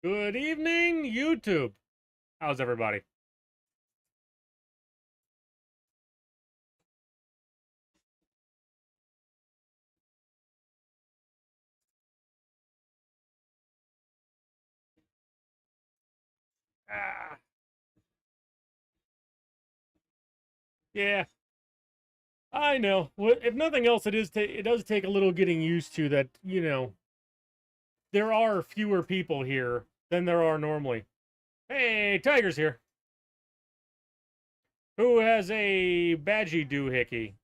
Good evening, YouTube. How's everybody? Ah, yeah, I know. If nothing else, it does take a little getting used to that. There are fewer people here than there are normally. Hey, Tiger's here. Who has a badgie doohickey?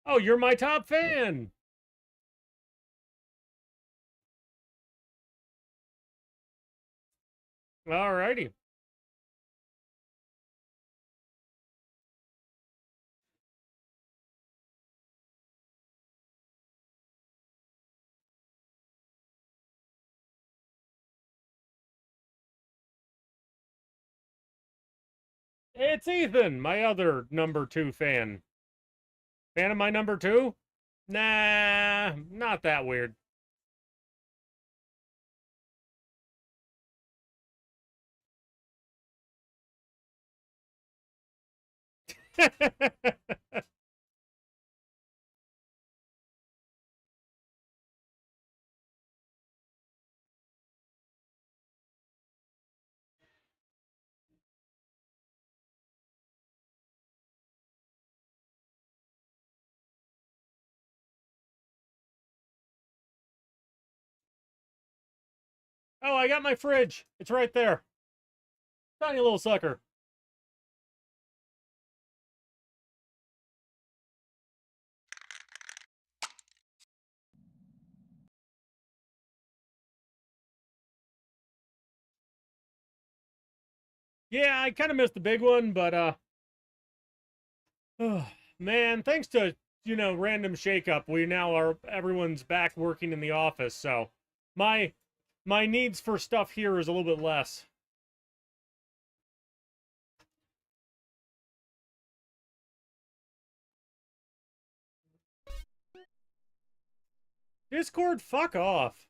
Oh, you're my top fan. Alrighty. It's Ethan, my other number two fan. Fan of my number two? Nah, not that weird. Oh, I got my fridge. It's right there. Tiny little sucker. Yeah, I kind of missed the big one, but man, thanks to random shakeup, we now are everyone's back working in the office, so my my needs for stuff here is a little bit less. Discord, fuck off.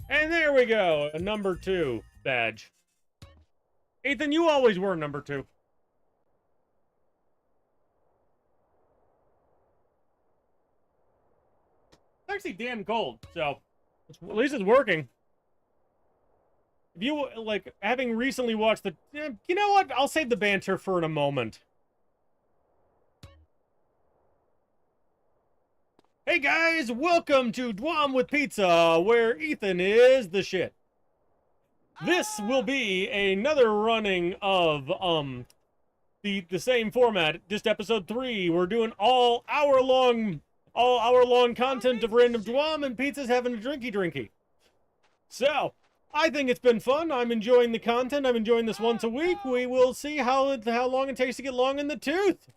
And there we go, a number 2 badge. Ethan, you always were number 2. It's actually damn cold, so at least it's working. If you like, having recently watched you know what? I'll save the banter for in a moment. Hey guys, welcome to Dyom with Pizza, where Ethan is the shit. This will be another running of the same format, just episode 3. We're doing all hour long content of random Dyom, and Pizza's having a drinky. So I think it's been fun. I'm enjoying the content. I'm enjoying this once a week. We will see how long it takes to get long in the tooth.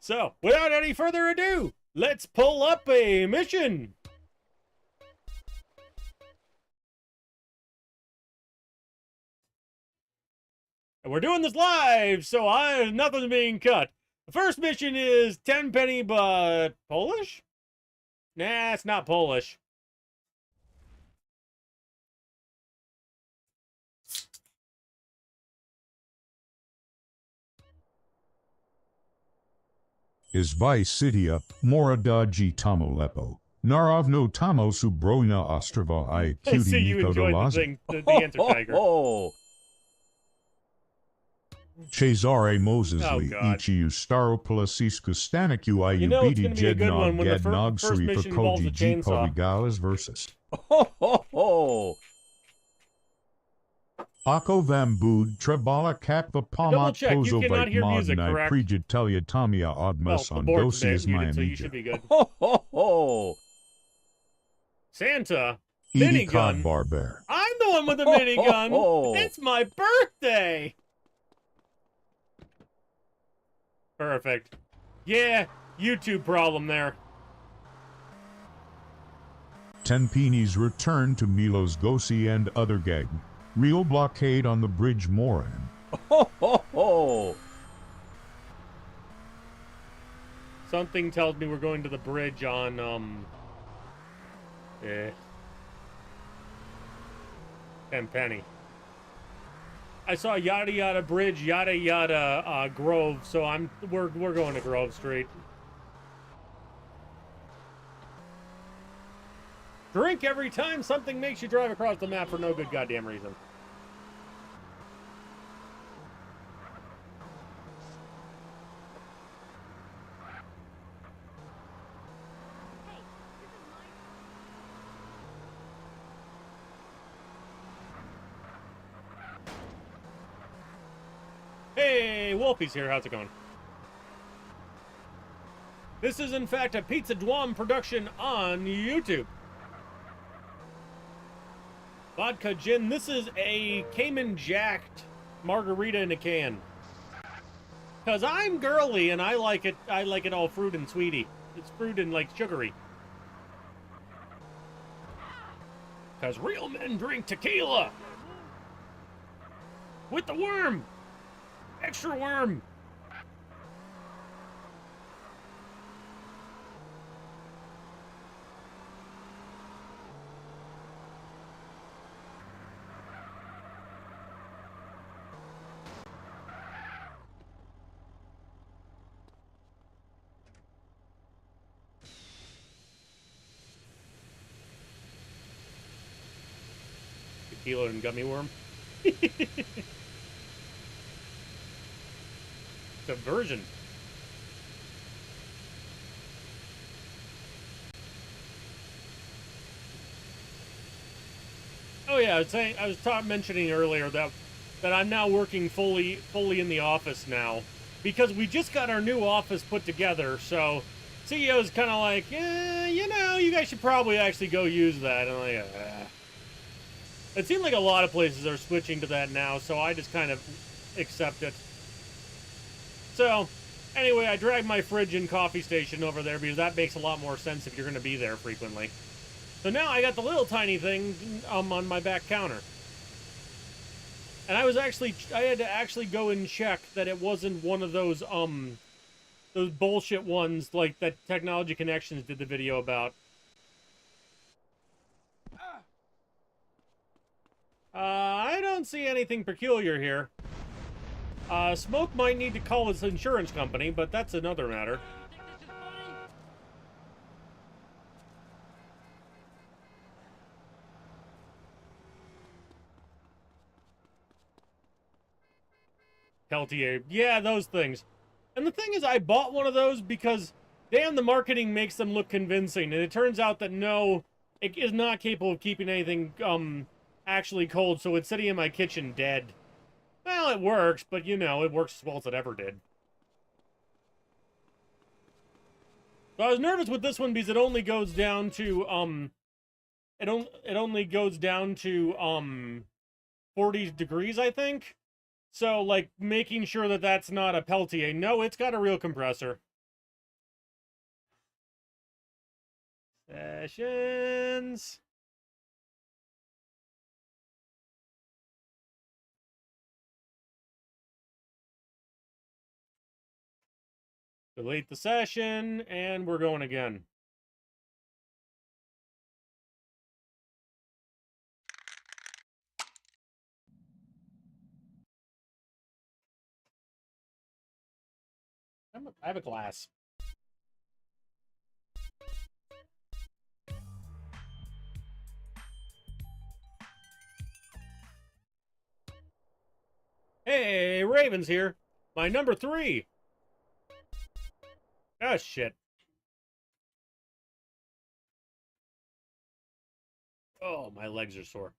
So without any further ado, let's pull up a mission. And we're doing this live, so nothing's being cut. The first mission is 10 penny, but Polish? Nah, it's not Polish. Izvajsidia, Moradaji Tamolepo. Naravno Tamo Subrojna Ostrava I I see you enjoyed the answer, Tiger. Cesare Mosesley Oh, God. Ichiu Staropolisisku Staniku You know it's Iubidi gonna be a good one Jednog when the Gednog first Sri mission involves a Koji G chainsaw. Povigalas versus Ho! Ako Vambud Trebala Kapva Double Pamat check, you cannot Pozovite hear music, Modnai correct? Prejitalia Tamia Well, Odmus the on board's Dosias muted, so you Miamija. should be good. Ho! Santa, Edie Cod minigun. Barber. I'm the one with the minigun. It's my birthday. Perfect. Yeah, YouTube problem there. Tenpini's return to Milos Gosi and other gang. Real blockade on the bridge Moran. Ho! So Something tells me we're going to the bridge on, Tenpenny. I saw yada yada bridge, yada yada Grove, so we're going to Grove Street. Drink every time something makes you drive across the map for no good goddamn reason. Hey, Wolfie's here. How's it going? This is, in fact, a Pizza Dyom production on YouTube. Vodka gin. This is a Cayman Jacked margarita in a can. Because I'm girly and I like it all fruit and sweetie. It's fruit and, like, sugary. Because real men drink tequila. With the worm. Extra worm. Tequila and gummy worm. Subversion. Oh yeah, I was mentioning earlier that I'm now working fully in the office now because we just got our new office put together. So CEO's kind of like, yeah, you know, you guys should probably actually go use that. And I'm like, It seems like a lot of places are switching to that now, so I just kind of accept it. So, anyway, I dragged my fridge and coffee station over there because that makes a lot more sense if you're going to be there frequently. So now I got the little tiny thing on my back counter. And I had to actually go and check that it wasn't one of those bullshit ones like that Technology Connections did the video about. I don't see anything peculiar here. Smoke might need to call his insurance company, but that's another matter. Peltier. Yeah, those things. And the thing is, I bought one of those because, damn, the marketing makes them look convincing. And it turns out that no, it is not capable of keeping anything, actually cold, so it's sitting in my kitchen dead. Well, it works, but, you know, it works as well as it ever did. So I was nervous with this one because it only goes down to, it only goes down to, 40 degrees, I think. So, like, making sure that that's not a Peltier. No, it's got a real compressor. Sessions. Delete the session, and we're going again. I have a glass. Hey, Raven's here. My number 3. Oh, shit. Oh, my legs are sore.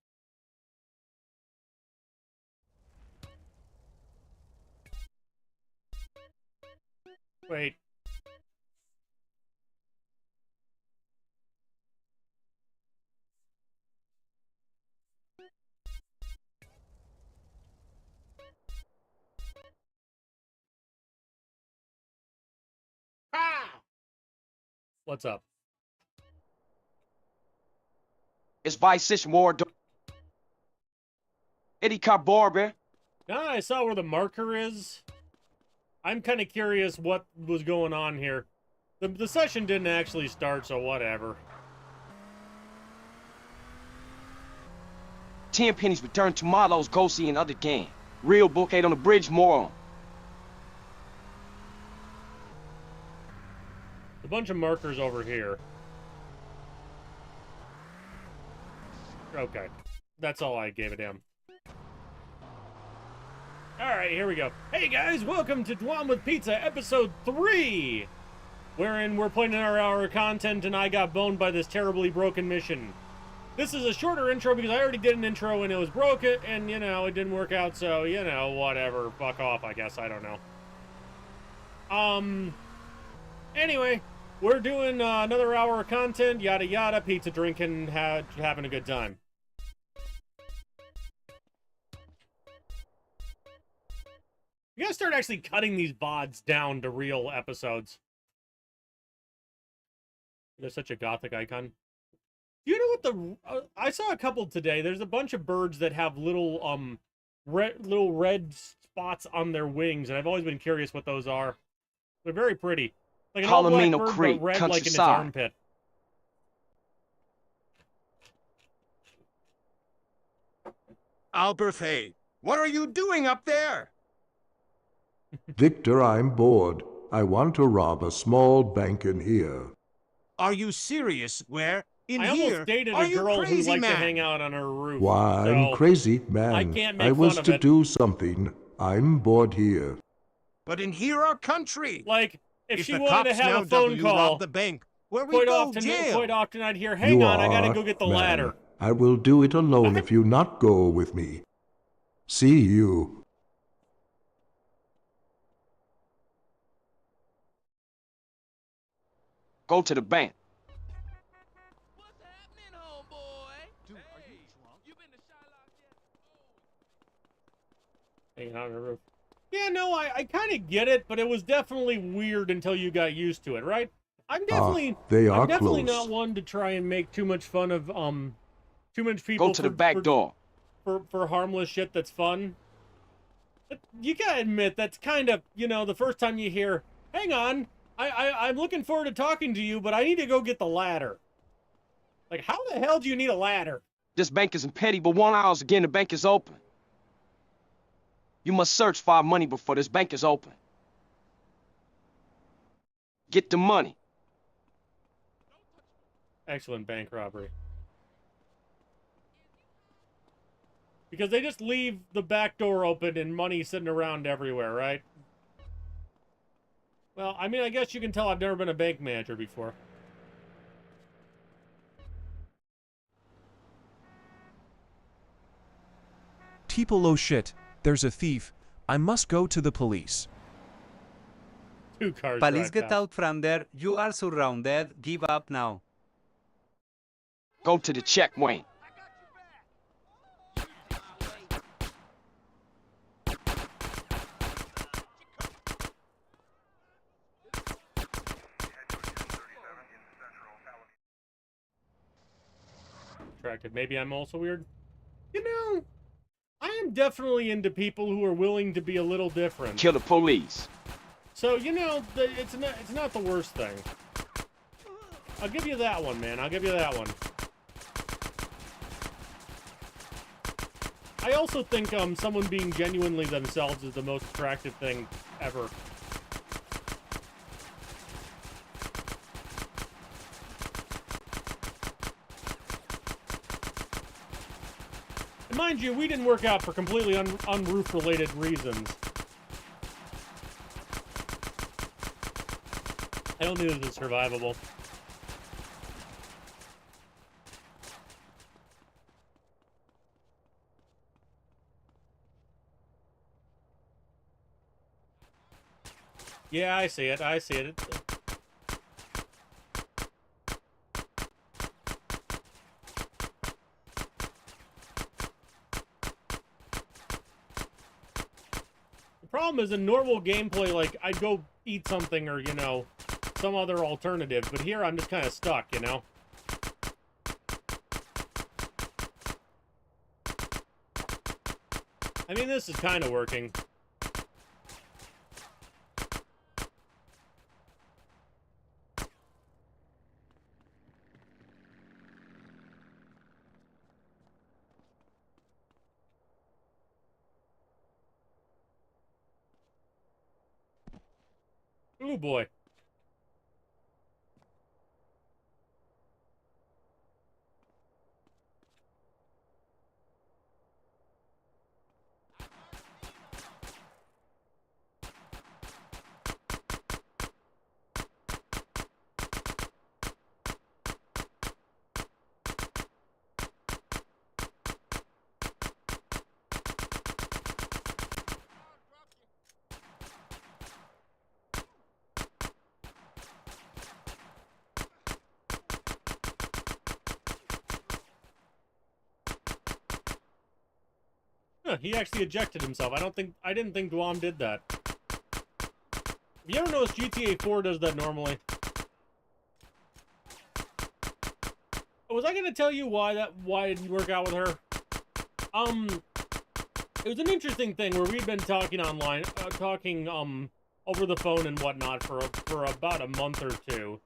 Wait. Ah! What's up? It's Vice more Eddie Carbarber. Now that I saw where the marker is, I'm kind of curious what was going on here. The session didn't actually start, so whatever. 10 pennies returned to Milo's, Ghosty, and other gang. Real blockade on the bridge, moron. A bunch of markers over here. Okay. That's all I gave a damn. Alright, here we go. Hey guys, welcome to Dyom with Pizza, episode 3! Wherein we're playing an hour of content and I got boned by this terribly broken mission. This is a shorter intro because I already did an intro and it was broken and, you know, it didn't work out, so, you know, whatever. Fuck off, I guess. I don't know. Anyway, we're doing another hour of content, yada yada, pizza drinking, having a good time. You gotta start actually cutting these VODs down to real episodes. They're such a gothic icon. You know what the... I saw a couple today. There's a bunch of birds that have little red spots on their wings, and I've always been curious what those are. They're very pretty. Like an all-black Palomino bird, Creek, but red like in its countryside. armpit. Alberthe, what are you doing up there? Victor, I'm bored. I want to rob a small bank in here. Are you serious? Where? In I here? almost dated Are a you girl who crazy, liked man? to hang out on her roof. Why, so I'm crazy, man. I can't make was fun of to it. do something. I'm bored here. But in here our country. Like, if she the wanted to cops now have a phone W call, rob the bank, where we quite go jail. often I'd hear, hang on, I gotta go get the man. ladder. I will do it alone if you not go with me. See you. Go to the bank. What's happening, homeboy? Dude, are you drunk? You been to Shylock yet? Hanging out on the roof. Yeah, no, I kind of get it, but it was definitely weird until you got used to it, right? I'm definitely, they are I'm definitely close. not one to try and make too much fun of too much people. Go to the back door. For harmless shit that's fun. But you gotta admit that's kind of, you know, the first time you hear, hang on, I'm looking forward to talking to you, but I need to go get the ladder. Like, how the hell do you need a ladder? This bank isn't petty, but 1 hour again the bank is open. You must search for our money before this bank is open. Get the money. Excellent bank robbery. Because they just leave the back door open and money sitting around everywhere, right? Well, I mean, I guess you can tell I've never been a bank manager before. People, oh shit, there's a thief. I must go to the police. 2 cars Police drive get past. out from there. You are surrounded. Give up now. Go to the checkpoint. Attractive. Maybe I'm also weird. You know, I am definitely into people who are willing to be a little different. Kill the police. So, you know, it's not the worst thing. I'll give you that one, man. I'll give you that one. I also think someone being genuinely themselves is the most attractive thing ever. And mind you, we didn't work out for completely unroof-related reasons. I don't think this is survivable. Yeah, I see it. I see it. The problem is in normal gameplay, like, I'd go eat something or, you know, some other alternative, but here I'm just kind of stuck, you know? I mean, this is kind of working. Oh boy. Huh, he actually ejected himself. I didn't think Dyom did that. You ever notice GTA 4 does that normally? Was I gonna tell you why it didn't work out with her? It was an interesting thing where we'd been talking online, over the phone and whatnot for about a month or two,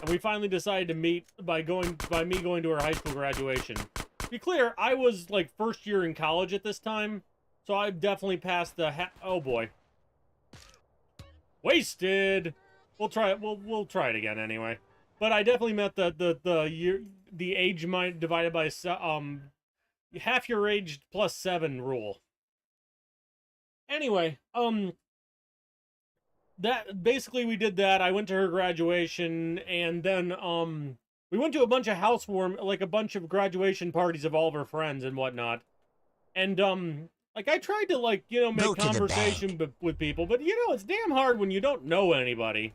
and we finally decided to meet by me going to her high school graduation. To be clear, I was like first year in college at this time, so I've definitely passed the oh boy. Wasted. We'll try it. We'll try it again anyway. But I definitely met the age divided by half your age plus 7 rule. Anyway, that basically we did that. I went to her graduation, and then we went to a bunch of a bunch of graduation parties of all of her friends and whatnot. And like I tried to make conversation with people, but it's damn hard when you don't know anybody.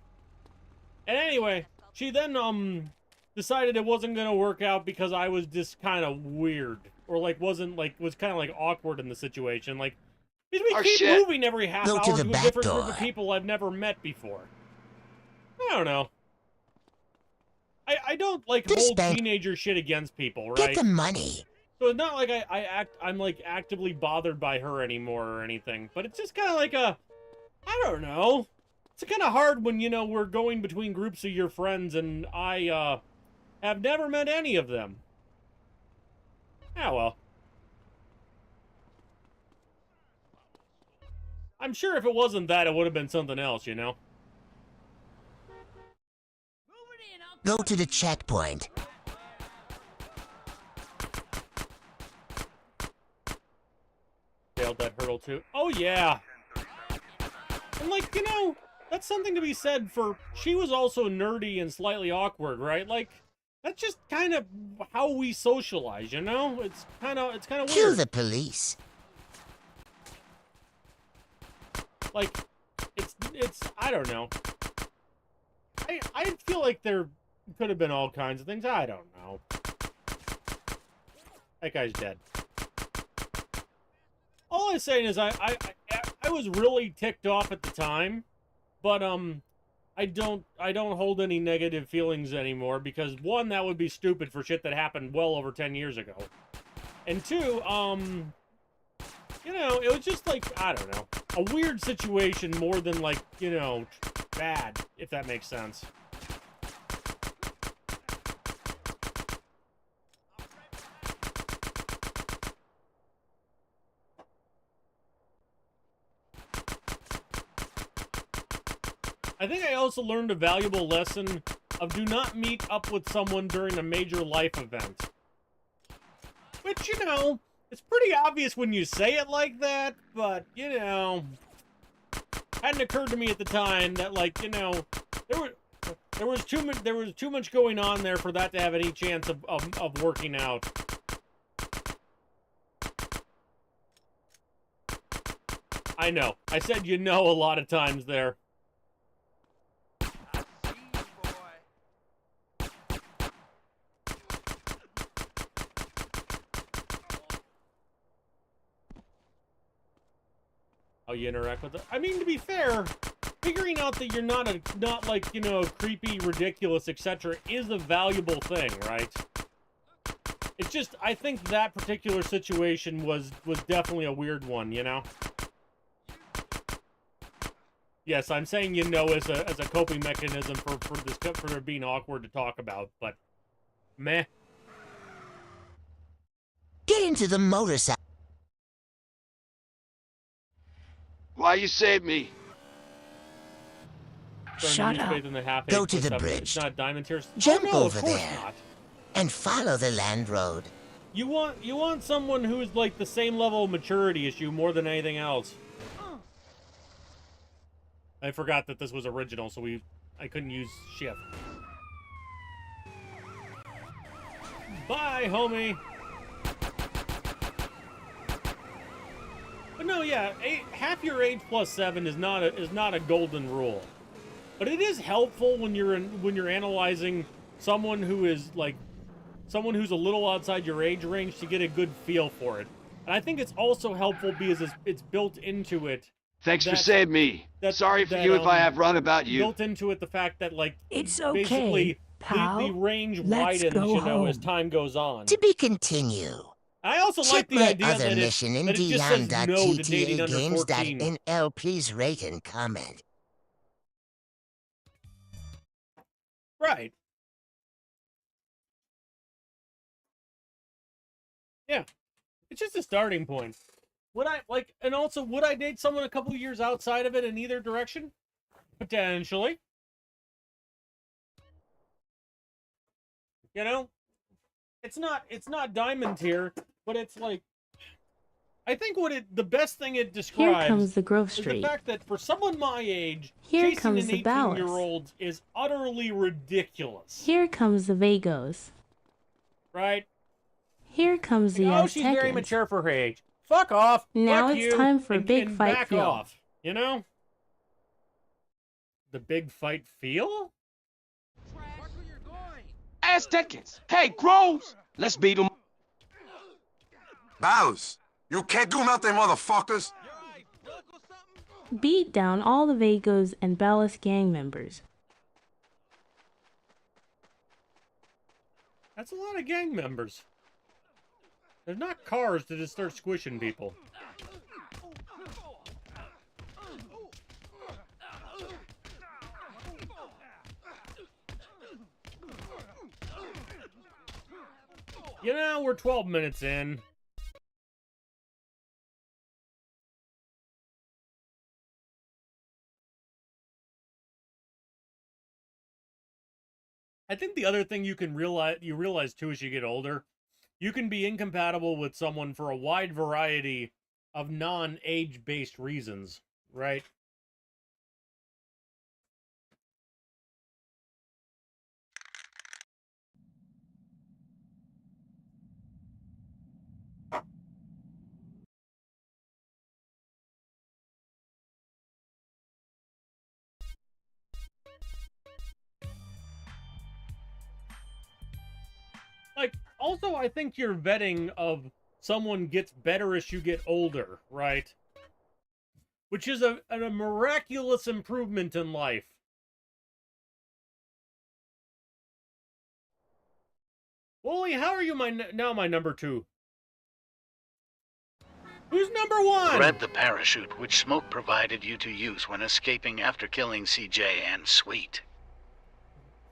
And anyway, she then decided it wasn't gonna work out because I was just kind of weird, or was kind of like awkward in the situation, like. Because we keep moving every half hour to a different group of people I've never met before. I don't know. I don't hold teenager shit against people, right? Get the money. So it's not like I'm like actively bothered by her anymore or anything. But it's just kind of like I don't know. It's kind of hard when we're going between groups of your friends and I have never met any of them. Ah well. I'm sure if it wasn't that, it would have been something else, Go to the checkpoint. Failed that hurdle too. Oh yeah. And that's something to be said for. She was also nerdy and slightly awkward, right? That's just kind of how we socialize, It's kind of weird. Kill the police. It's I don't know. I feel like there could have been all kinds of things. I don't know. That guy's dead. All I'm saying is I was really ticked off at the time, but I don't hold any negative feelings anymore because one, that would be stupid for shit that happened well over 10 years ago. And two, it was just I don't know, a weird situation more than bad, if that makes sense. I think I also learned a valuable lesson of do not meet up with someone during a major life event. Which, it's pretty obvious when you say it like that, but, hadn't occurred to me at the time that, there was too much going on there for that to have any chance of working out. I know. I said a lot of times there. How you interact with it. I mean, to be fair, figuring out that you're not creepy, ridiculous, etc. is a valuable thing, right? It's just, I think that particular situation was definitely a weird one, Yes, I'm saying as a coping mechanism for there being awkward to talk about, but meh. Get into the motorcycle. Why you saved me? Shut up. Half Go age to the plus bridge. It's not diamond tiers. Jump oh, no, over of course there. not. And follow the land road. You want someone who is like the same level of maturity as you more than anything else. I forgot that this was original, so I couldn't use shift. Bye, homie. But no, yeah, half your age plus 7 is not a golden rule. But it is helpful when you're analyzing someone who's a little outside your age range to get a good feel for it. And I think it's also helpful because it's built into it. Thanks for saving me. Sorry for you if I have run about you. Built into it the fact that like it's okay, basically pal. the range Let's widens, go home. as time goes on. To be continued. I also like Check the my idea other that mission in it just says no to dating under 14. Dyom.gtagames.nl. Please rate and comment. Right. Yeah. It's just a starting point. Would I date someone a couple years outside of it in either direction? Potentially. You know? It's not diamond tier, but it's like I think the best thing it describes Here comes the Grove is Street. the fact that for someone my age, Here chasing comes an the Ballast. 18-year-old is utterly ridiculous. Here comes the Vagos. Right? Here comes the oh, she's very Aztecans. mature for her age. Fuck off. Now Fuck it's you, time for a big and fight back feel. off. You know? The big fight feel? Aztecans. Hey, Groves. Let's beat them. Ballast, you can't do nothing, motherfuckers. Beat down all the Vagos and Ballast gang members. That's a lot of gang members. They're not cars to just start squishing people. You know, we're 12 minutes in. I think the other thing you realize too as you get older, you can be incompatible with someone for a wide variety of non-age-based reasons, right? Like, also, I think your vetting of someone gets better as you get older, right? Which is a miraculous improvement in life. Wooly, how are you now my number 2? Who's number 1? Grab the parachute which Smoke provided you to use when escaping after killing CJ and Sweet.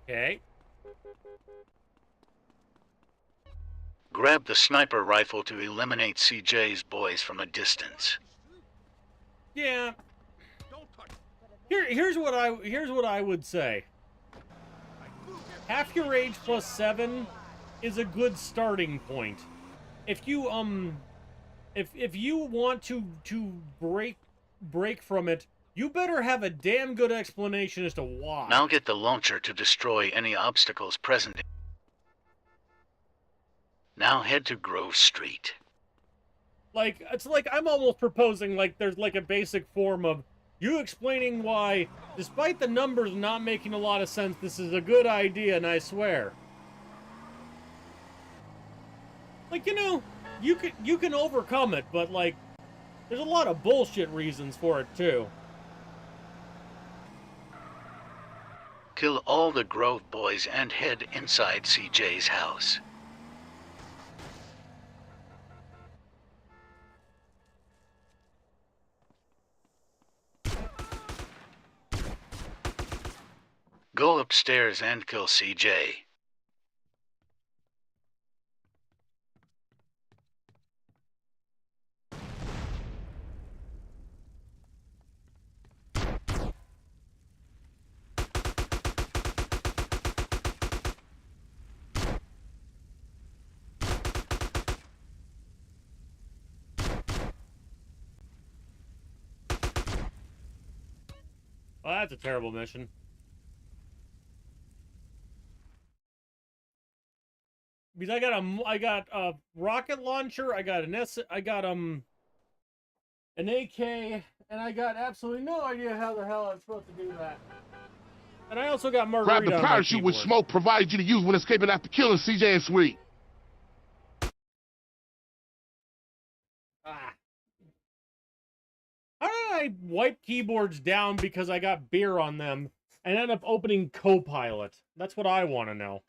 Okay. Grab the sniper rifle to eliminate CJ's boys from a distance. Yeah. Here's what I would say. Half your age plus 7 is a good starting point. If you if you want to break from it, you better have a damn good explanation as to why. Now get the launcher to destroy any obstacles present. Now head to Grove Street. Like, it's like I'm almost proposing like there's like a basic form of you explaining why, despite the numbers not making a lot of sense, this is a good idea, and I swear. Like, you know, you can overcome it, but like there's a lot of bullshit reasons for it too. Kill all the Grove boys and head inside CJ's house. Go upstairs and kill CJ. Well, that's a terrible mission. Because I got a rocket launcher, I got an AK, and I got absolutely no idea how the hell I'm supposed to do that. And I also got Margarita. Grab the parachute with smoke provided you to use when escaping after killing CJ and Sweet. Ah. How did I wipe keyboards down because I got beer on them and end up opening Copilot? That's what I want to know.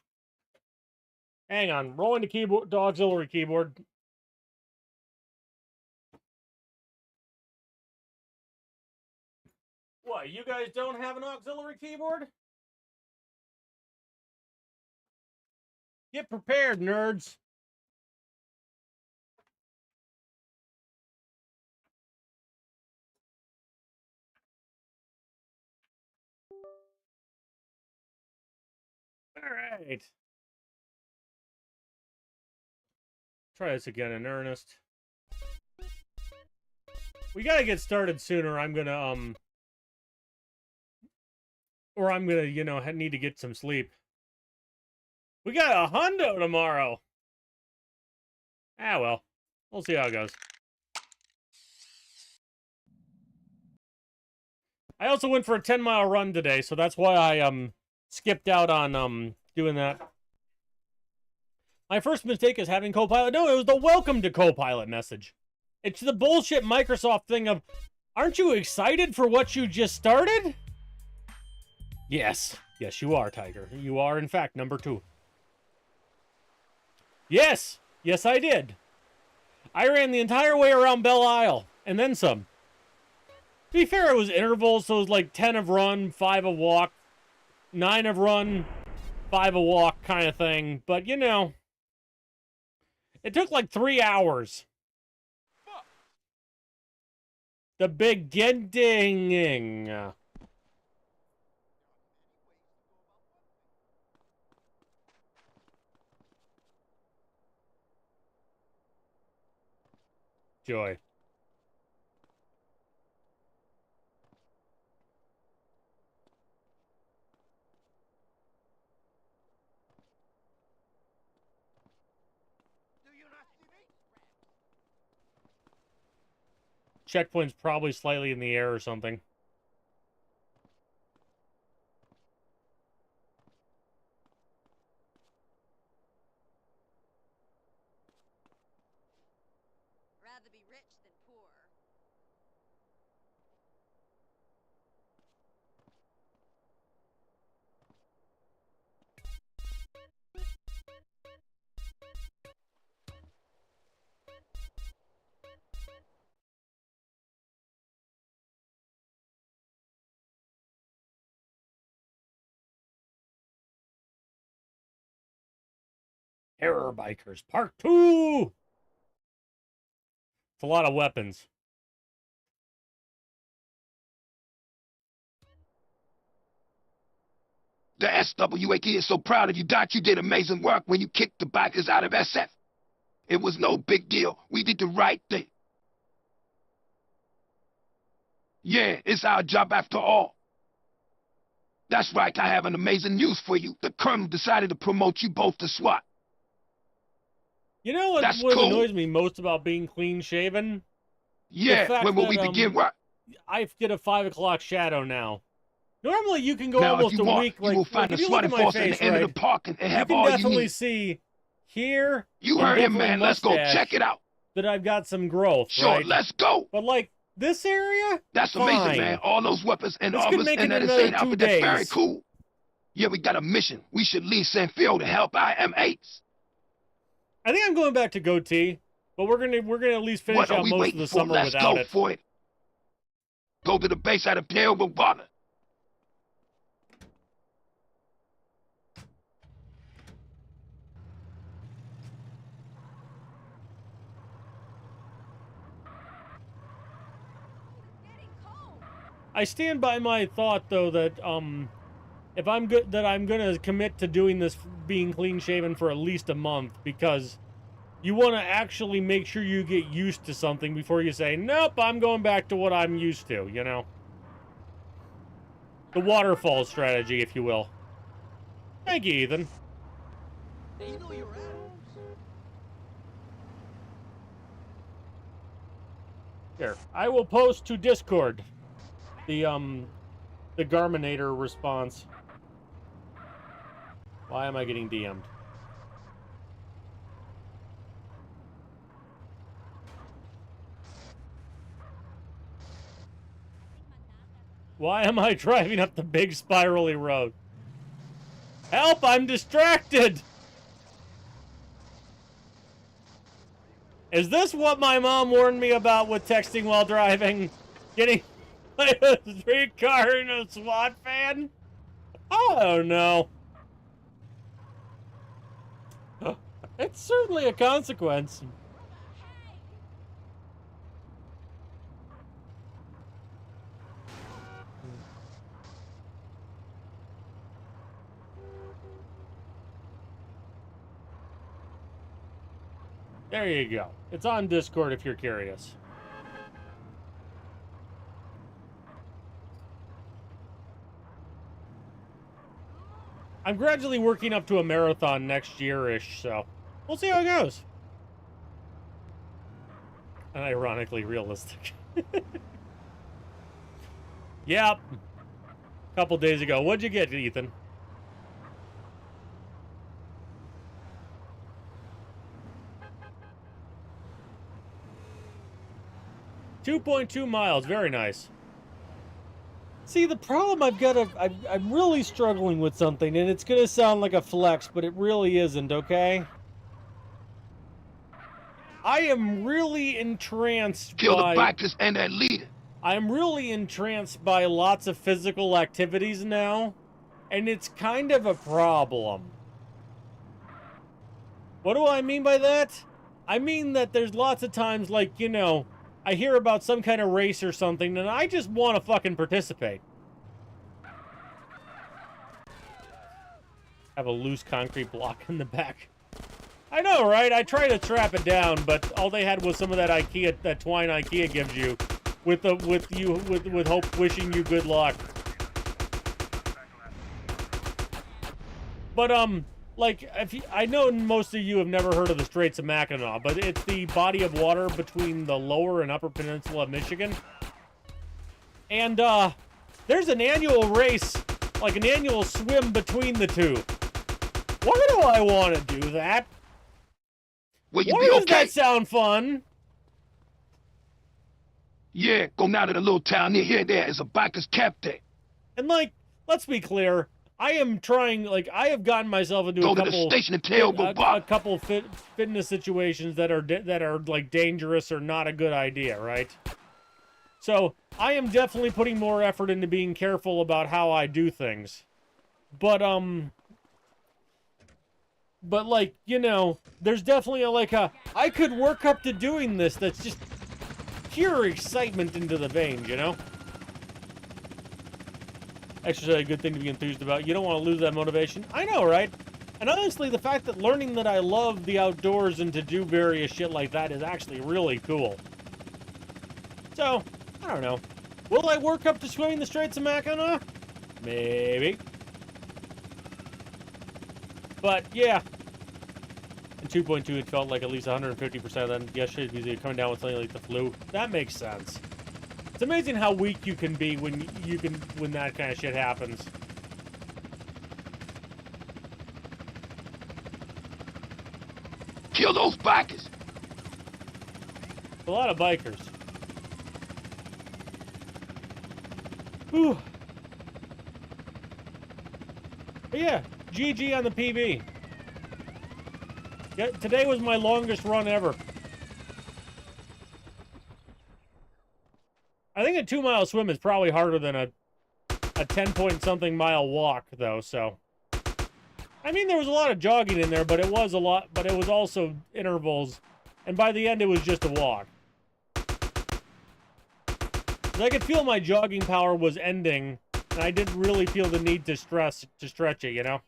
Hang on, rolling the keyboard, the auxiliary keyboard. What, you guys don't have an auxiliary keyboard? Get prepared, nerds. All right. Try this again in earnest. We gotta get started sooner. I'm gonna, you know, need to get some sleep. We got a hundo tomorrow. Ah, well. We'll see how it goes. I also went for a 10-mile run today, so that's why I, skipped out on, doing that. My first mistake is having Copilot. No, it was the welcome to Copilot message. It's the bullshit Microsoft thing of, aren't you excited for what you just started? Yes. Yes, you are, Tiger. You are, in fact, number 2. Yes. Yes, I did. I ran the entire way around Belle Isle, and then some. To be fair, it was intervals, so it was like 10 of run, 5 of walk, 9 of run, 5 of walk kind of thing. But, you know, it took like 3 hours. The beginning. Joy. Checkpoint's probably slightly in the air or something. Rather be rich than poor. Terror Bikers Part 2! It's a lot of weapons. The SWAK is so proud of you, Dot. You did amazing work when you kicked the bikers out of SF. It was no big deal. We did the right thing. Yeah, it's our job after all. That's right, I have an amazing news for you. The Colonel decided to promote you both to SWAT. You know what cool. Annoys me most about being clean-shaven? Yeah, when will we begin work? I get a 5 o'clock shadow now. Normally you can go now, almost if you a want, week. You will find like, a SWAT enforcer at the end of the park and have all you need. You can definitely see here. You heard him, man. Let's go check it out. That I've got some growth, Sure, right? let's go. But like this area, that's fine. Amazing, man. All those weapons and this armors and that insane outfit. That's very cool. Yeah, we got a mission. We should leave San Fio to help our M8s. I think I'm going back to goatee, but we're gonna at least finish out most of the summer without it. Let's go for it. Go to the base out of Dyom with water. I stand by my thought though that if I'm gonna commit to doing this being clean shaven for at least a month, because you want to actually make sure you get used to something before you say, nope, I'm going back to what I'm used to, you know? the waterfall strategy, if you will. Thank you, Ethan. Hey, you know your atoms? Here, I will post to Discord the Garminator response. Why am I getting DM'd? Why am I driving up the big spirally road? Help, I'm distracted! Is this what my mom warned me about with texting while driving? Getting a streetcar in a SWAT van? I don't know. It's certainly a consequence. There you go. It's on Discord if you're curious. I'm gradually working up to a marathon next year-ish, so we'll see how it goes. And ironically realistic. Yep. A couple days ago. What'd you get, Ethan? .2 miles. Very nice. See, the problem I've got, I'm really struggling with something, and it's gonna sound like a flex, but it really isn't, okay? I am really entranced Kill by... the bikers and that leader. I'm really entranced by lots of physical activities now, and it's kind of a problem. What do I mean by that? I mean that there's lots of times, like, you know, I hear about some kind of race or something, and I just want to fucking participate. Have a loose concrete block in the back. I know, right? I tried to trap it down, but all they had was some of that IKEA, that twine IKEA gives you, with hope, wishing you good luck. But like, I know most of you have never heard of the Straits of Mackinac, but it's the body of water between the lower and upper peninsula of Michigan. And there's an annual race, like an annual swim between the two. Why do I want to do that? Will you Why be does okay? that sound fun? Yeah, go now to the little town near here. There is a biker's camp there. And like, let's be clear. I am trying, like, I have gotten myself into Go a to couple, the station and tell go a Bob. couple fitness situations that are like dangerous or not a good idea, right? So I am definitely putting more effort into being careful about how I do things, but like, you know, there's definitely I could work up to doing this. That's just pure excitement into the veins, you know. Exercise a good thing to be enthused about. You don't want to lose that motivation. I know, right? And honestly, the fact that learning that I love the outdoors and to do various shit like that is actually really cool. So, I don't know. Will I work up to swimming the Straits of Mackinac? Maybe. But, yeah. In 2.2, it felt like at least 150% of them yesterday because coming down with something like the flu. That makes sense. It's amazing how weak you can be when when that kind of shit happens. Kill those bikers. A lot of bikers. Whew. But yeah, GG on the PB. Yeah, today was my longest run ever. I think a 2-mile swim is probably harder than a 10-point-something mile walk, though, so. I mean, there was a lot of jogging in there, but it was also intervals, and by the end, it was just a walk. I could feel my jogging power was ending, and I didn't really feel the need to stretch it, you know?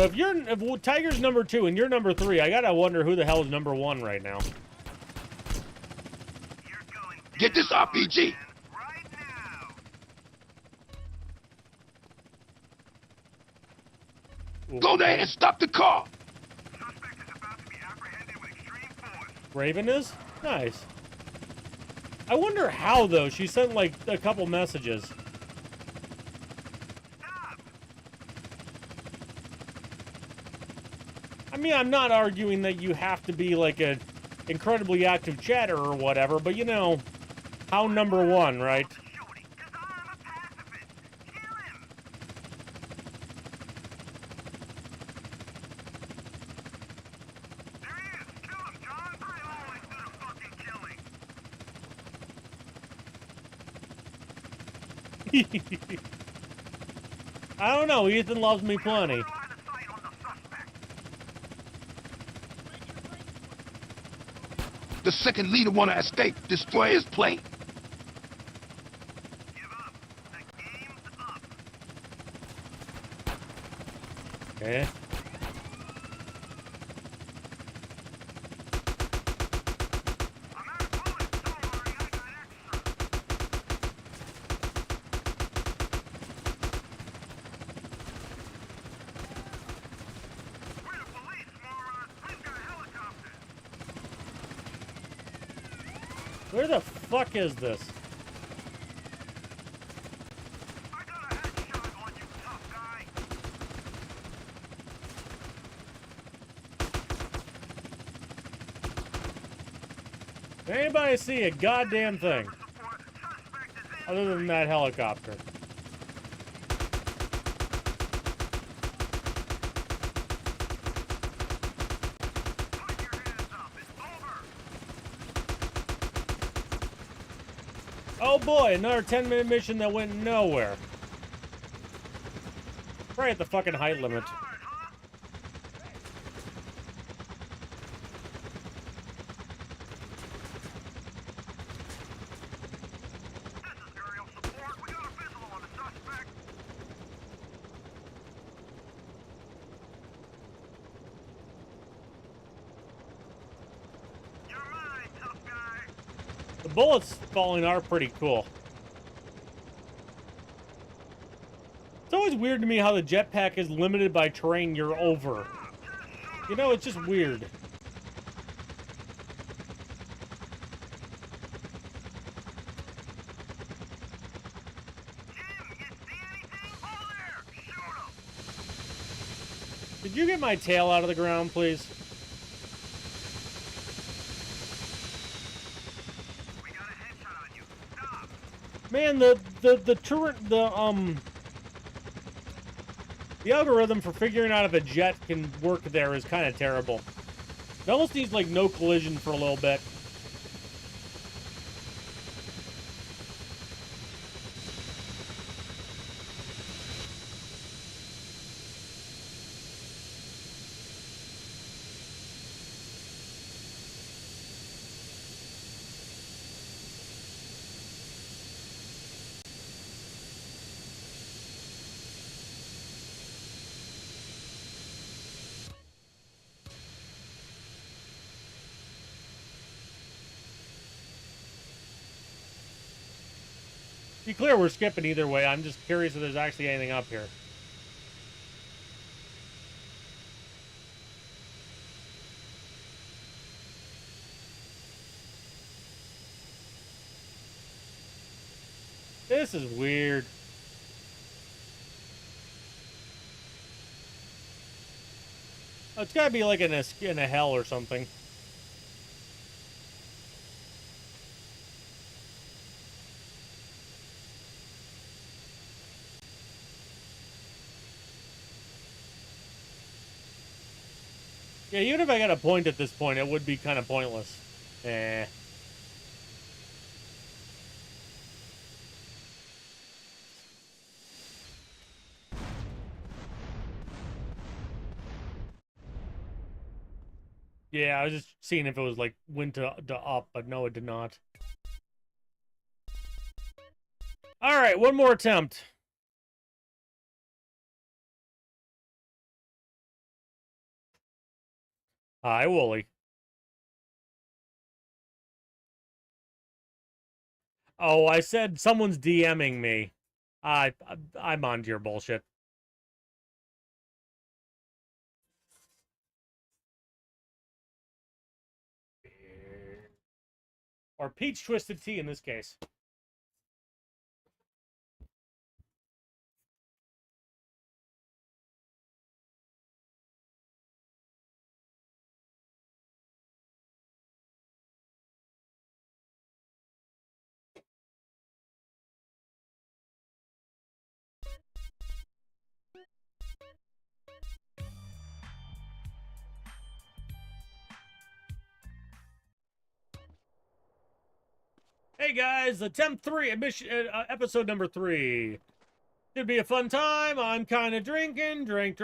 So if Tiger's number 2 and you're number 3, I gotta wonder who the hell is number 1 right now. Get this RPG. Go there and stop the car. Raven is? Nice. I wonder how, though. She sent, like, a couple messages. I mean, I'm not arguing that you have to be, like, an incredibly active chatter or whatever, but, you know, how number 1, right? I don't know. Ethan loves me plenty. The second leader wanna escape. Destroy his plane. Okay. Where the fuck is this? Anybody see a goddamn thing? Other than that helicopter. Oh boy, another 10-minute mission that went nowhere. Right at the fucking height limit. The bullets falling are pretty cool. It's always weird to me how the jetpack is limited by terrain you're over. You know, it's just weird. Did you get my tail out of the ground, please? Man, the algorithm for figuring out if a jet can work there is kind of terrible. It almost needs, like, no collision for a little bit. Be clear, we're skipping either way. I'm just curious if there's actually anything up here. This is weird. Oh, it's gotta be like in a hell or something. Yeah, even if I got a point at this point, it would be kind of pointless. Eh. Yeah, I was just seeing if it was like went to up, but no, it did not. All right, one more attempt. Hi, Wooly. Oh, I said someone's DMing me. I'm on to your bullshit. Or peach twisted tea in this case. Hey guys, attempt 3, episode number 3. Should be a fun time. I'm kind of drinking, drunk.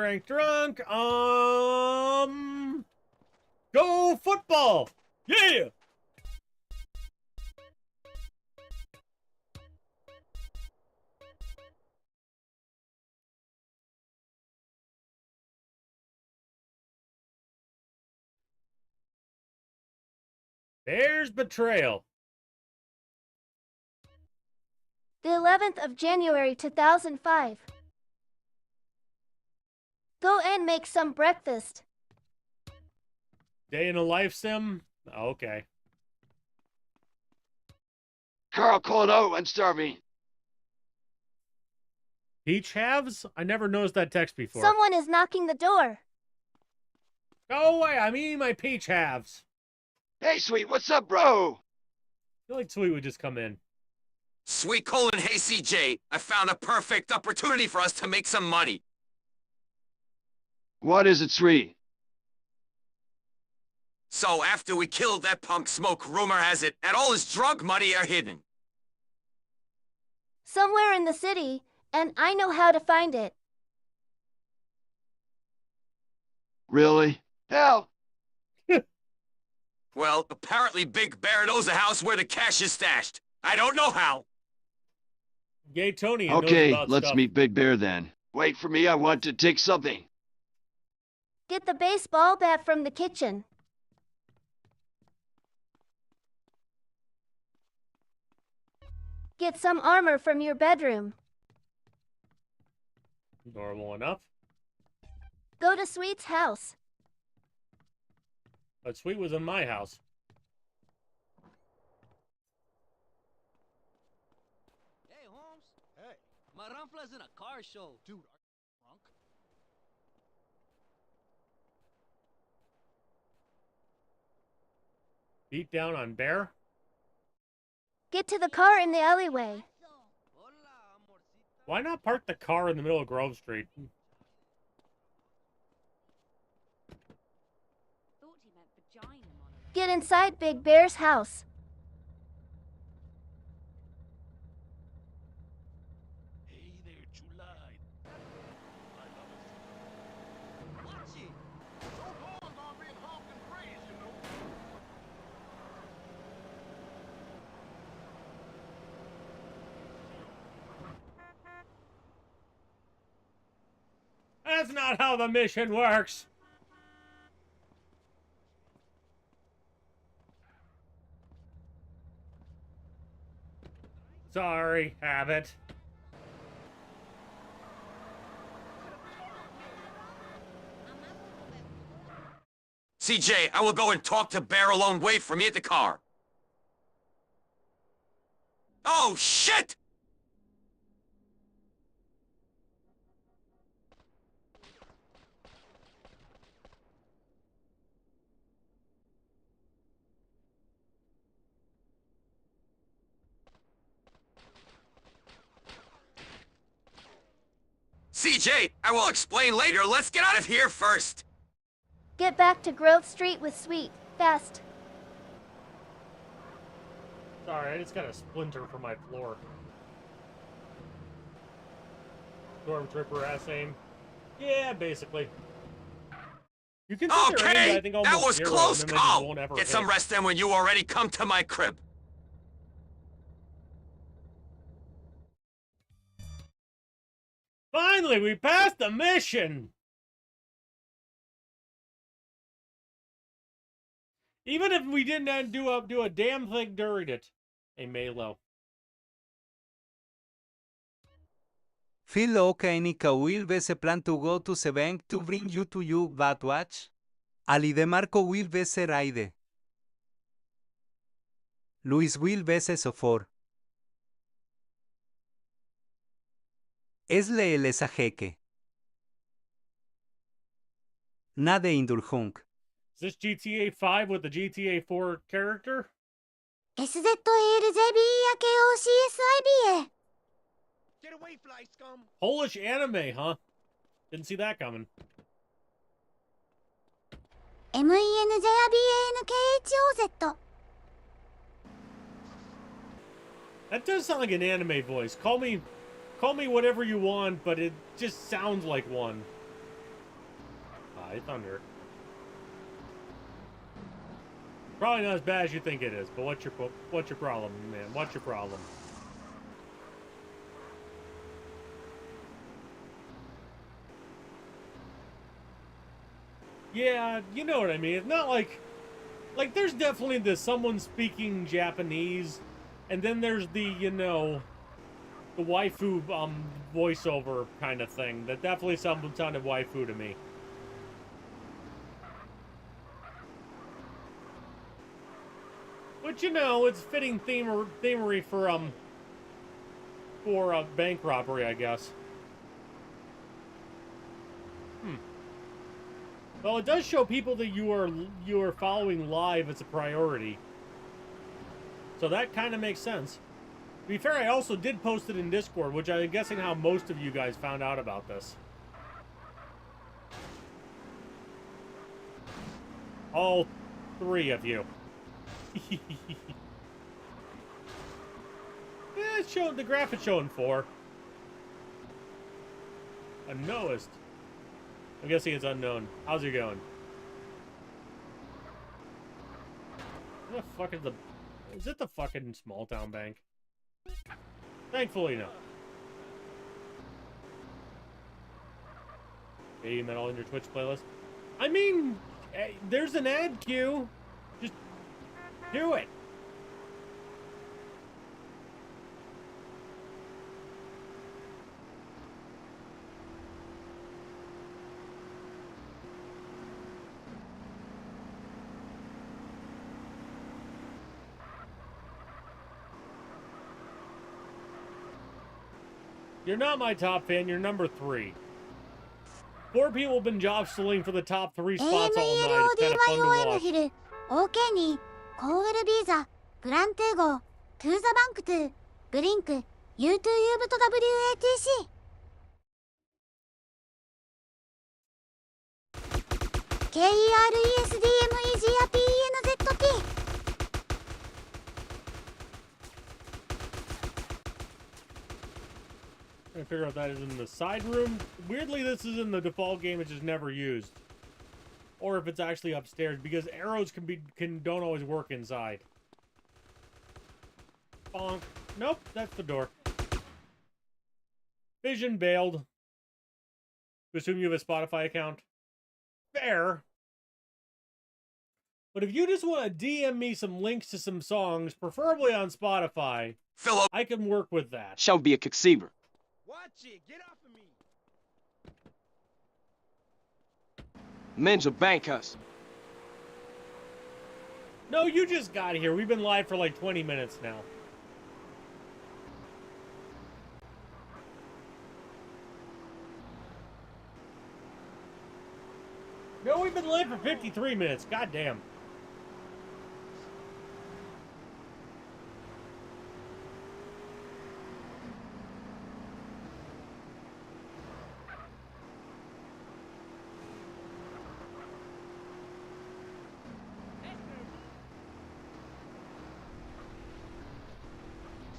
Go football! Yeah! There's betrayal. The 11th of January 2005. Go and make some breakfast. Day in a life sim? Okay. Carl calling out, I'm starving. Peach halves? I never noticed that text before. Someone is knocking the door. Go away, I'm eating my peach halves. Hey, Sweet, what's up, bro? I feel like Sweet would just come in. Sweet colon, hey CJ, I found a perfect opportunity for us to make some money. What is it, Sweet? So after we killed that punk Smoke, rumor has it that all his drug money are hidden. Somewhere in the city, and I know how to find it. Really? Hell! Well, apparently Big Bear knows a house where the cash is stashed. I don't know how. Gay Tony. Okay, knows about let's stuff. meet Big Bear then. Wait for me, I want to take something. Get the baseball bat from the kitchen. Get some armor from your bedroom. Normal enough. Go to Sweet's house. But Sweet was in my house. Hey, Holmes. Hey. My Ranfla's in a car show. Dude, are you drunk? Beat down on Bear? Get to the car in the alleyway. Why not park the car in the middle of Grove Street? Get inside Big Bear's house. Hey there, July. Watch it. Don't go on being honking praise, you know. That's not how the mission works. Sorry, habit. CJ, I will go and talk to Bear alone. Wait for me at the car. Oh, shit! CJ, I will explain later. Let's get out of here first. Get back to Grove Street with Sweet. Fast. Sorry, I just got a splinter from my floor. Stormtrooper ass aim. Yeah, basically. You can see their aim, I think, almost that was zero, close and then they just call. won't ever Get hit. some rest then when you already come to my crib. Finally, we passed the mission! Even if we didn't do a damn thing during it. Hey, Melo. Feel okay, Nika will be a plan to go to the bank to bring you to you bad watch. Ali de Marco will be a ride. Luis will be a sofor. Esle el jeque. Nade indulhunk. Is this GTA 5 with the GTA 4 character? SZLZBAKOCSIBA. Get away, fly scum! Polish anime, huh? Didn't see that coming. MENJABANKHOZ. That does sound like an anime voice. Call me whatever you want, but it just sounds like one. Hi, Thunder. Probably not as bad as you think it is, but what's your problem, man? What's your problem? Yeah, you know what I mean. It's not like there's definitely the someone speaking Japanese, and then there's the, you know, the waifu voiceover kind of thing. That definitely sounded waifu to me. But you know, it's fitting themery for bank robbery, I guess. Well, it does show people that you are following live as a priority. So that kind of makes sense. To be fair, I also did post it in Discord, which I'm guessing how most of you guys found out about this. All 3 of you. It's showing, the graph is showing 4. Unknowist. I'm guessing it's unknown. How's it going? What the fuck is it the fucking small town bank? Thankfully, no. Hey, you met all in your Twitch playlist? I mean, there's an ad queue. Just do it. You're not my top fan, you're number 3. 4 people have been job stealing for the top 3 spots all night. It's kind of fun to watch. OK にコーウルビーザグランテーゴトゥーザバンクトゥブリンク U2U ブと WATC KERESDMEGAPNZP Trying to figure out if that is in the side room. Weirdly, this is in the default game, it's just never used. Or if it's actually upstairs, because arrows don't always work inside. Bonk. Nope, that's the door. Vision bailed. Assume you have a Spotify account. Fair. But if you just want to DM me some links to some songs, preferably on Spotify, I can work with that. Shall be a kicksaber. Watch it, get off of me. Men's a bank us. No, you just got here. We've been live for like 20 minutes now. No, we've been live for 53 minutes. God damn.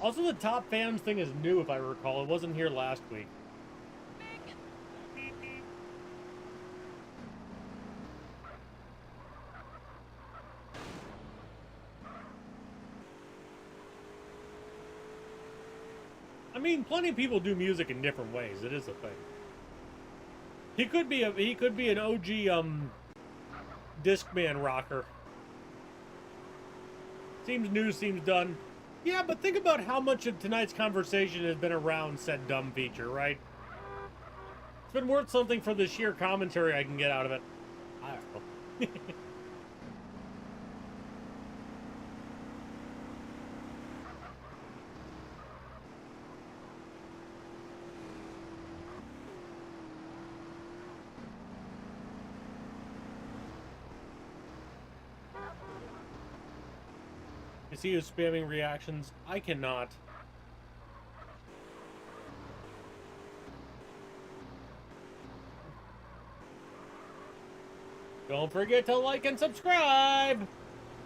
Also, the top fans thing is new, if I recall. It wasn't here last week. I mean, plenty of people do music in different ways. It is a thing. He could be an OG Discman rocker. Seems new, seems done. Yeah, but think about how much of tonight's conversation has been around said dumb feature, right? It's been worth something for the sheer commentary I can get out of it. I don't know. You see who's spamming reactions? I cannot. Don't forget to like and subscribe!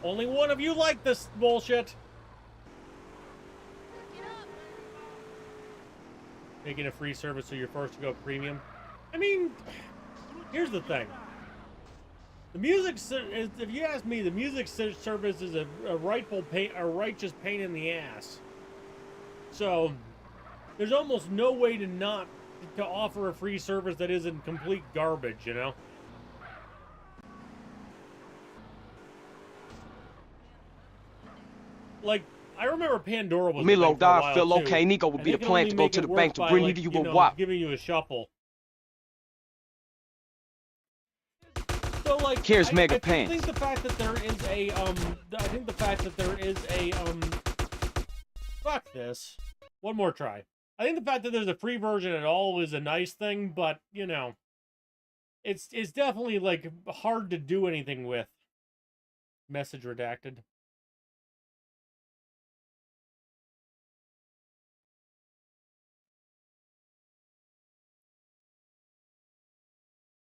Only one of you like this bullshit. Making a free service so you're forced to go premium. I mean, here's the thing. The music, if you ask me, the music service is a righteous pain in the ass. So, there's almost no way to offer a free service that isn't complete garbage, you know? Like, I remember Pandora was Milo died, feel too, okay. Nico would be the plan to go to the bank to bring you a wop. Giving you a shuffle. So like, Here's Mega I Pants. think the fact that there is a fuck this. One more try. I think the fact that there's a free version at all is a nice thing, but you know, it's definitely like hard to do anything with. Message redacted.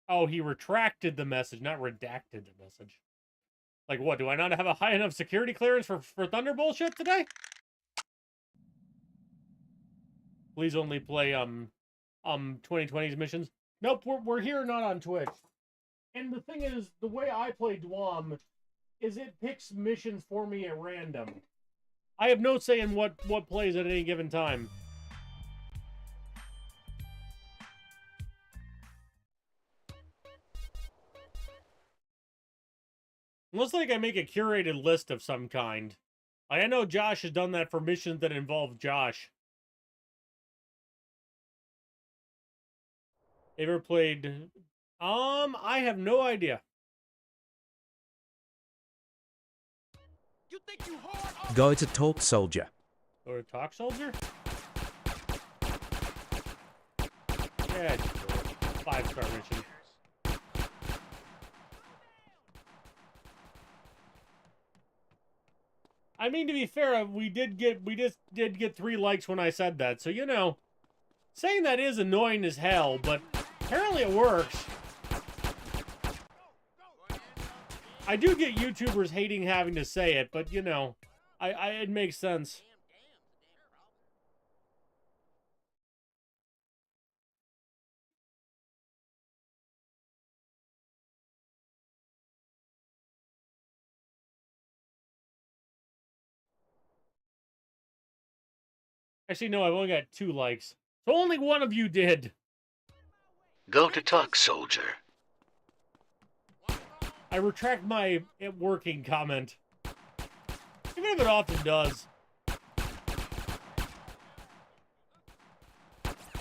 Oh, he retracted the message, not redacted the message. Like, what, do I not have a high enough security clearance for Thunder bullshit today? Please only play, 2020's missions. Nope, we're here not on Twitch. And the thing is, the way I play Dyom is it picks missions for me at random. I have no say in what plays at any given time. Unless, like, I make a curated list of some kind. I know Josh has done that for missions that involve Josh. Ever played... I have no idea. You think you hard? Go to Talk Soldier. Go to Talk Soldier? Yeah, 5-star mission. I mean, to be fair, we just did get 3 likes when I said that, so you know, saying that is annoying as hell, but apparently it works. I do get YouTubers hating having to say it, but you know, it makes sense. Actually, no, I've only got 2 likes. So only one of you did. Go to Talk Soldier. I retract my working comment. Even if it often does.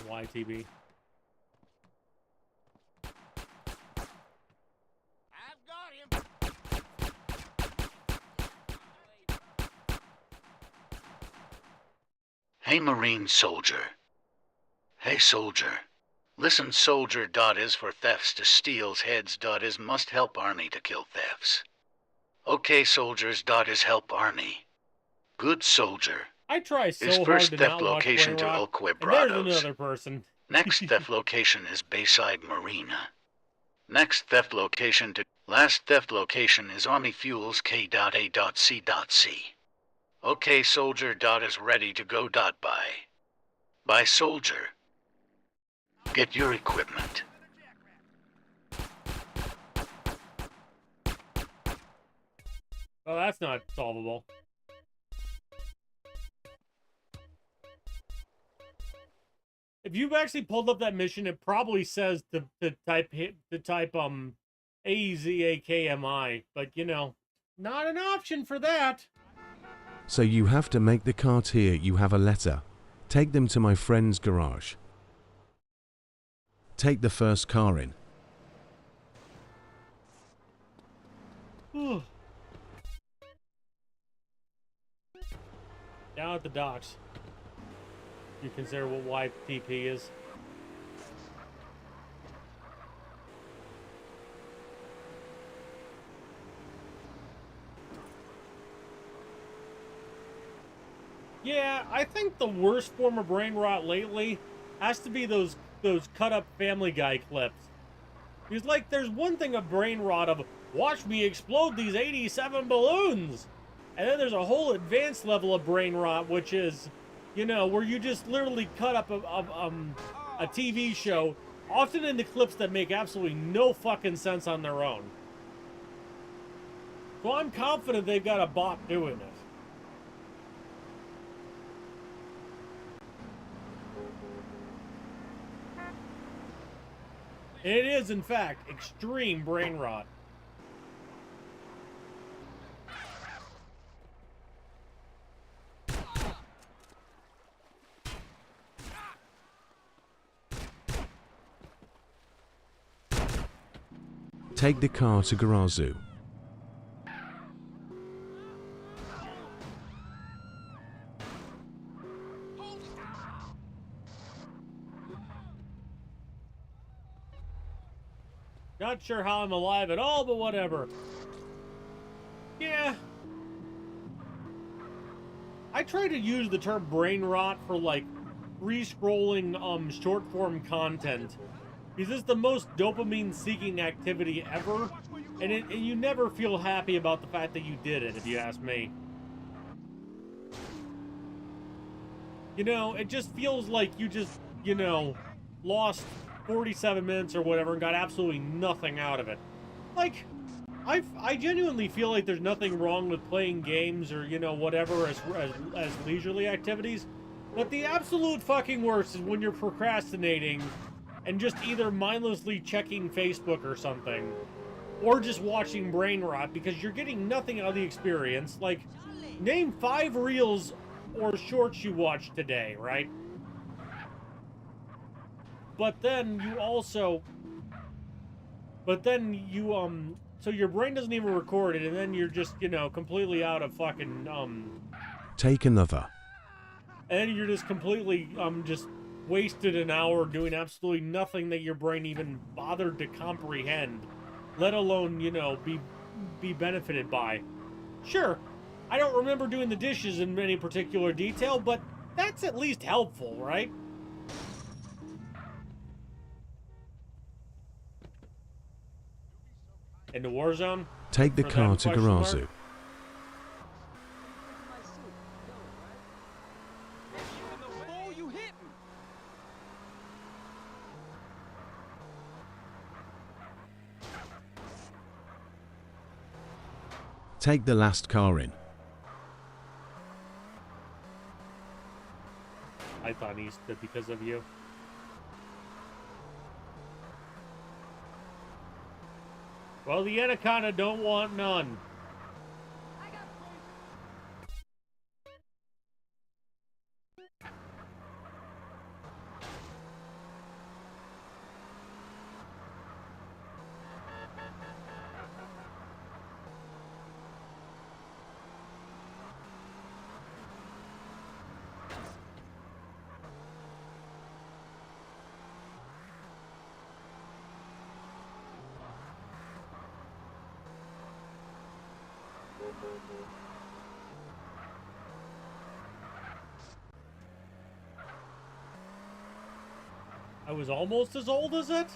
YTB. I've got him. Hey, Marine Soldier. Hey, Soldier. Listen, Soldier. Is for thefts to steals. Heads. Is must help Army to kill thefts. Okay, Soldiers. Is help Army. Good Soldier. I try so His hard first to theft not watch location to Rock, El and Quebrados. there's another person. Next theft location is Bayside Marina. Next theft location to... Last theft location is Army Fuels K.A.C.C. Okay, Soldier. Is ready to go. By. By Soldier. Get your equipment. Well, that's not solvable. If you've actually pulled up that mission, it probably says to type AZAKMI, but you know, not an option for that. So you have to make the cart here. You have a letter. Take them to my friend's garage. Take the first car in. Down at the docks. You consider what YTP is? Yeah, I think the worst form of brain rot lately has to be those cut-up Family Guy clips. Because, like, there's one thing of brain rot of, watch me explode these 87 balloons! And then there's a whole advanced level of brain rot, which is, you know, where you just literally cut up a TV show, often into clips that make absolutely no fucking sense on their own. So I'm confident they've got a bot doing it. It is, in fact, extreme brain rot. Take the car to Garazu. Not sure how I'm alive at all, but whatever. Yeah. I try to use the term brain rot for, like, re-scrolling short-form content. Because it's the most dopamine-seeking activity ever, and you never feel happy about the fact that you did it, if you ask me. You know, it just feels like you just, you know, lost 47 minutes or whatever and got absolutely nothing out of it. Like, I genuinely feel like there's nothing wrong with playing games or, you know, whatever as leisurely activities, but the absolute fucking worst is when you're procrastinating and just either mindlessly checking Facebook or something, or just watching brain rot because you're getting nothing out of the experience. Like, name 5 reels or shorts you watched today, right? But then you also... so your brain doesn't even record it, and then you're just, you know, completely out of fucking, Take another. and then you're just completely, just wasted an hour doing absolutely nothing that your brain even bothered to comprehend, let alone, you know, be benefited by. Sure, I don't remember doing the dishes in any particular detail, but that's at least helpful, right? In the war zone? Take the For car them, to question mark? Garazu. Take the last car in. I thought he stood because of you. Well, the Anaconda don't want none. I was almost as old as it?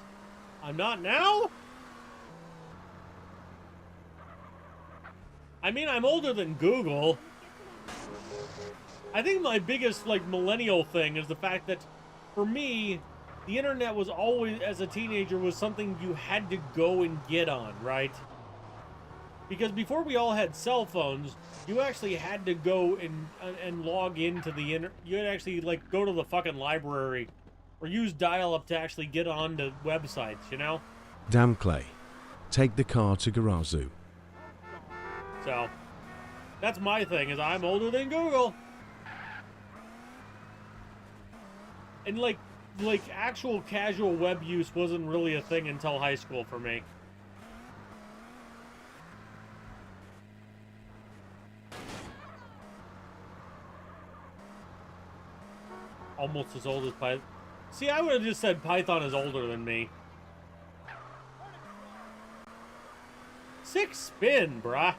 I'm not now? I mean, I'm older than Google. I think my biggest, like, millennial thing is the fact that, for me, the internet was always, as a teenager, was something you had to go and get on, right? Because before we all had cell phones, you actually had to go and log into the internet. You had to actually, like, go to the fucking library or use dial-up to actually get onto websites, you know? Damn Clay. Take the car to Garazu. So, That's my thing, is I'm older than Google. And like actual casual web use wasn't really a thing until high school for me. Almost as old as Python. See, I would have just said Python is older than me. 6 spin, bruh.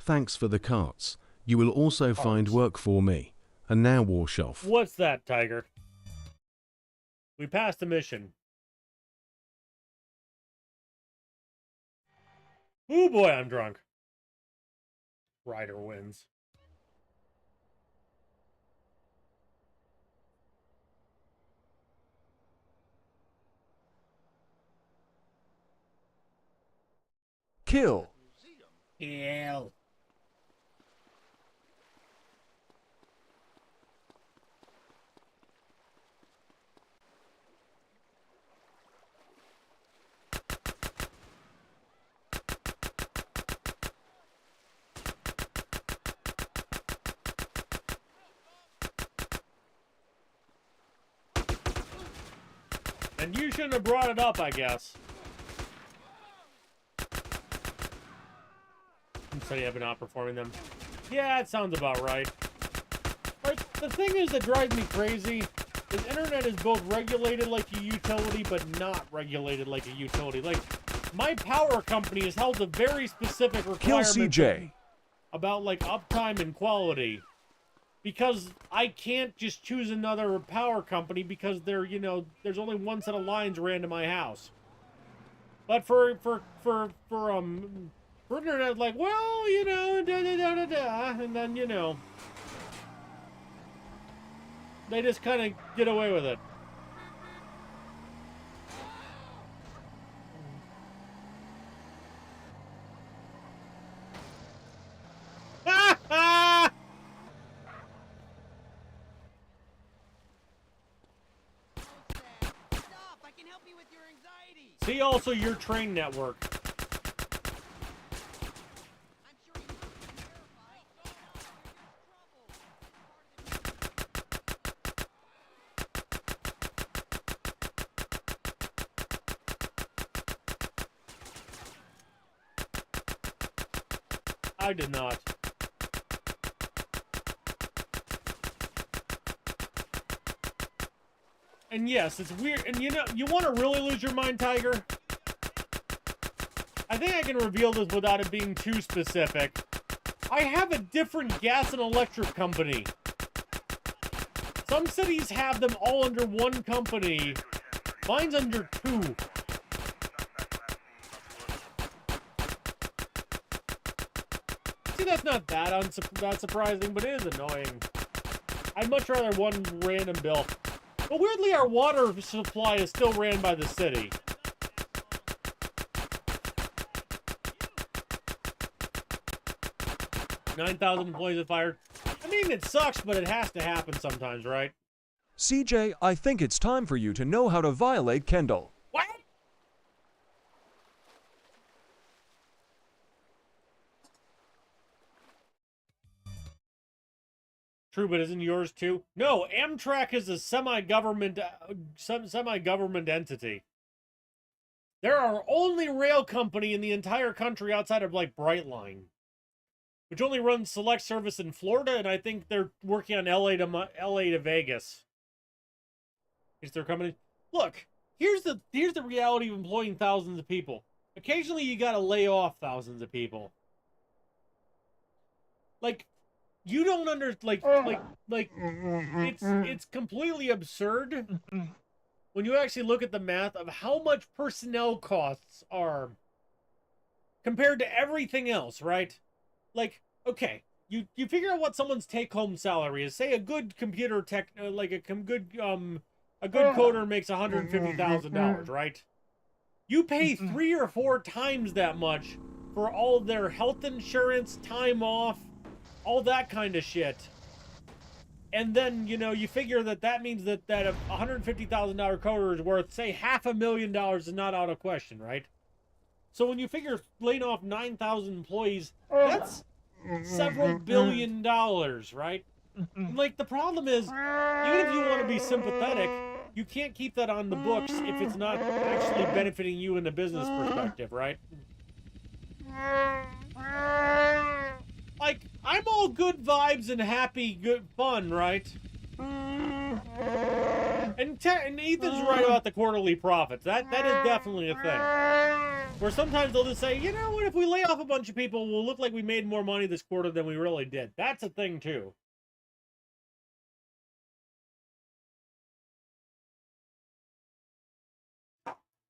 Thanks for the carts. You will also find work for me. And now, Warshoff. What's that, Tiger? We passed a mission. Ooh boy, I'm drunk. Ryder wins. Kill. Kill. And you shouldn't have brought it up, I guess. Instead of not performing them. Yeah, it sounds about right. Like, the thing is that drives me crazy is internet is both regulated like a utility, but not regulated like a utility. Like, my power company is held to very specific requirements Kill CJ. about, like, uptime and quality. Because I can't just choose another power company because they're, you know, there's only one set of lines ran to my house. But for internet, like, well, you know, and then, you know, they just kind of get away with it. See also your train network. I did not. And yes, it's weird. And you know, you want to really lose your mind, Tiger? I think I can reveal this without it being too specific. I have a different gas and electric company. Some cities have them all under one company. Mine's under 2. See, that's not that surprising, but it is annoying. I'd much rather one random bill. But weirdly, our water supply is still ran by the city. $9,000 employees are fired. I mean, it sucks, but it has to happen sometimes, right? CJ, I think it's time for you to know how to violate Kendall. What? True, but isn't yours too? No, Amtrak is a semi-government entity. They're our only rail company in the entire country outside of, like, Brightline, which only runs select service in Florida, and I think they're working on LA to Vegas. Is their company? Look, here's the reality of employing thousands of people. Occasionally, you gotta lay off thousands of people. Like, you don't it's completely absurd when you actually look at the math of how much personnel costs are compared to everything else, right? Like, okay, you figure out what someone's take-home salary is. Say a good computer tech, like a good coder makes $150,000, right? You pay 3 or 4 times that much for all their health insurance, time off, all that kind of shit. And then, you know, you figure that means that a $150,000 coder is worth, say, $500,000 is not out of question, right? So when you figure laying off 9,000 employees, that's several $billion, right? And, like, the problem is, even if you want to be sympathetic, you can't keep that on the books if it's not actually benefiting you in a business perspective, right? Like, I'm all good vibes and happy, good fun, right? And Ethan's right about the quarterly profits. That is definitely a thing. Where sometimes they'll just say, you know what, if we lay off a bunch of people, we'll look like we made more money this quarter than we really did. That's a thing, too.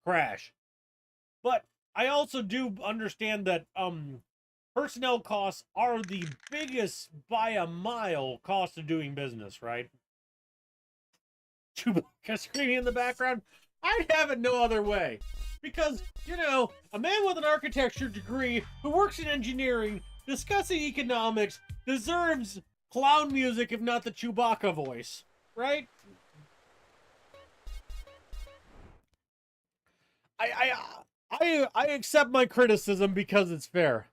Crash. But I also do understand that personnel costs are the biggest by a mile cost of doing business, right? Chewbacca screaming in the background. I'd have it no other way. Because, you know, a man with an architecture degree who works in engineering discussing economics deserves clown music, if not the Chewbacca voice, right? I accept my criticism because it's fair.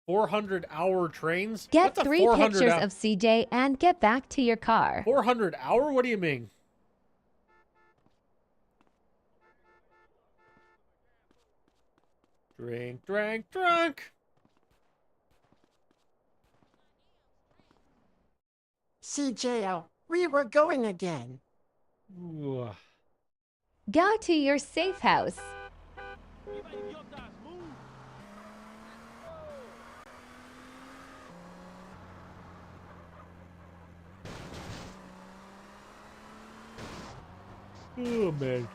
400-hour trains? Get What's a 3 pictures of CJ and get back to your car. 400-hour? What do you mean? Drink, drink, drunk. CJ, we were going again. Ooh. Go to your safe house. Oh, man.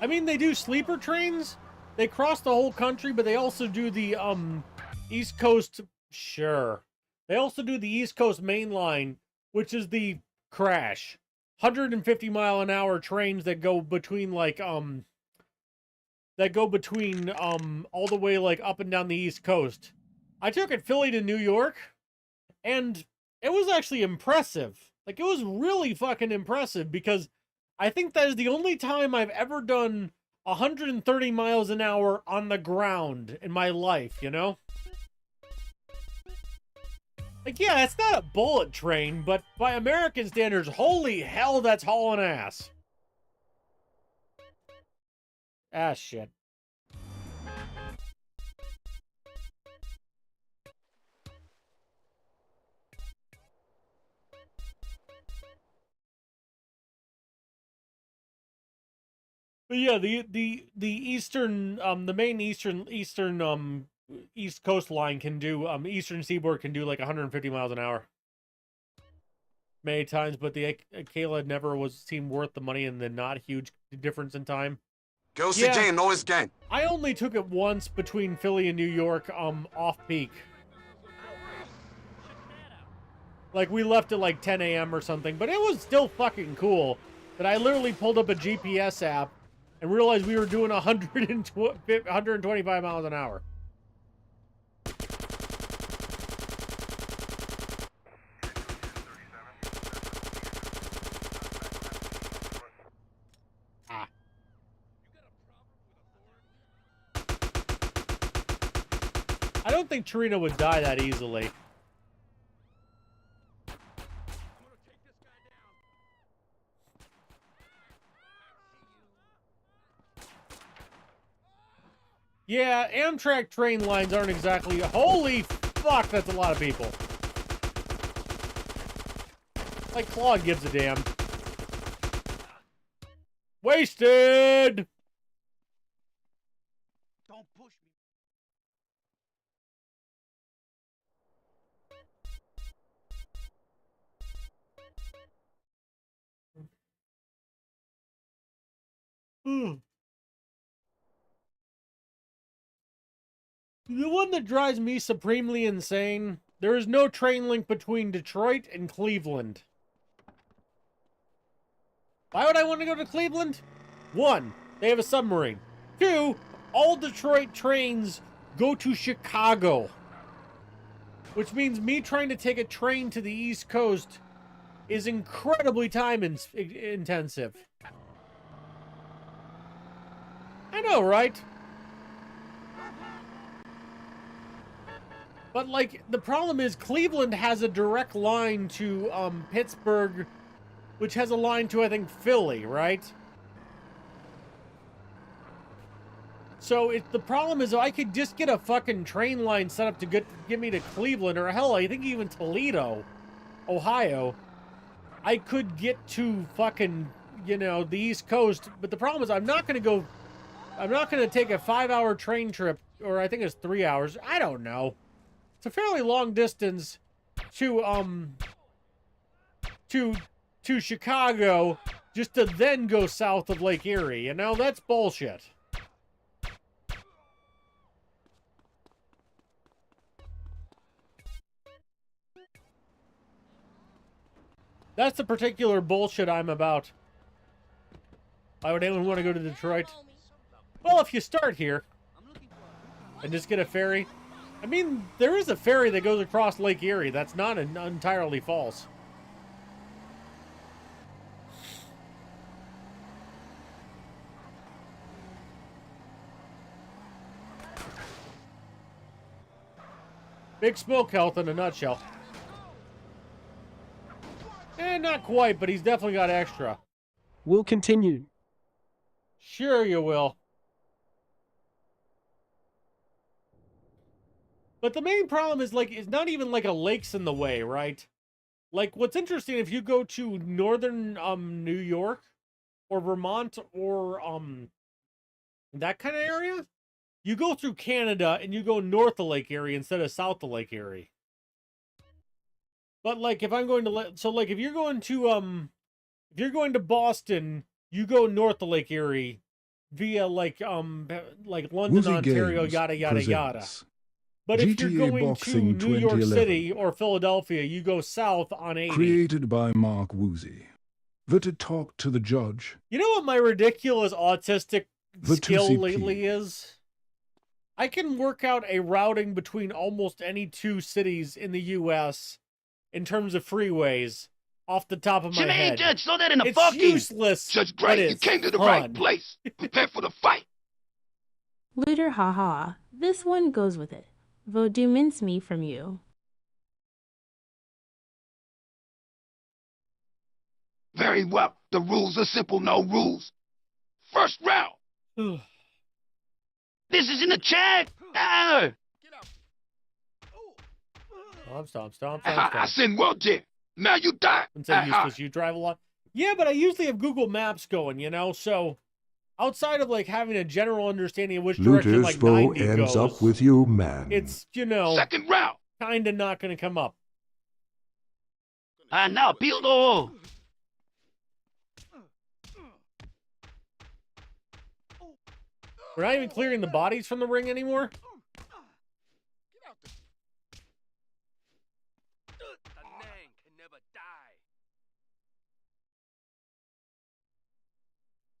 I mean, they do sleeper trains. They cross the whole country, but they also do the East Coast. Sure. They also do the East Coast Main Line, which is the crash. 150-mile-an-hour trains that go between like all the way like up and down the East Coast. I took it Philly to New York, and it was actually impressive. Like, it was really fucking impressive because I think that is the only time I've ever done 130 miles an hour on the ground in my life, you know? Like, yeah, it's not a bullet train, but by American standards, holy hell, that's hauling ass. Ah, shit. But yeah, the eastern the main eastern East Coast line can do eastern seaboard can do like 150 miles an hour many times, but the Kayla never seemed worth the money and the not huge difference in time. Go CJ and know his gang. I only took it once between Philly and New York off peak. Like, we left at like 10 a.m. or something, but it was still fucking cool that I literally pulled up a GPS app and realized we were doing 125 miles an hour. Ah. I don't think Torino would die that easily. Yeah, Amtrak train lines aren't exactly... Holy fuck, that's a lot of people. Like, Claude gives a damn. Wasted! Don't push me. The one that drives me supremely insane, there is no train link between Detroit and Cleveland. Why would I want to go to Cleveland? 1, they have a submarine. 2, all Detroit trains go to Chicago. which means me trying to take a train to the East Coast is incredibly time-intensive. I know, right? But, like, the problem is Cleveland has a direct line to Pittsburgh, which has a line to, I think, Philly, right? So the problem is I could just get a fucking train line set up to get me to Cleveland, or hell, I think even Toledo, Ohio. I could get to fucking, you know, the East Coast, but the problem is I'm not going to take a 5-hour train trip, or I think it's 3 hours. I don't know. It's a fairly long distance to Chicago just to then go south of Lake Erie. You know, that's bullshit. That's the particular bullshit I'm about. Why would anyone want to go to Detroit? Well, if you start here and just get a ferry. I mean, there is a ferry that goes across Lake Erie. That's not entirely false. Big Smoke Health in a nutshell. Not quite, but he's definitely got extra. We'll continue. Sure you will. But the main problem is, like, it's not even like a lake's in the way, right? Like, what's interesting, if you go to northern New York or Vermont or that kind of area, you go through Canada and you go north of Lake Erie instead of south of Lake Erie. But, like, if I'm going to, so, like, if you're going to Boston, you go north of Lake Erie via, like London, Woozy Ontario, Games yada, yada, yada. presents But if you're GTA going to Boxing New York 2011. City or Philadelphia, you go south on 80. Created by Mark Woozy. The to talk to the judge. You know what my ridiculous autistic The skill 2CP. lately is? I can work out a routing between almost any two cities in the U.S. in terms of freeways off the top of my head. Judge, throw that in the It's bucket. useless. Judge but Gray, you it's came to the fun. right place. Prepare for the fight. Looter haha, this one goes with it. Vodou mincemeat from you. Very well. The rules are simple, no rules. First round. This is in the chat. Stomp. I send well, dear. Now you die. It's so useless. You drive a lot. Yeah, but I usually have Google Maps going, you know, so outside of, like, having a general understanding of which direction, Looter's like, foe 90 ends goes, up with you, man. it's, you know, second round. Kind of not going to come up. Now, Pildo. We're not even clearing the bodies from the ring anymore?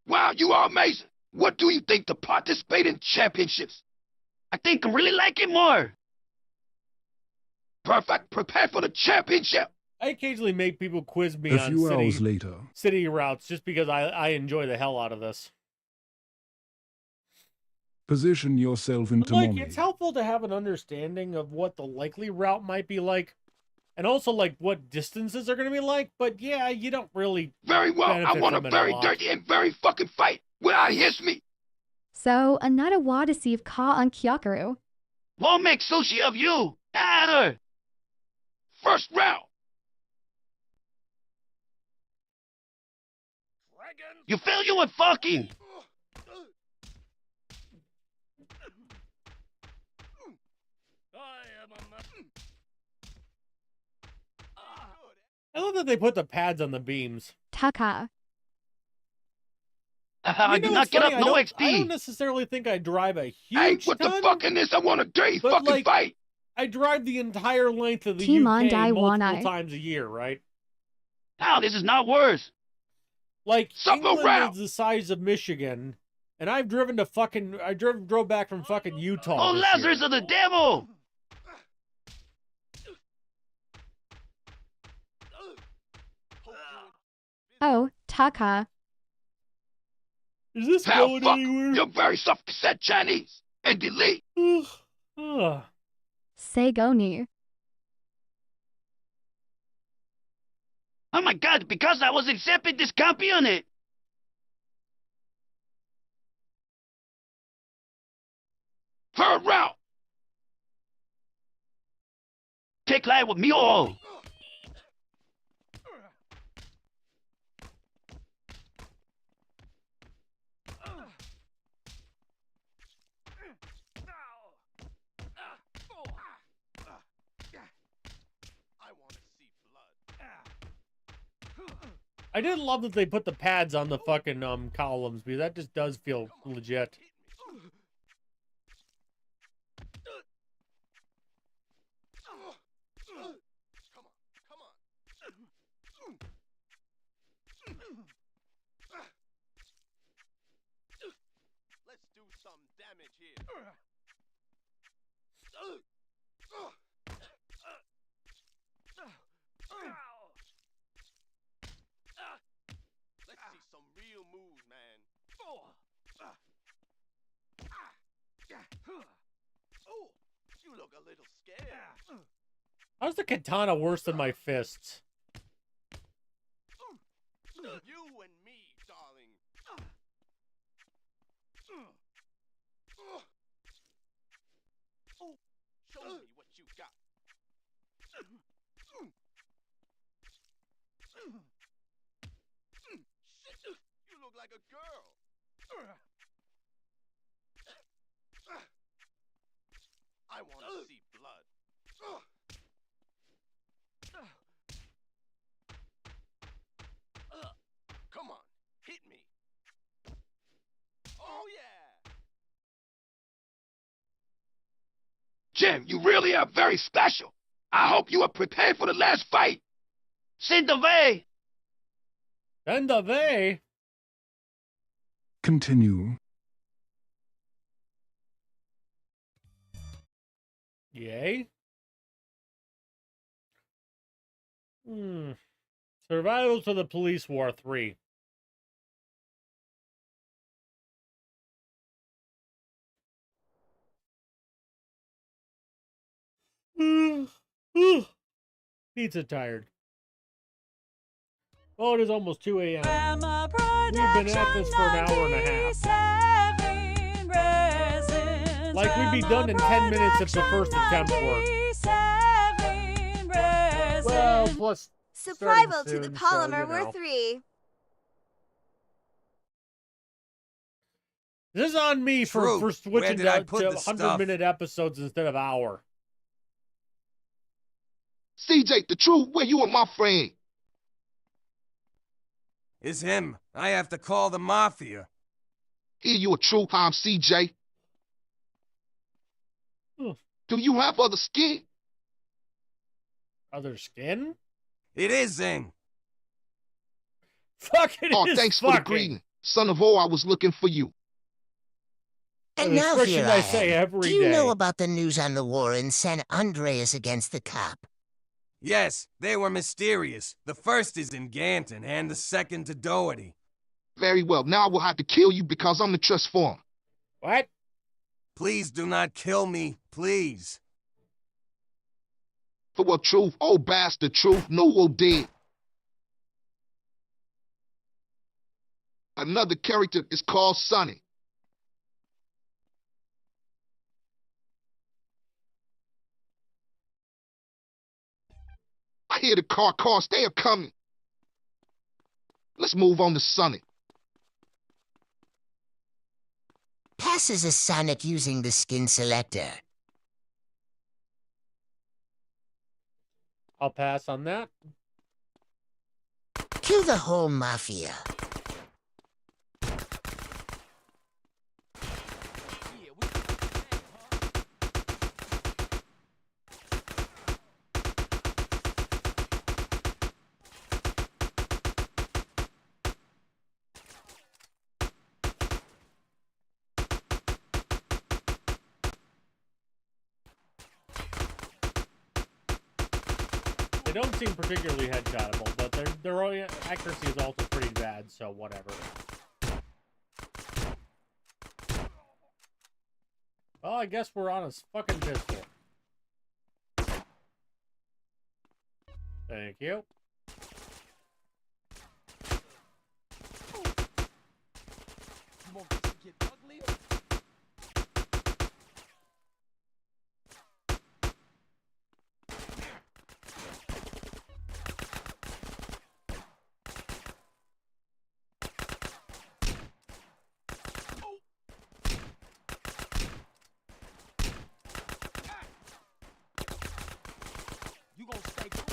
Wow, you are amazing. What do you think to participate in championships? I think I really like it more. Perfect. Prepare for the championship. I occasionally make people quiz me A on few hours later. city routes just because I enjoy the hell out of this. Position yourself But, into like, Molly. it's helpful to have an understanding of what the likely route might be like, and also, like, what distances are going to be like, but yeah, you don't really Very well. I benefit want a from it very lot. dirty and very fucking fight. Will I hiss me? So, another wa to see ka on Kyokaru. We'll make sushi of you. First round. You feel you were fucking. I love that they put the pads on the beams. Taka. I You do know, not it's get up funny, no I XP. don't necessarily think I drive a Hey, huge what the ton, fuck in this? I want a dirty but, fucking like, fight. I drive the entire length of the Timon UK Dai multiple Wanai. times a year, right? How? This is not worse. Like, Something England around. is the size of Michigan, and I've driven to fucking, drove back from fucking Utah Oh, this year. Lazarus of the devil. Oh, Taka. Is this Hell, going fuck. anywhere? You're very said Chinese. And delete. Segoni. Oh my god, because I was accepted this campeonet! Third round. Take life with me all! I did love that they put the pads on the fucking columns, because that just does feel legit. Let's do some damage here. Let's see some real moves, man. Oh, you look a little scared. How's the katana worse than my fists? You and me, darling. Oh, show me what you got. Shit, you look like a girl. I want to see blood. Come on, hit me. Oh yeah. Jim, you really are very special. I hope you are prepared for the last fight. Send away! Send away? Continue. Yay? Survival to the Police War 3. Pizza tired. Oh, it is almost 2 a.m. We've been at this for an hour and a half. Like we'd be done in 10 minutes if the first attempt worked. Well, plus Survival to the soon, polymer, so, you know. we're 3. This is on me for Where switching did I to put the 100-minute episodes instead of hour. CJ, the truth, where you and my friend? It's him. I have to call the mafia. Here you a true I'm CJ. Do you have other skin? Other skin? It is Zing. Fucking Oh, thanks for the greeting. Son of all, I was looking for you. And now what here should I say every Do you know day? about the news on the war in San Andreas against the cop? Yes, they were mysterious. The first is in Ganton and the second to Doherty. Very well. Now I will have to kill you because I'm the trust form. What? Please do not kill me, please. For what truth? Oh, bastard, truth. No, will dead. Another character is called Sonny. I hear the cars, they are coming. Let's move on to Sonny. Passes a Sonic using the skin selector. I'll pass on that. Kill the whole mafia. They don't seem particularly headshotable, but their accuracy is also pretty bad, so whatever. Well, I guess we're on a fucking pistol. Thank you. You want this to get uglier? You gonna stay cool?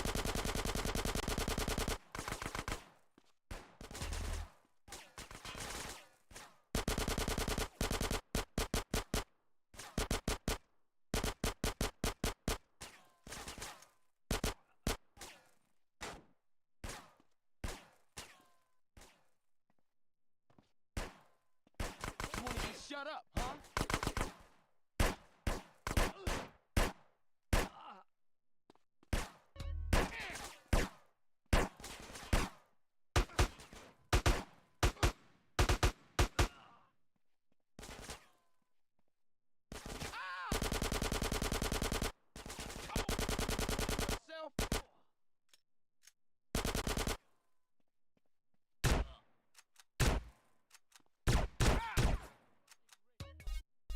You wanna get shut up, huh?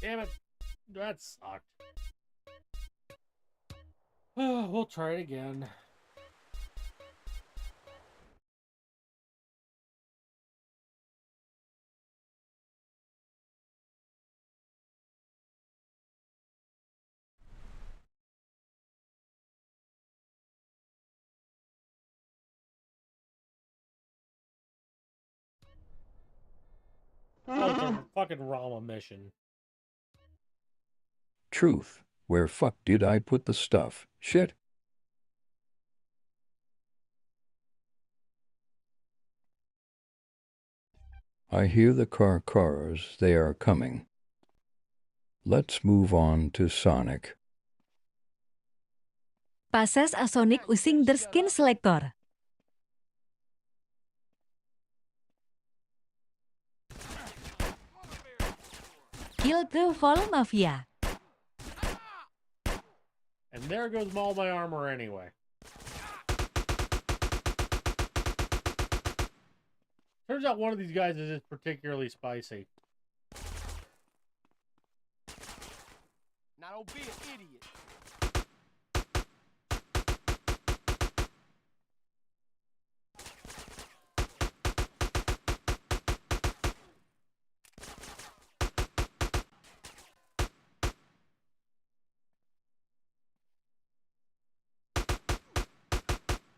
Damn it. That sucked. We'll try it again. Oh, it's a fucking Rama mission. Truth. Where fuck did I put the stuff? Shit. I hear the cars. They are coming. Let's move on to Sonic. Passes a Sonic using their skin selector. Kill the whole mafia. And there goes all my armor anyway. Turns out one of these guys is particularly spicy. Now don't be an idiot.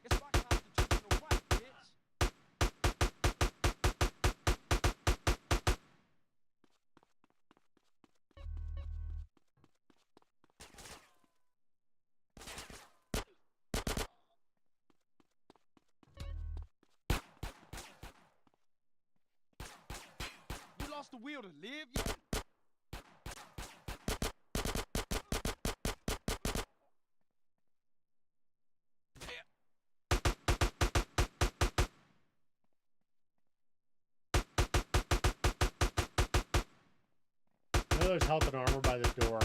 It's my constitutional right, bitch. You lost the will to live yet? I know there's health and armor by the door.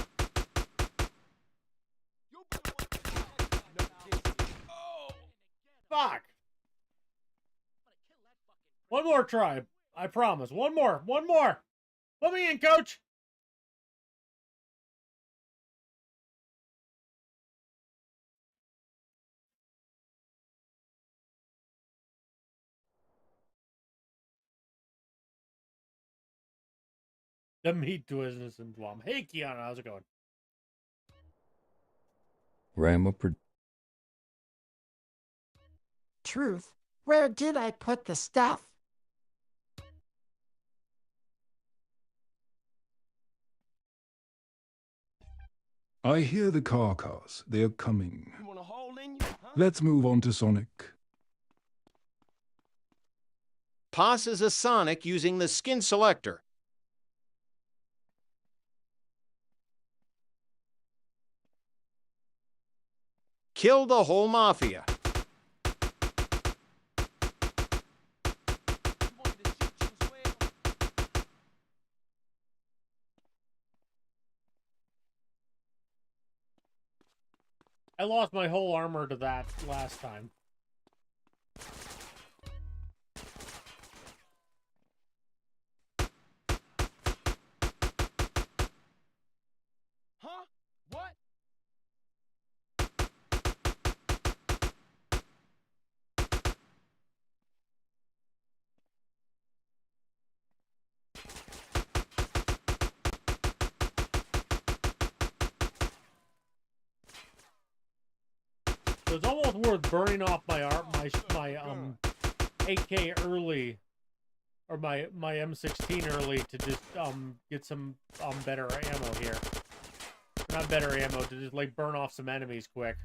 Fuck! One more try. I promise. One more. One more. Let me in, coach. The meat business in Guam. Hey, Kiana, how's it going? Truth. Where did I put the stuff? I hear the cars. They are coming. You want a hole in you? Huh? Let's move on to Sonic. Passes a Sonic using the skin selector. Kill the whole mafia. I lost my whole armor to that last time. Huh? What? So it's almost worth burning off my 8K early, or my M16 early to just get some better ammo here. Not better ammo, to just like burn off some enemies quick.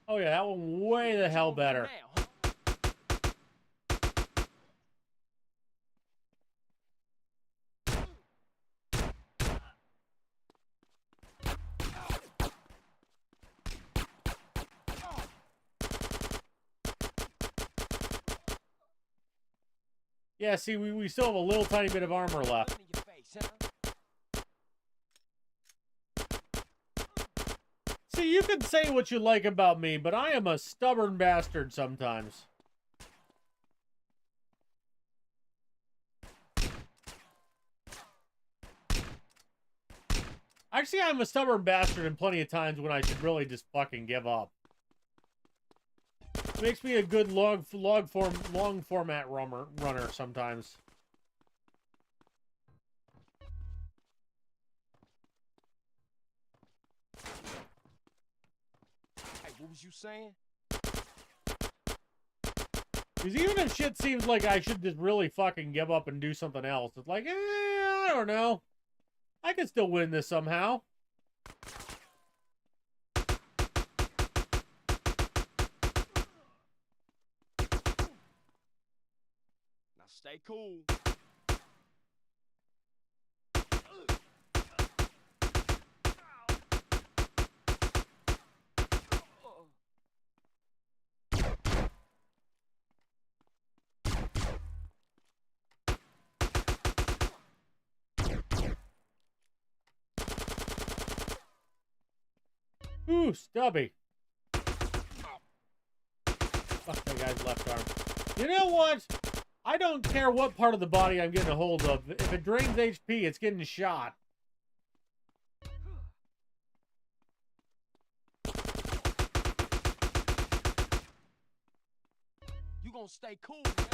Oh yeah, that one way the hell better. Yeah, see, we still have a little tiny bit of armor left. See, you can say what you like about me, but I am a stubborn bastard sometimes. Actually, I'm a stubborn bastard in plenty of times when I should really just fucking give up. It makes me a good long format runner sometimes. Hey, what was you saying? Because even if shit seems like I should just really fucking give up and do something else, it's like, I don't know. I can still win this somehow. Now stay cool. Ooh, stubby. Fuck that guy's left arm. You know what? I don't care what part of the body I'm getting a hold of. If it drains HP, it's getting shot. You gonna stay cool, man.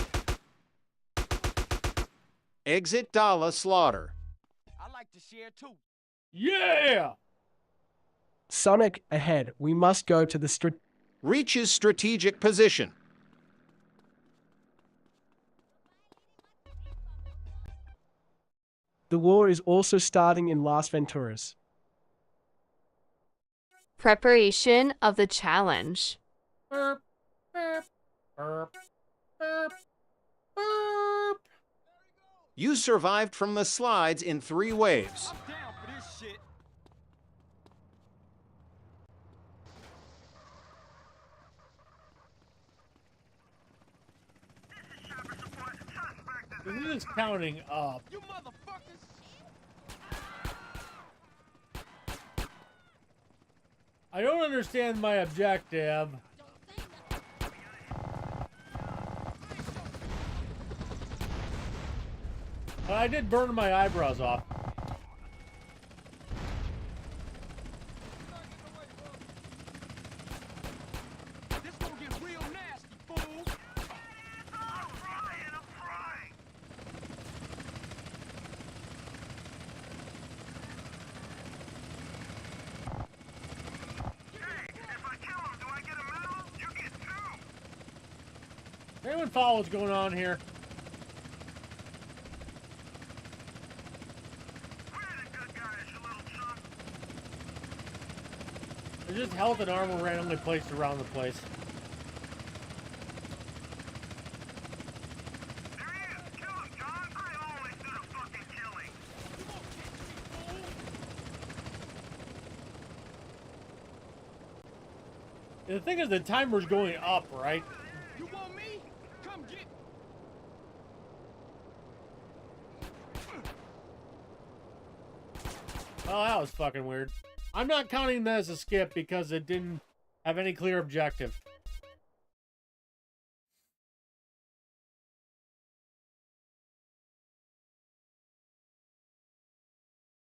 Exit Dala Slaughter. I like to share too. Yeah! Sonic, ahead. We must go to the Reaches strategic position. The war is also starting in Las Venturas. Preparation of the challenge. Burp, burp, burp, burp, burp. You survived from the slides in 3 waves. I'm down for this shit. This is counting up. You motherfuckers! I don't understand my objective. But I did burn my eyebrows off. This gonna get real nasty, fool! I'm frying! Anyone follow what's going on here? There's just health and armor randomly placed around the place. The thing is, the timer's going up, right? You want me? Come Well, that was fucking weird. I'm not counting that as a skip because it didn't have any clear objective.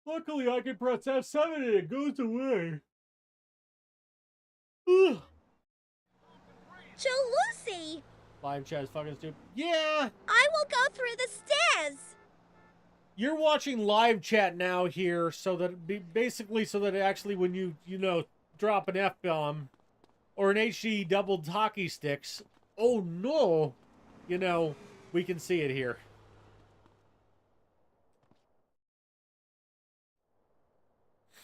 Luckily, I can press F7 and it goes away. Ugh. Lucy! Live chat is fucking stupid. Yeah! I will go through the stairs! You're watching live chat now here, so that basically so that actually when you know, drop an F-bomb or an HD doubled hockey sticks, oh no, you know, we can see it here.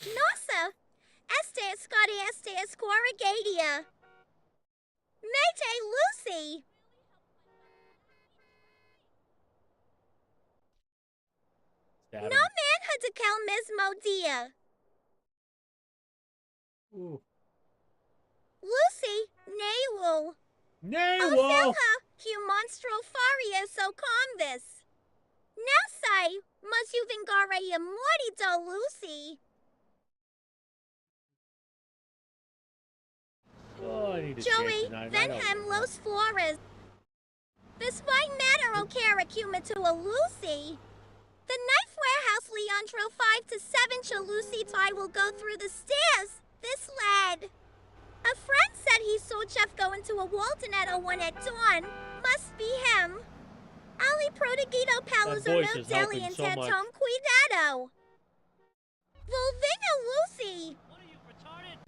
Nossa! Este Scotty Este Corrugadia! Mayday Lucy! No man had to kill Miss Modia. Ooh. Lucy, Naywul. Naywul! Que monstro faria so convis. Now say, must you vingare a morito, Lucy? Oh, I need to Joey, Venham Los Flores. This white matter Ocaracuma to a Lucy. The knife warehouse Leandro 5 to 7 Chalusi tie will go through the stairs. This lad. A friend said he saw Jeff go into a Walton at 01 at dawn. Must be him. Ali Prodigito Palos or no deli and Tatom Cuidado. Volvina Lucy. What are you, retarded?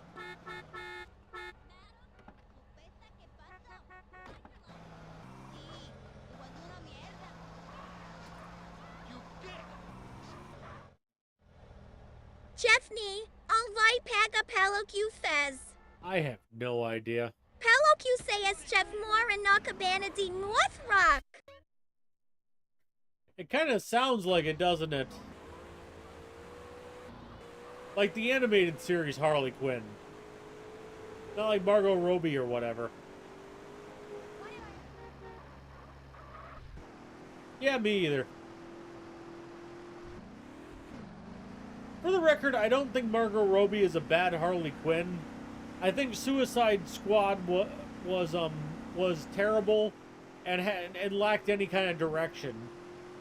Jeffney, I'll vai paga pelo que fez. I have no idea. Pelo que says Jeff Moore and Nakabana de North Rock. It kind of sounds like it, doesn't it? Like the animated series Harley Quinn. Not like Margot Robbie or whatever. Yeah, me either. For the record, I don't think Margot Robbie is a bad Harley Quinn. I think Suicide Squad was terrible and lacked any kind of direction.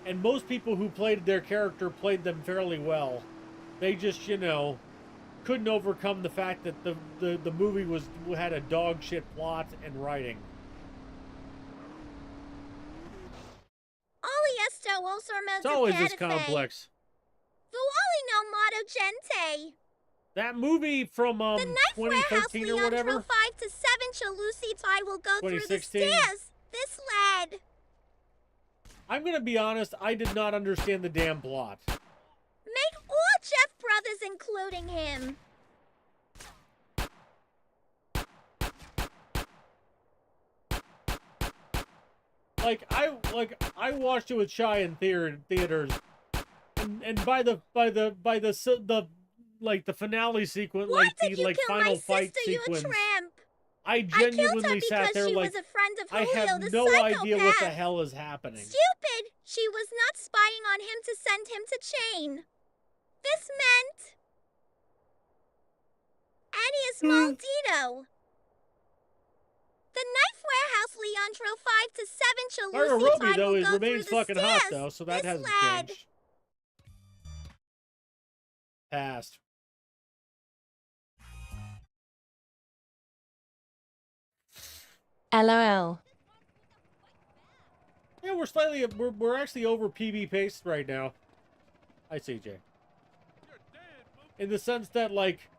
And most people who played their character played them fairly well. They just, you know, couldn't overcome the fact that the movie had a dog shit plot and writing. Oliesto also It's always this complex. Vuoli no modo gente. That movie from the knife 2013 warehouse or whatever. 5 to 7 Chalusi tie will go through the 2016. stairs. This lad. I'm gonna be honest, I did not understand the damn plot. Make all Jeff brothers, including him. I watched it with Shy in theaters, and by the finale sequence, Why like did the you kill final my fight sister, you sequence, tramp? I genuinely I sat killed her there because like she was a friend of I Julio, have the no idea what the psychopath. hell is happening. Stupid! She was not spying on him to send him to chain. This meant... Adios Maldito. The knife warehouse Leandro 5 to 7 Margot Chalusi Robbie tie though will go remains through the fucking hot stairs. though, so that This hasn't lad. changed. Passed. LOL. Yeah, we're actually over PB pace right now. Hi, CJ. In the sense that, like,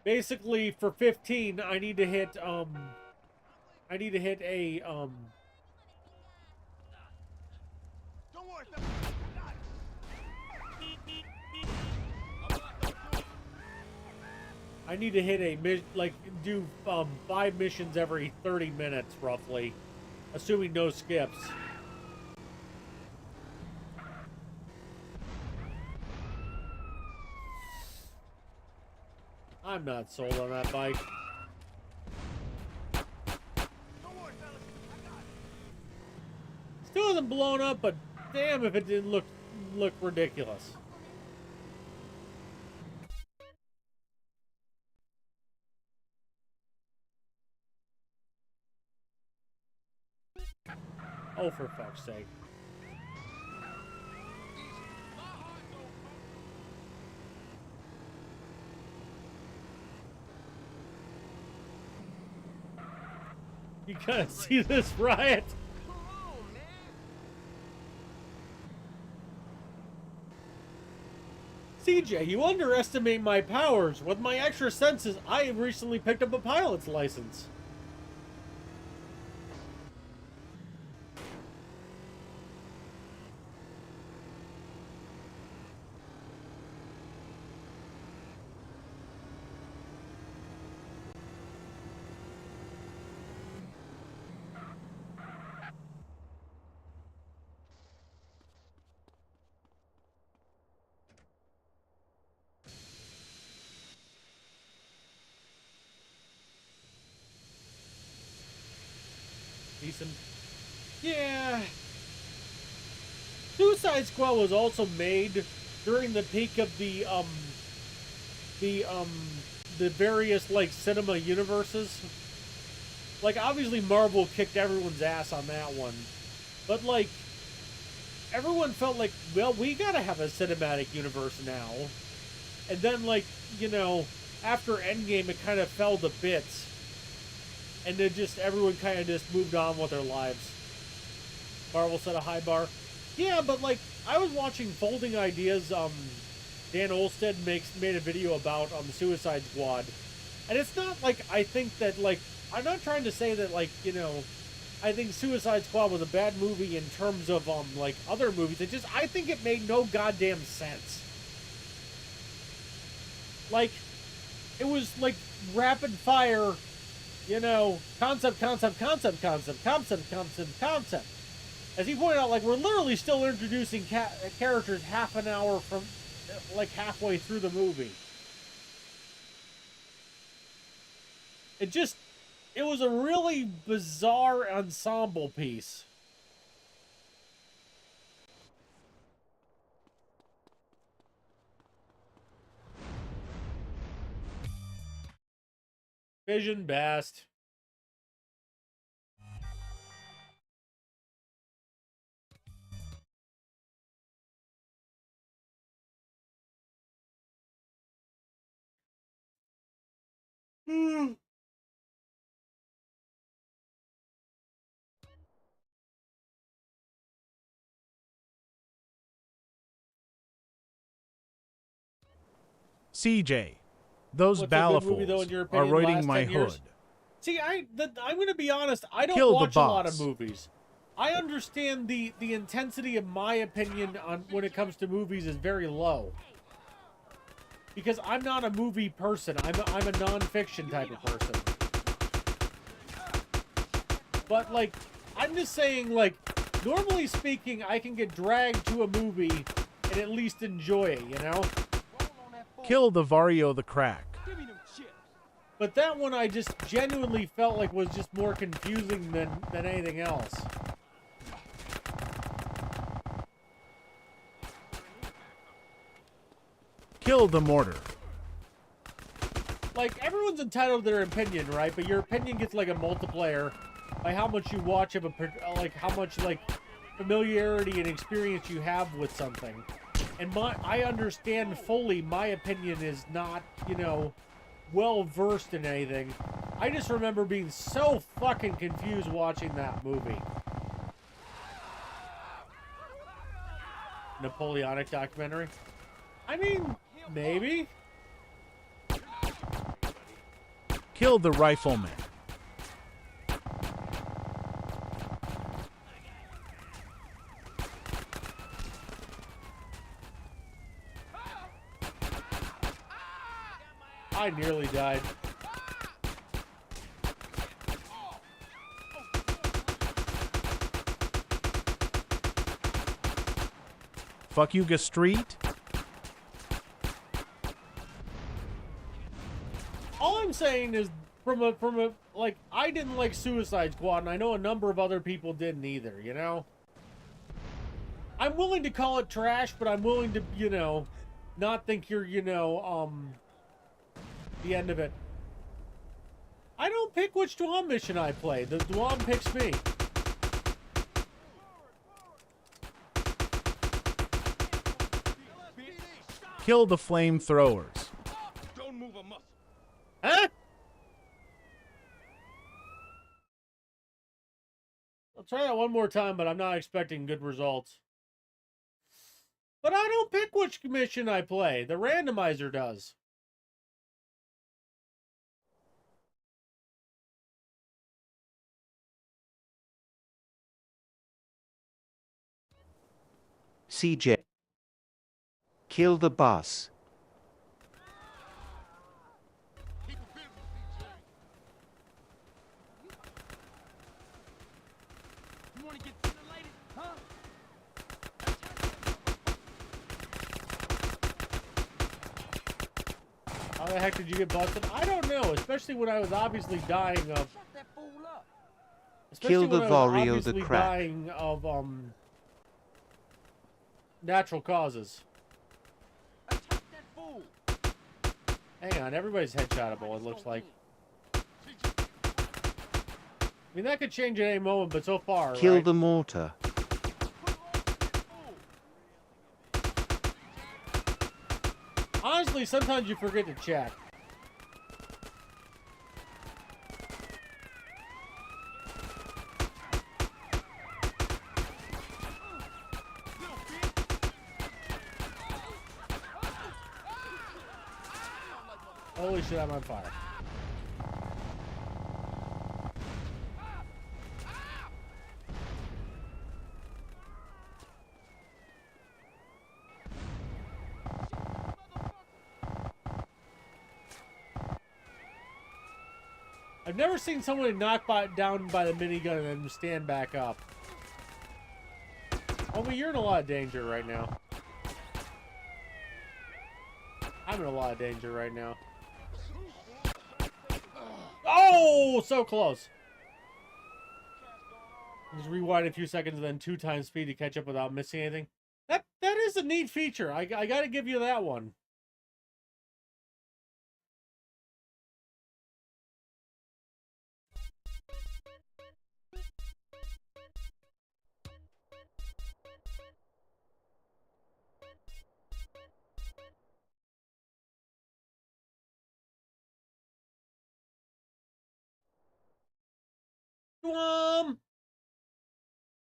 basically for 15, I need to hit a I need to hit do 5 missions every 30 minutes roughly, assuming no skips. I'm not sold on that bike. Still hasn't blown up, but damn if it didn't look ridiculous. Oh, for fuck's sake. You gotta see this riot. CJ, you underestimate my powers. With my extra senses, I have recently picked up a pilot's license. Decent. Yeah. Suicide Squad was also made during the peak of the various, like, cinema universes. Like, obviously Marvel kicked everyone's ass on that one. But, like, everyone felt like, well, we gotta have a cinematic universe now. And then, like, you know, after Endgame, it kind of fell to bits. And then just, everyone kind of just moved on with their lives. Marvel set a high bar. Yeah, but, like, I was watching Folding Ideas, Dan Olstead made a video about, Suicide Squad. And it's not like, I think that, like, I'm not trying to say that, like, you know, I think Suicide Squad was a bad movie in terms of, like, other movies. It just, I think it made no goddamn sense. Like, it was, like, rapid fire, you know, concept. As he pointed out, like, we're literally still introducing characters half an hour from, like, halfway through the movie. It was a really bizarre ensemble piece. Vision best. CJ, those balafels are roiding my hood. See, I'm going to be honest. I don't Kill the watch a lot of boss. movies. I understand the intensity of my opinion on when it comes to movies is very low. Because I'm not a movie person. I'm a non-fiction type of person. But, like, I'm just saying, like, normally speaking, I can get dragged to a movie and at least enjoy it, you know? Kill the Vario the Crack. But that one I just genuinely felt like was just more confusing than anything else. Kill the Mortar. Like, everyone's entitled to their opinion, right? But your opinion gets, like, a multiplier by how much you watch of like, how much, like, familiarity and experience you have with something. And I understand fully my opinion is not, you know, well-versed in anything. I just remember being so fucking confused watching that movie. Napoleonic documentary? I mean, maybe. Kill the Rifleman. I nearly died. Fuck you, Street. All I'm saying is, from a like, I didn't like Suicide Squad, and I know a number of other people didn't either, you know? I'm willing to call it trash, but I'm willing to, you know, not think you're, you know, the end of it. I don't pick which Dyom mission I play. The Dyom picks me. kill the flamethrowers. Don't move a muscle. Huh? I'll try that one more time, but I'm not expecting good results. But I don't pick which mission I play. The randomizer does. CJ. Kill the boss. You wanna get stimulated, huh? How the heck did you get busted? I don't know, especially when I was obviously dying of... Shut that fool up. Kill the when I was Vario the obviously crack. dying of, natural causes. Attack that fool. Hang on, everybody's headshotable, it looks like. I mean, that could change at any moment, but so far, Kill right? the mortar. Honestly, sometimes you forget to check. Holy shit, I'm on fire. I've never seen someone knocked down by the minigun and then stand back up. Homie, you're in a lot of danger right now. I'm in a lot of danger right now. Oh, so close. Just rewind a few seconds and then 2 times speed to catch up without missing anything. That is a neat feature. I gotta give you that one.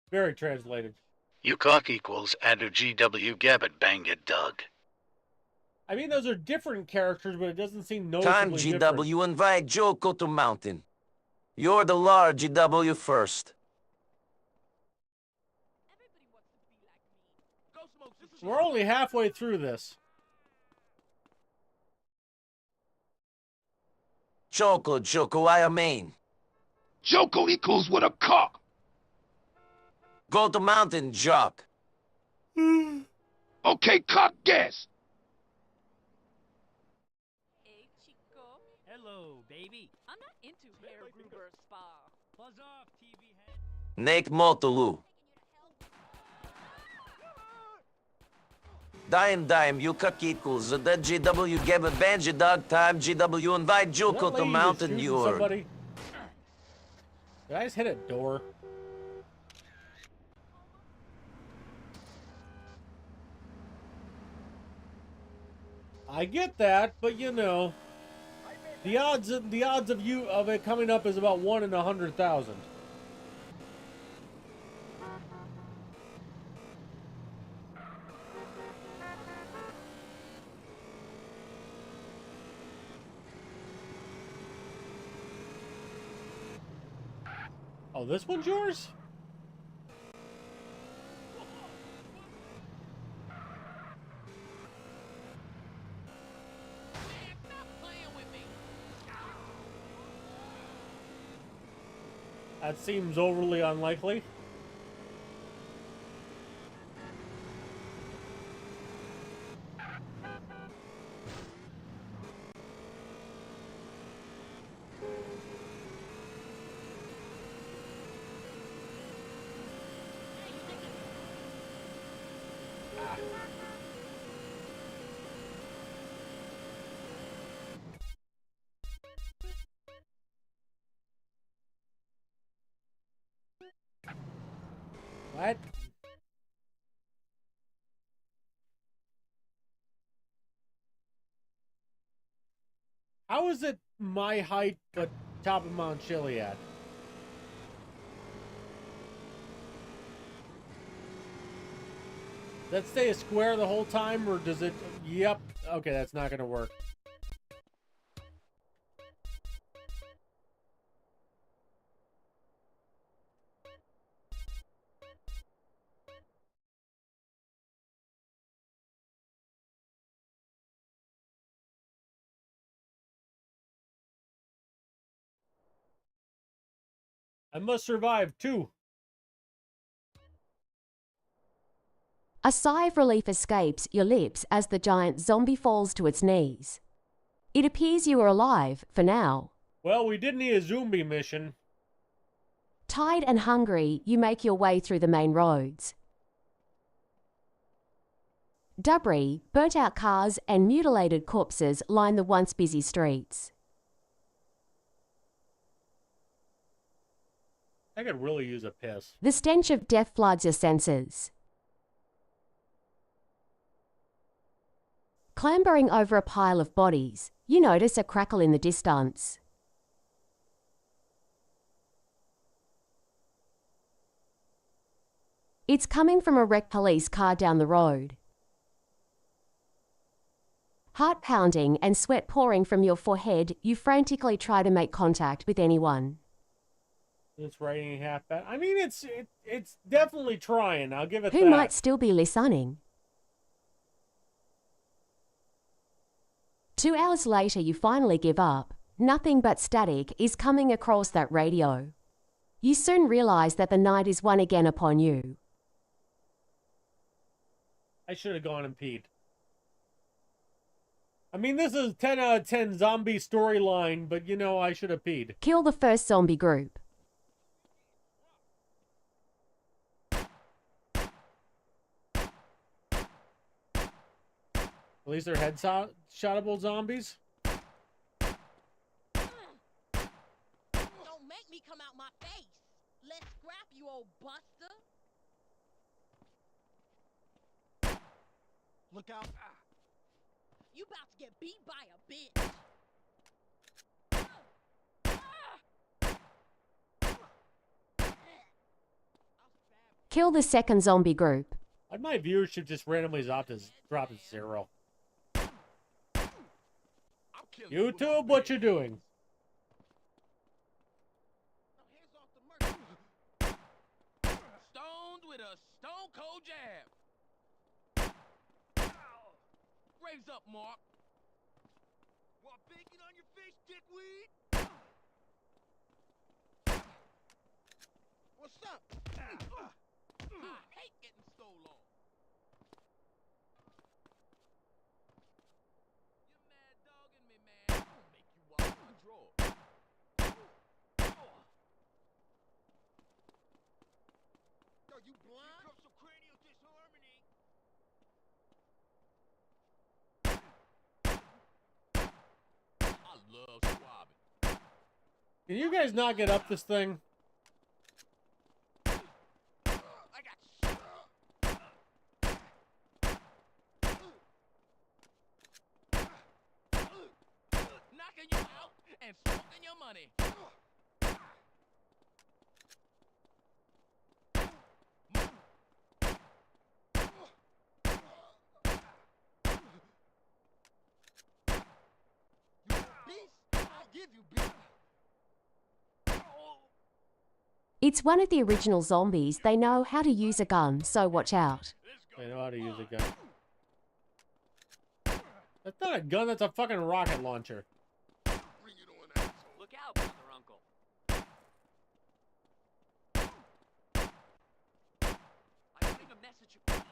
Very translated. You cock equals Adder GW Gabbett Bang It Doug. I mean, those are different characters, but it doesn't seem Time noticeably GW different. invite Joko to mountain. You're the large GW first. We're only halfway through this. Joko, I mean. Joko equals with a cock. Go to mountain, Jock. Okay, cock gas. Hello, baby. I'm not into hair Gruber spa. Buzz off, TV head. Nate Motolu. Dyom, you cock equals. The GW Gabbett Banji Dog time GW invite Joko to mountain, you Did I just hit a door? I get that, but you know, the odds of it coming up is about 1 in 100,000. Oh, this one's yours? That seems overly unlikely. What? How is it my height but top of Mount Chiliad? Does that stay a square the whole time, or does it... Yep. Okay, that's not going to work. I must survive, too. A sigh of relief escapes your lips as the giant zombie falls to its knees. It appears you are alive, for now. Well, we did need a zombie mission. Tired and hungry, you make your way through the main roads. Debris, burnt-out cars, and mutilated corpses line the once busy streets. I could really use a piss. The stench of death floods your senses. Clambering over a pile of bodies, you notice a crackle in the distance. It's coming from a wrecked police car down the road. Heart pounding and sweat pouring from your forehead, you frantically try to make contact with anyone. It's raining half bad. I mean, it's definitely trying. I'll give it that. Who might still be listening? 2 hours later, you finally give up. Nothing but static is coming across that radio. You soon realize that the night is one again upon you. I should have gone and peed. I mean, this is 10 out of 10 zombie storyline, but you know, I should have peed. Kill the first zombie group. At least they're headshotable zombies. Don't make me come out my face. Let's scrap, you old buster. Look out. You about to get beat by a bitch. Kill the second zombie group. My viewership just randomly dropped to 0. YouTube, what you doing? Stoned with a stone cold jab. Raise up, Mark. Want bacon on your fish, dickweed? What's up? I hate getting stole on. You're mad dogging me, man. I'm gonna make you walk my drawer. Yo, you blind? Here comes some cranial disharmony. I love swabbing. Can you guys not get up this thing? Knocking you out and smoking your money. It's one of the original zombies. They know how to use a gun, so watch out. They know how to use a gun. That's not a gun, that's a fucking rocket launcher. Look out, brother uncle. I bring a message of peace.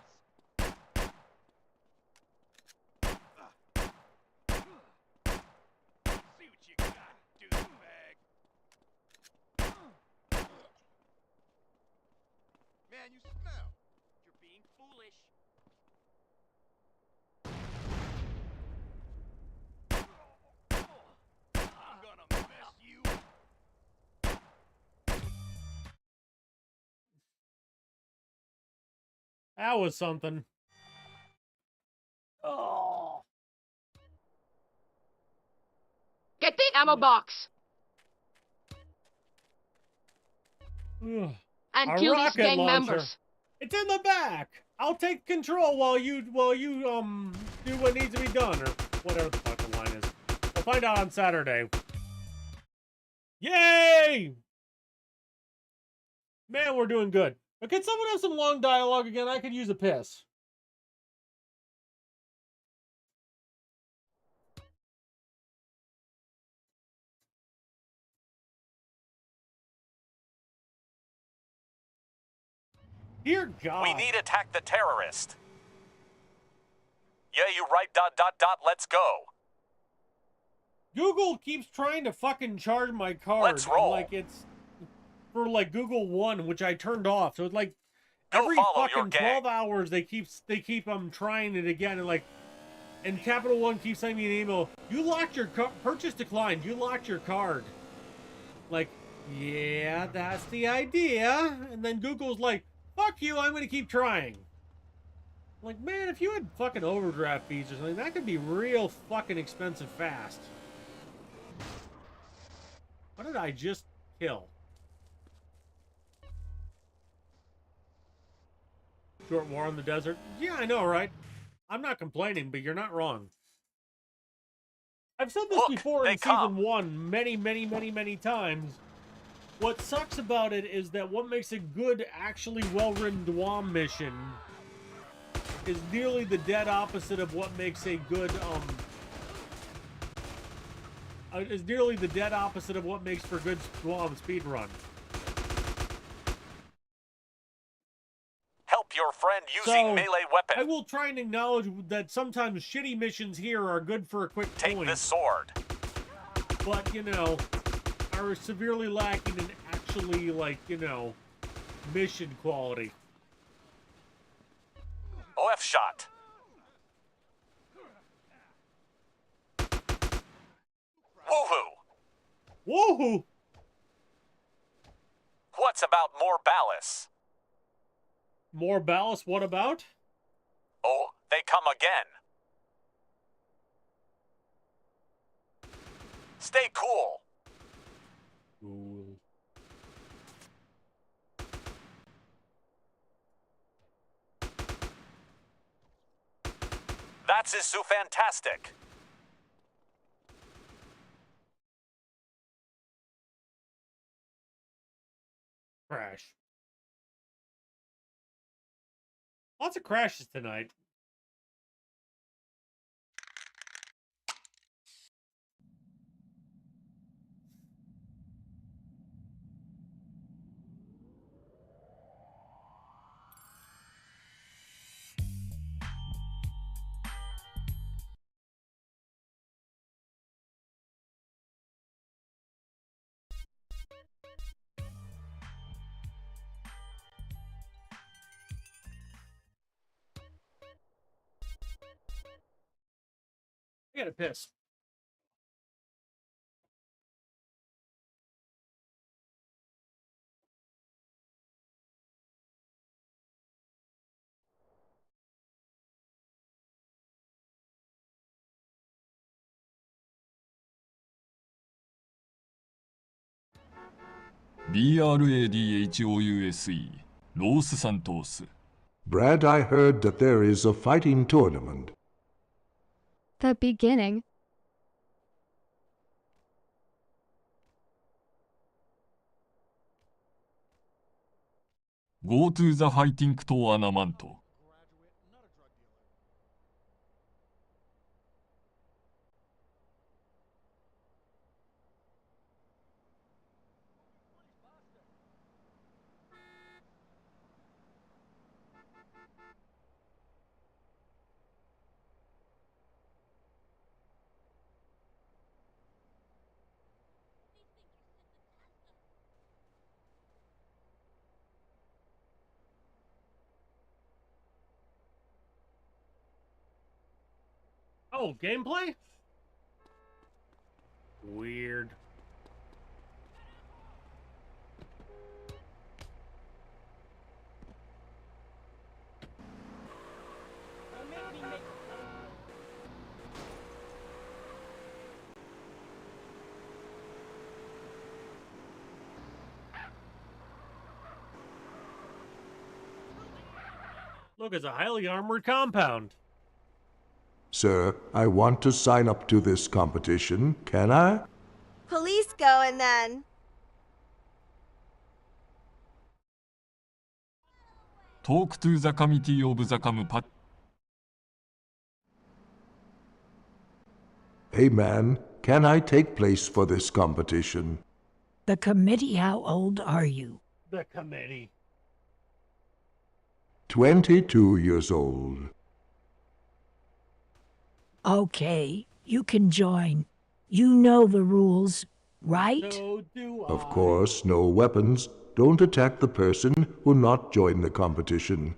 See what you got, douchebag. Man, you smell. You're being foolish. I'm gonna mess you. That was something. Oh. Get the ammo box Ugh. and A kill these rocket gang launcher. members. It's in the back. I'll take control while you do what needs to be done, or whatever the fuck the line is. We'll find out on Saturday. Yay! Man, we're doing good. But can someone have some long dialogue again? I could use a piss. Dear God. We need attack the terrorist. Yeah, you right, ... Let's go. Google keeps trying to fucking charge my card. Let's roll. Like it's for like Google One, which I turned off. So it's like Go every follow fucking your gang. 12 hours they keep trying it again, and like, and Capital One keeps sending me an email. You locked your purchase declined. You locked your card. Like, yeah, that's the idea. And then Google's like, fuck you, I'm gonna keep trying. Like, man, if you had fucking overdraft fees or something, that could be real fucking expensive fast. What did I just kill? Short war in the desert? Yeah, I know, right? I'm not complaining, but you're not wrong. I've said this before in season 1 many times. What sucks about it is that what makes a good, actually well-written Dyom mission is nearly the dead opposite of what makes a good, is nearly the dead opposite of what makes for good Dyom speedrun. Help your friend using melee weapon. I will try and acknowledge that sometimes shitty missions here are good for a quick Take point. this sword. But, you know, are severely lacking in actually, like, you know, mission quality. OF shot. Woohoo! Woohoo! What's about more ballast? More ballast? What about? Oh, they come again. Stay cool. Cool. That's is so fantastic. Crash. Lots of crashes tonight. I gotta piss. BRADHOUSE ロースサントース Brad, I heard that there is a fighting tournament. The beginning. Go to the fighting tournament. Oh, gameplay? Weird. Look, it's a highly armored compound. Sir, I want to sign up to this competition. Can I? Police going then. Talk to the committee of the company. Hey man, can I take place for this competition? The committee, how old are you? The committee. 22 years old. Okay, you can join. You know the rules, right? So do I. Of course, no weapons. Don't attack the person who will not join the competition.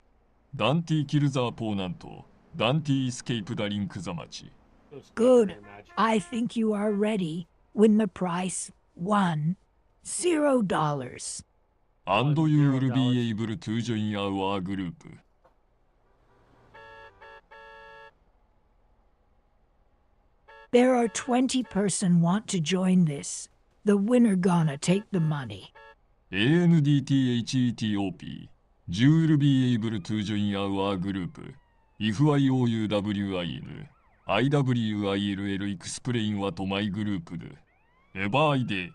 ダンティキルザーポーナント、ダンティエスケープダリンクザマチ。Good. I think you are ready. Win the price. $1. And you will be able to join our group. There are 20 person want to join this. The winner gonna take the money. ANDTHETOP. You will be able to join our group. If I O U W I N, I W I L L explain what my group do. Evade.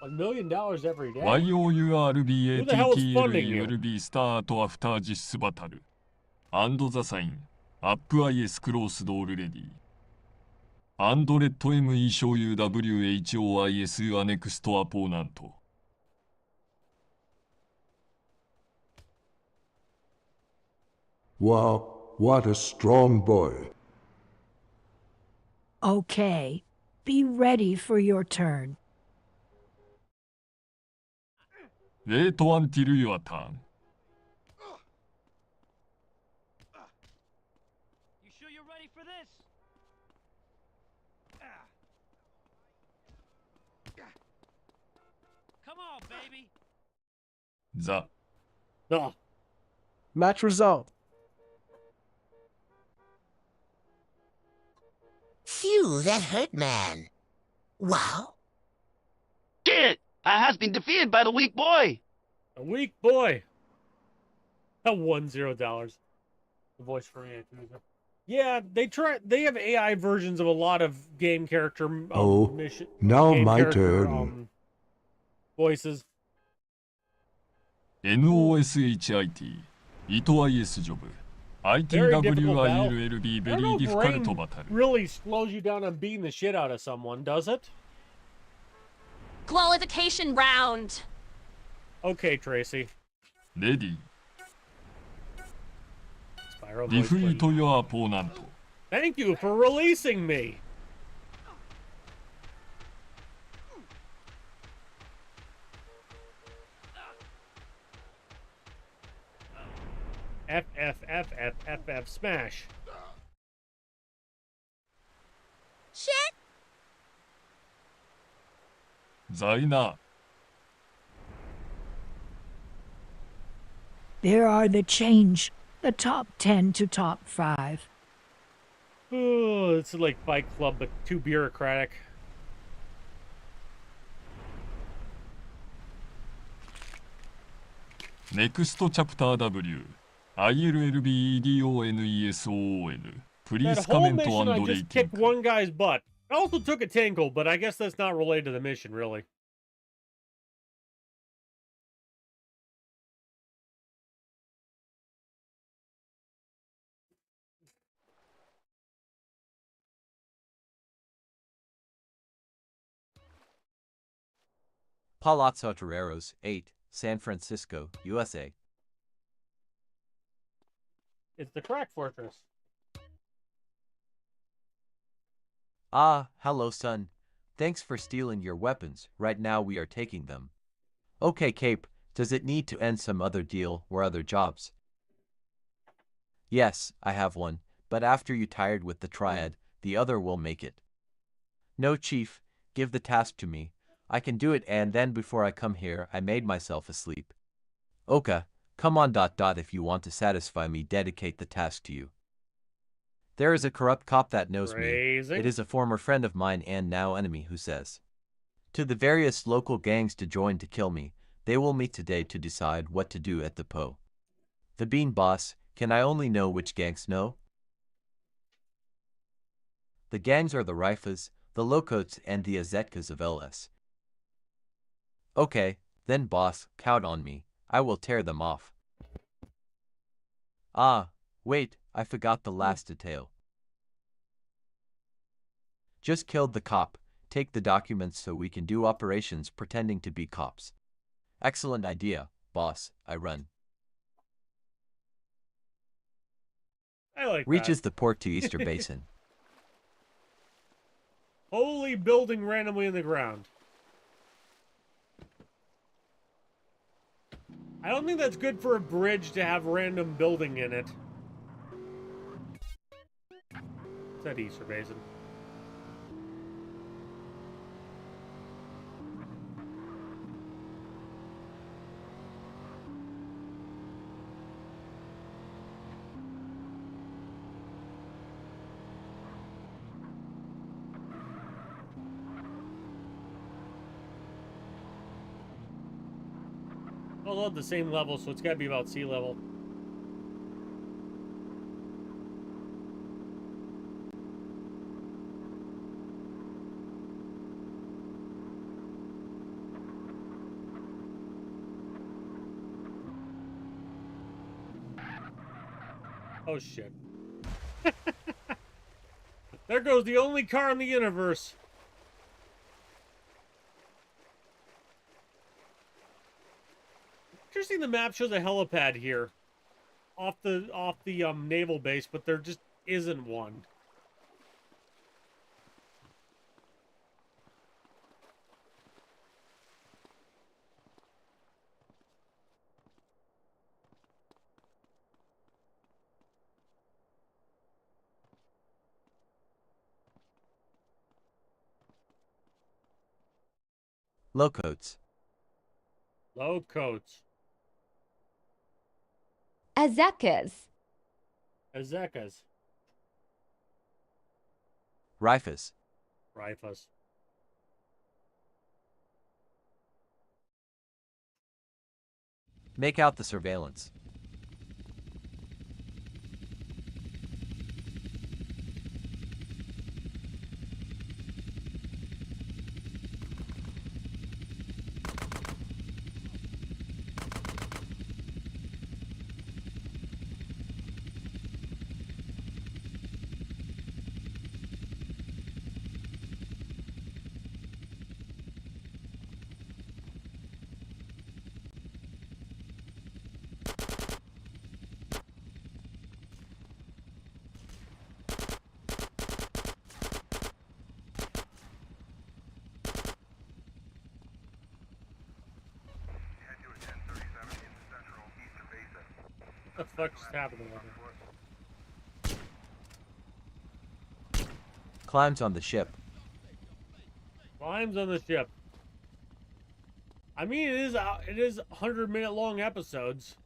$1 million every day. YOURBATTLE Who the hell is funding you? will be start after this battle. And the sign. Up I closed already. And let me show you WHOIS next opponent. Wow, what a strong boy. Okay, be ready for your turn. Wait until your turn. You sure you're ready for this? Come on, baby. The. Oh. Match result. Phew, that hurt, man. Wow. Shit! I has been defeated by the weak boy. A weak boy. That $10. The voice for me. Yeah, they have AI versions of a lot of game character mission. Now game my character, turn. Voices. NOSHIT. ITOIS job. ITWILLB very difficult battle. Really slows you down on beating the shit out of someone, does it? Qualification round. Okay, Tracy. Ready. Spiral voice, Defeat please. your opponent. Thank you for releasing me. F, smash. Shit! Zaina. There are the change. The top 10 to top 5. Oh, it's like Fight Club, but too bureaucratic. Next chapter W. ILLBEDONESON. Please That whole comment mission, and I just rating. kicked one guy's butt. I also took a tinkle, but I guess that's not related to the mission, really. Palazzo Toreros, 8, San Francisco, USA. It's the Crack Fortress. Ah, hello, son. Thanks for stealing your weapons. Right now we are taking them. Okay, Cape, does it need to end some other deal or other jobs? Yes, I have one, but after you tired with the triad, the other will make it. No, Chief, give the task to me. I can do it, and then before I come here, I made myself asleep. Oka, come on ... if you want to satisfy me, dedicate the task to you. There is a corrupt cop that knows me. It is a former friend of mine and now enemy who says to the various local gangs to join to kill me, They will meet today to decide what to do at the Po. The Bean Boss, can I only know which gangs know? The gangs are the Rifas, the Locoats, and the Azetkas of LS. Okay, then boss, count on me. I will tear them off. Ah, wait, I forgot the last detail. Just killed the cop. Take the documents so we can do operations pretending to be cops. Excellent idea, boss. I run. I like Reaches that. the port to Easter Basin. Holy building randomly in the ground. I don't think that's good for a bridge to have random building in it. It's at Easter Basin. All at the same level, so it's got to be about sea level. Oh shit. There goes the only car in the universe. Interesting, the map shows a helipad here off the naval base, but there just isn't one. Locoats. Locoats. Azekas. Azekas. Rifas. Rifas. Make out the surveillance. What the fuck just happened to me? Climbs on the ship. Climbs on the ship. I mean, it is 100-minute long episodes,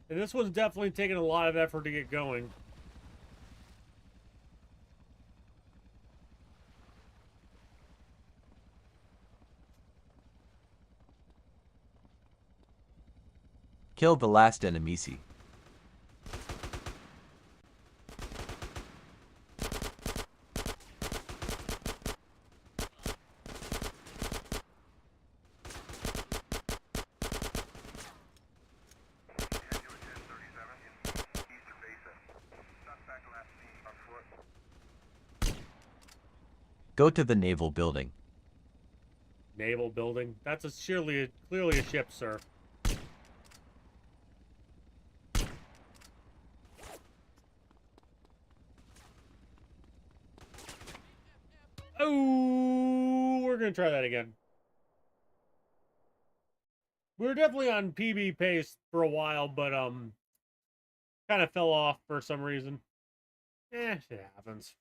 and this one's definitely taking a lot of effort to get going. Kill the last enemisi. Go to the naval building. Naval building? That's clearly a ship, sir. Oh, we're gonna try that again. We were definitely on PB pace for a while, but kind of fell off for some reason. Shit happens.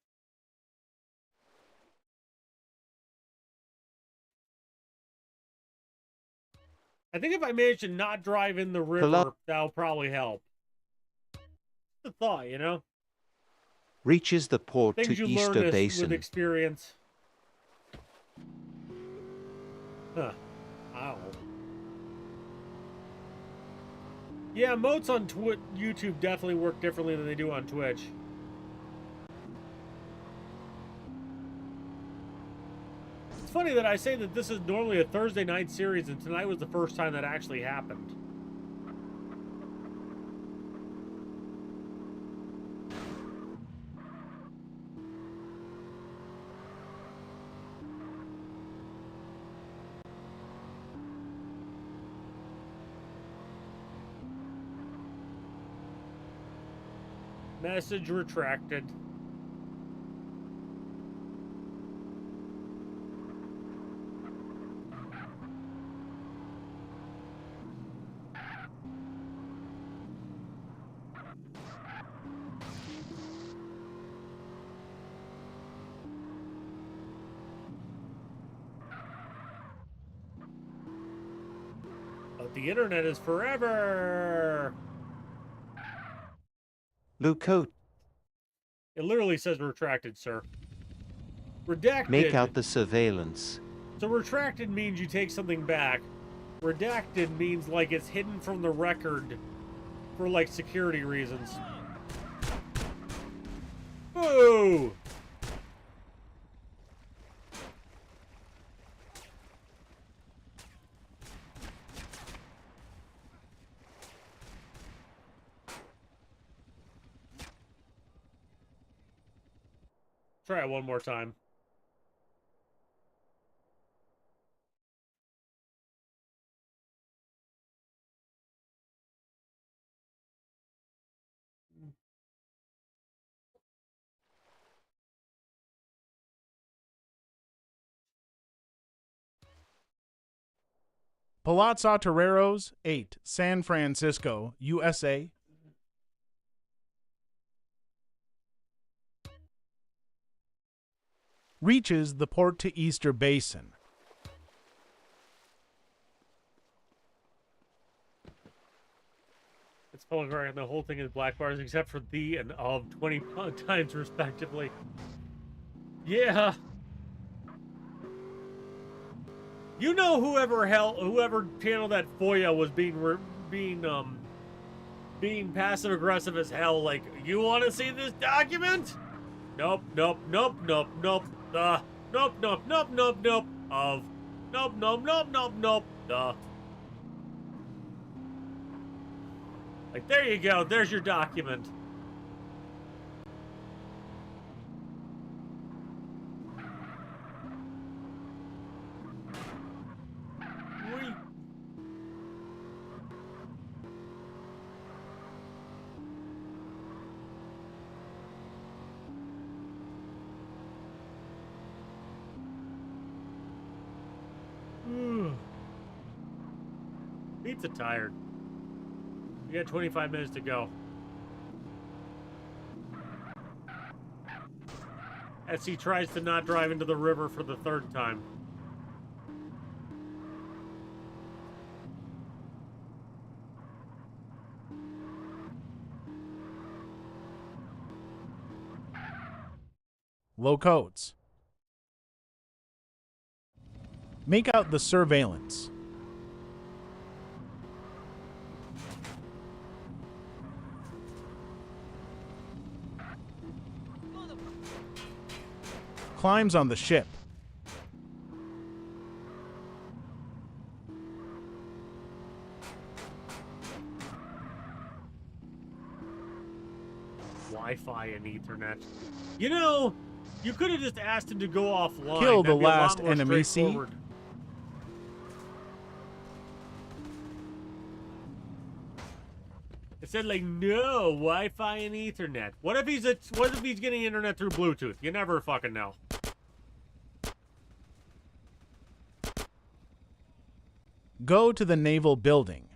I think if I manage to not drive in the river, that'll probably help. Just a thought, you know? Reaches the port Things to you Easter learn Basin. with experience. Huh. I don't know. Yeah, motes on YouTube definitely work differently than they do on Twitch. It's funny that I say that this is normally a Thursday night series, and tonight was the first time that actually happened. Message retracted. But the internet is forever. Lucote, It literally says retracted, sir. Redacted. make out the surveillance. So retracted means you take something back. Redacted means like it's hidden from the record for like security reasons. Boo! Try it one more time. Palazzo Toreros, 8, San Francisco, USA. Reaches the port to Easter Basin. It's pulling right, the whole thing is black bars except for the and of 20 times respectively. Yeah. You know, whoever channeled that FOIA was being passive aggressive as hell. Like, you want to see this document? Nope, nope, nope, nope, nope. Nope, nope, nope, nope, nope. Of nope, nope, nope, nope, nope. Like, there you go. There's your document. Pizza tired. We got 25 minutes to go. As he tries to not drive into the river for the third time. Low codes. Make out the surveillance. Climbs on the ship. Wi-Fi and Ethernet. You know, you could have just asked him to go offline. Kill the That'd be a lot last more enemy. straightforward. It said like no Wi-Fi and Ethernet. What if he's getting internet through Bluetooth? You never fucking know. Go to the naval building.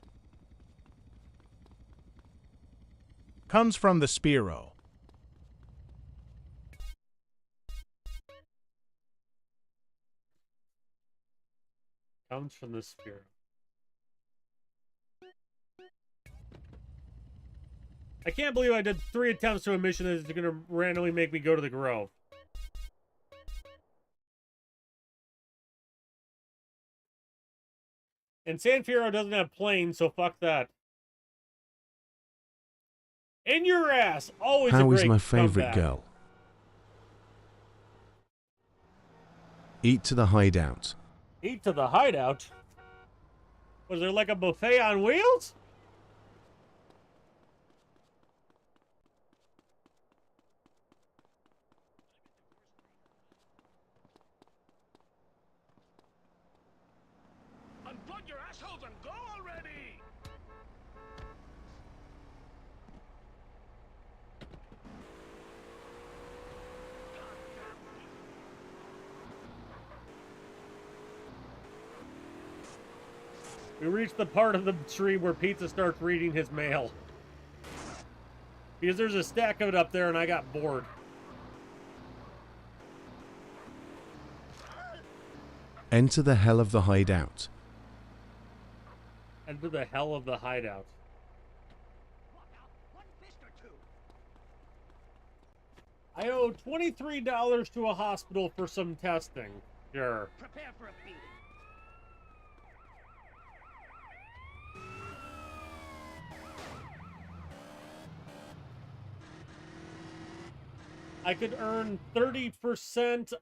Comes from the Spiro. Comes from the Spiro. I can't believe I did 3 attempts to a mission that is going to randomly make me go to the Grove. And San Fierro doesn't have planes, so fuck that. In your ass. Always a How great is my favorite comeback. girl? Eat to the hideout. Eat to the hideout? Was there like a buffet on wheels? Unplug your assholes and go already! We reached the part of the tree where Pizza starts reading his mail. Because there's a stack of it up there and I got bored. Enter the hell of the hideout. Enter the hell of the hideout. I owe $23 to a hospital for some testing. Sure. Prepare for a beating. I could earn 30%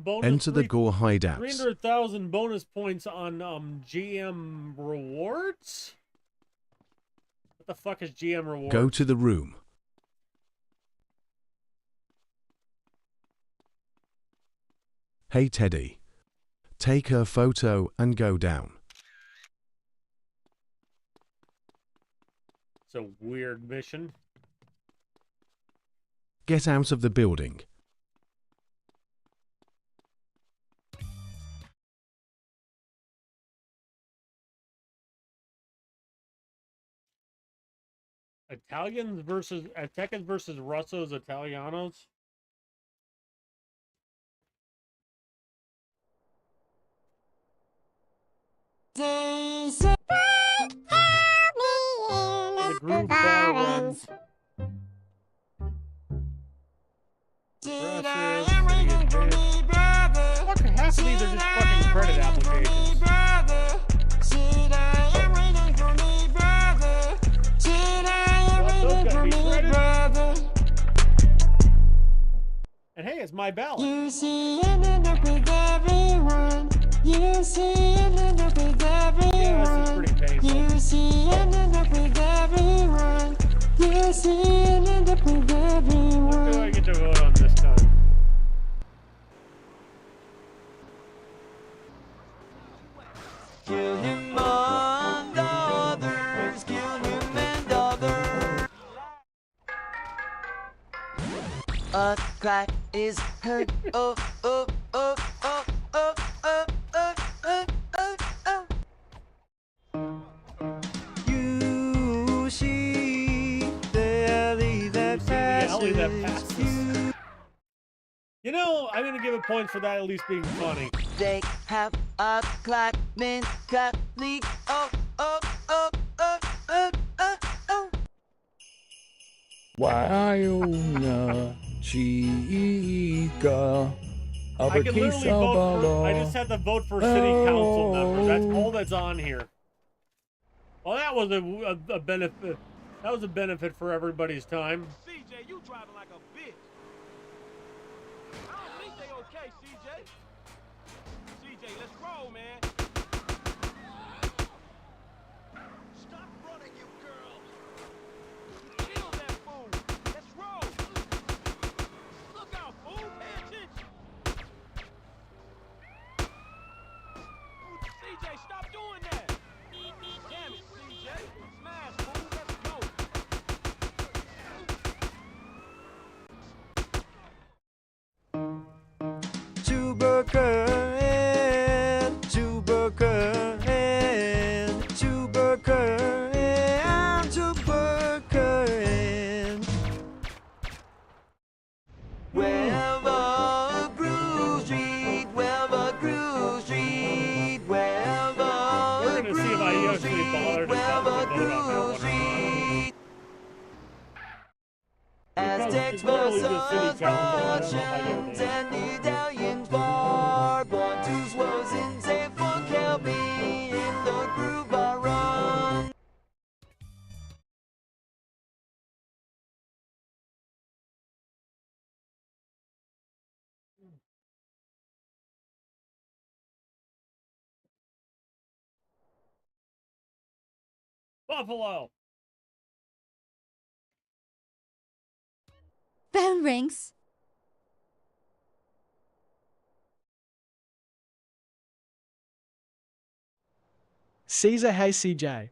bonus. Enter the gore hideout. 300,000 bonus points on GM rewards? What the fuck is GM rewards? Go to the room. Hey Teddy. Take her photo and go down. It's a weird mission. Get out of the building. Italians versus Italians versus Russos Italianos. The groove bar runs. Fuck, half of these are just fucking credit applications. And hey, it's my ballot. You see and end up with everyone. You see and end up with everyone. Yeah, this is pretty painful. You see and end up with everyone. You see and end up with everyone. What do I get to vote on this time? Kill him and others. Kill him and others. A cry is heard. Oh, oh, oh, oh, oh, oh, oh, oh, oh, oh. You see the alley that passes. You know, I'm gonna give it points for that at least being funny. They have a clock mentally. Oh, oh, oh, oh, oh, oh, oh. Wyona chica of I a can case literally of vote for, law. I just had to vote for city council member. That's all that's on here. Well, that was a benefit. That was a benefit for everybody's time. CJ, you driving like a bitch. I don't think they okay, CJ. CJ, let's roll, man. Stop running, you girl. Kill that fool. Let's roll. Look out, fool. Pay attention. CJ, stop doing that. Damn it, CJ. Smash, fool. Let's go. We're gonna see if I actually bother to vote on that one. Aztecs Literally for the city council. I don't know if I give a damn. and medallions for born to woes in safe for Kelby in the groove bar run. buffalo. Phone rings. Caesar, hey CJ.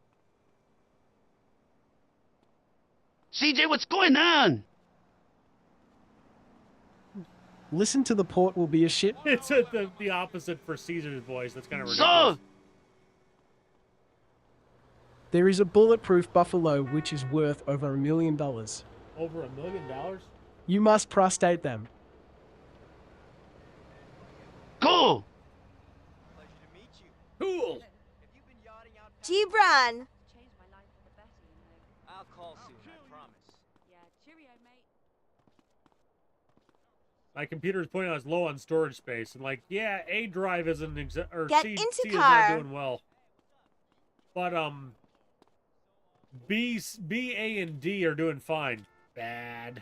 CJ, what's going on? Listen to the port will be a shit. It's the opposite for Caesar's voice. That's kind of ridiculous. So, There is a bulletproof buffalo which is worth over $1 million. Over $1 million? You must prostate them. cool. Cool. Gibran. I'll call soon, I promise. My computer is pointing out it's low on storage space, and like, yeah, A drive isn't or Get C, into C is car. not doing well. But B, A, and D are doing fine. Bad.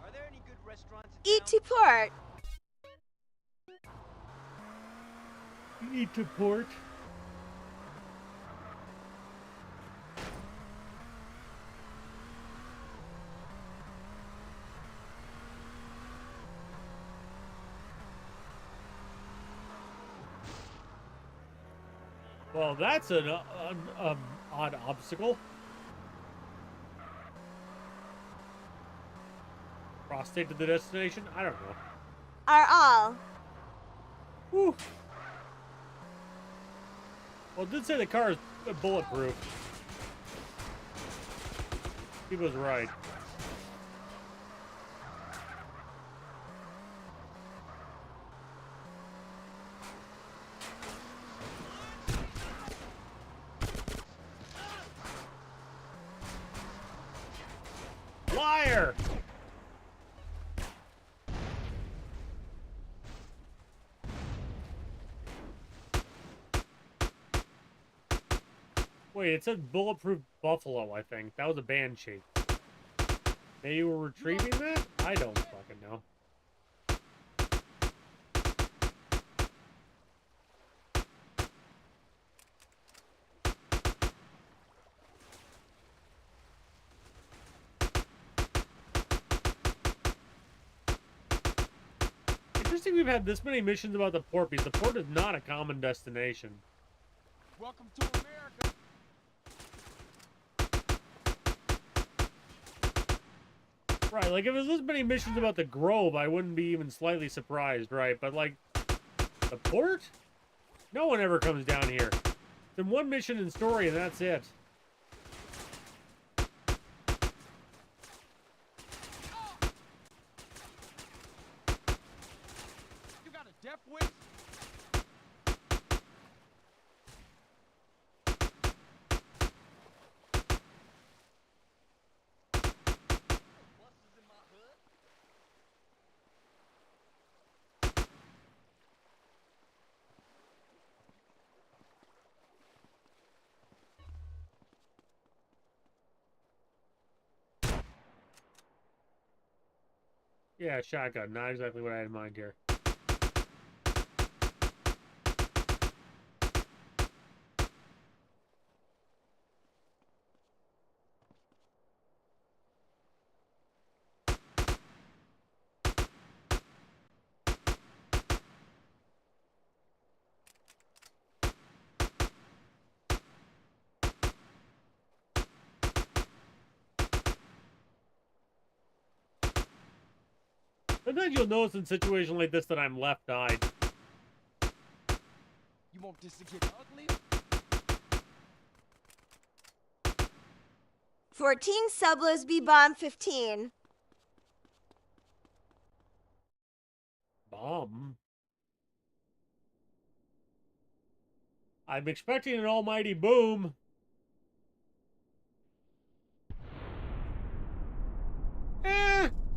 Are there any good restaurants Eat to port. Eat to port. Well, that's an odd obstacle. Prostate to the destination? I don't know. Are all. Whew. Well, it did say the car is bulletproof. He was right. Liar! Wait, it said Bulletproof Buffalo, I think. That was a band shape. Maybe you were retrieving that? I don't fucking know. Interesting we've had this many missions about the port, because the port is not a common destination. Welcome to America. Right, like if there's this many missions about the Grove, I wouldn't be even slightly surprised, right? But like, the port? No one ever comes down here. Then one mission in story and that's it. You got a death wish? Yeah, shotgun. Not exactly what I had in mind here. Sometimes you'll notice in situations like this that I'm left-eyed. You want this to get ugly? 14 Sublos be bomb 15. Bomb? I'm expecting an almighty boom.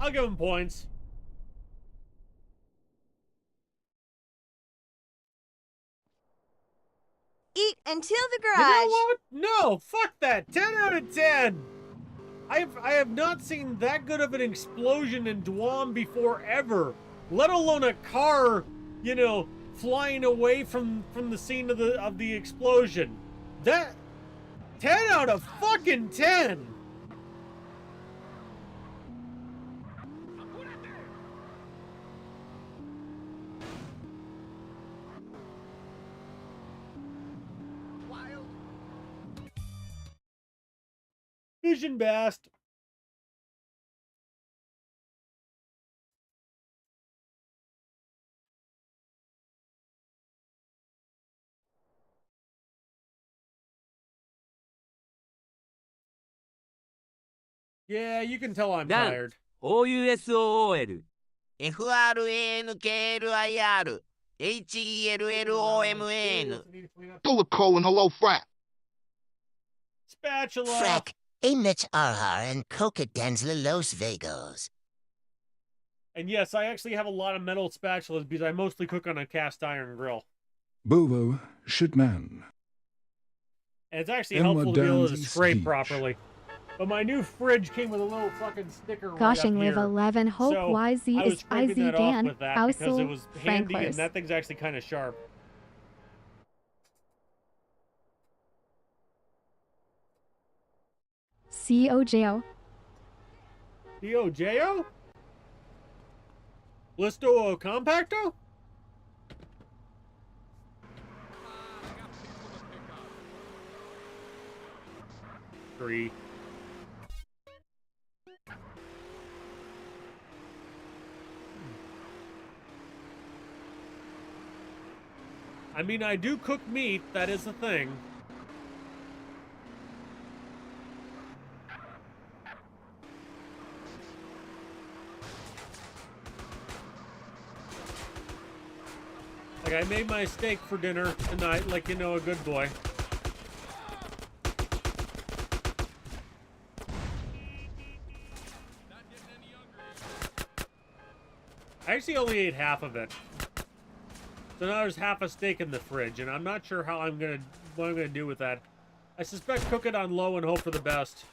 I'll give him points. Eat until the You garage. know what? No, fuck that. 10 out of 10. I have not seen that good of an explosion in Dyom before ever. Let alone a car, you know, flying away from the scene of the explosion. That 10 out of fucking 10. Vision Bast. Yeah, you can tell I'm tired. OUSOOL FRANKLIR HELLOMAN Dolico and hello, Frack. Spatula. Frack, Imnich Arhar and Coca Denzla Los Vegos. And yes, I actually have a lot of metal spatulas because I mostly cook on a cast iron grill. Bovo, Shitman. And it's actually helpful to be able to Danzy scrape Speech. properly. But my new fridge came with a little fucking sticker right Goshing up live here. 11 hope So YZ I was is scraping IZ that off Dan with that because it Ausel was handy and Franklers. that thing's actually kind of sharp. COJO. COJO? Listo Compacto? Three. I mean, I do cook meat, that is the thing. Like, I made my steak for dinner tonight, like, you know, a good boy. I actually only ate half of it. So now there's half a steak in the fridge, and I'm not sure what I'm gonna do with that. I suspect cook it on low and hope for the best.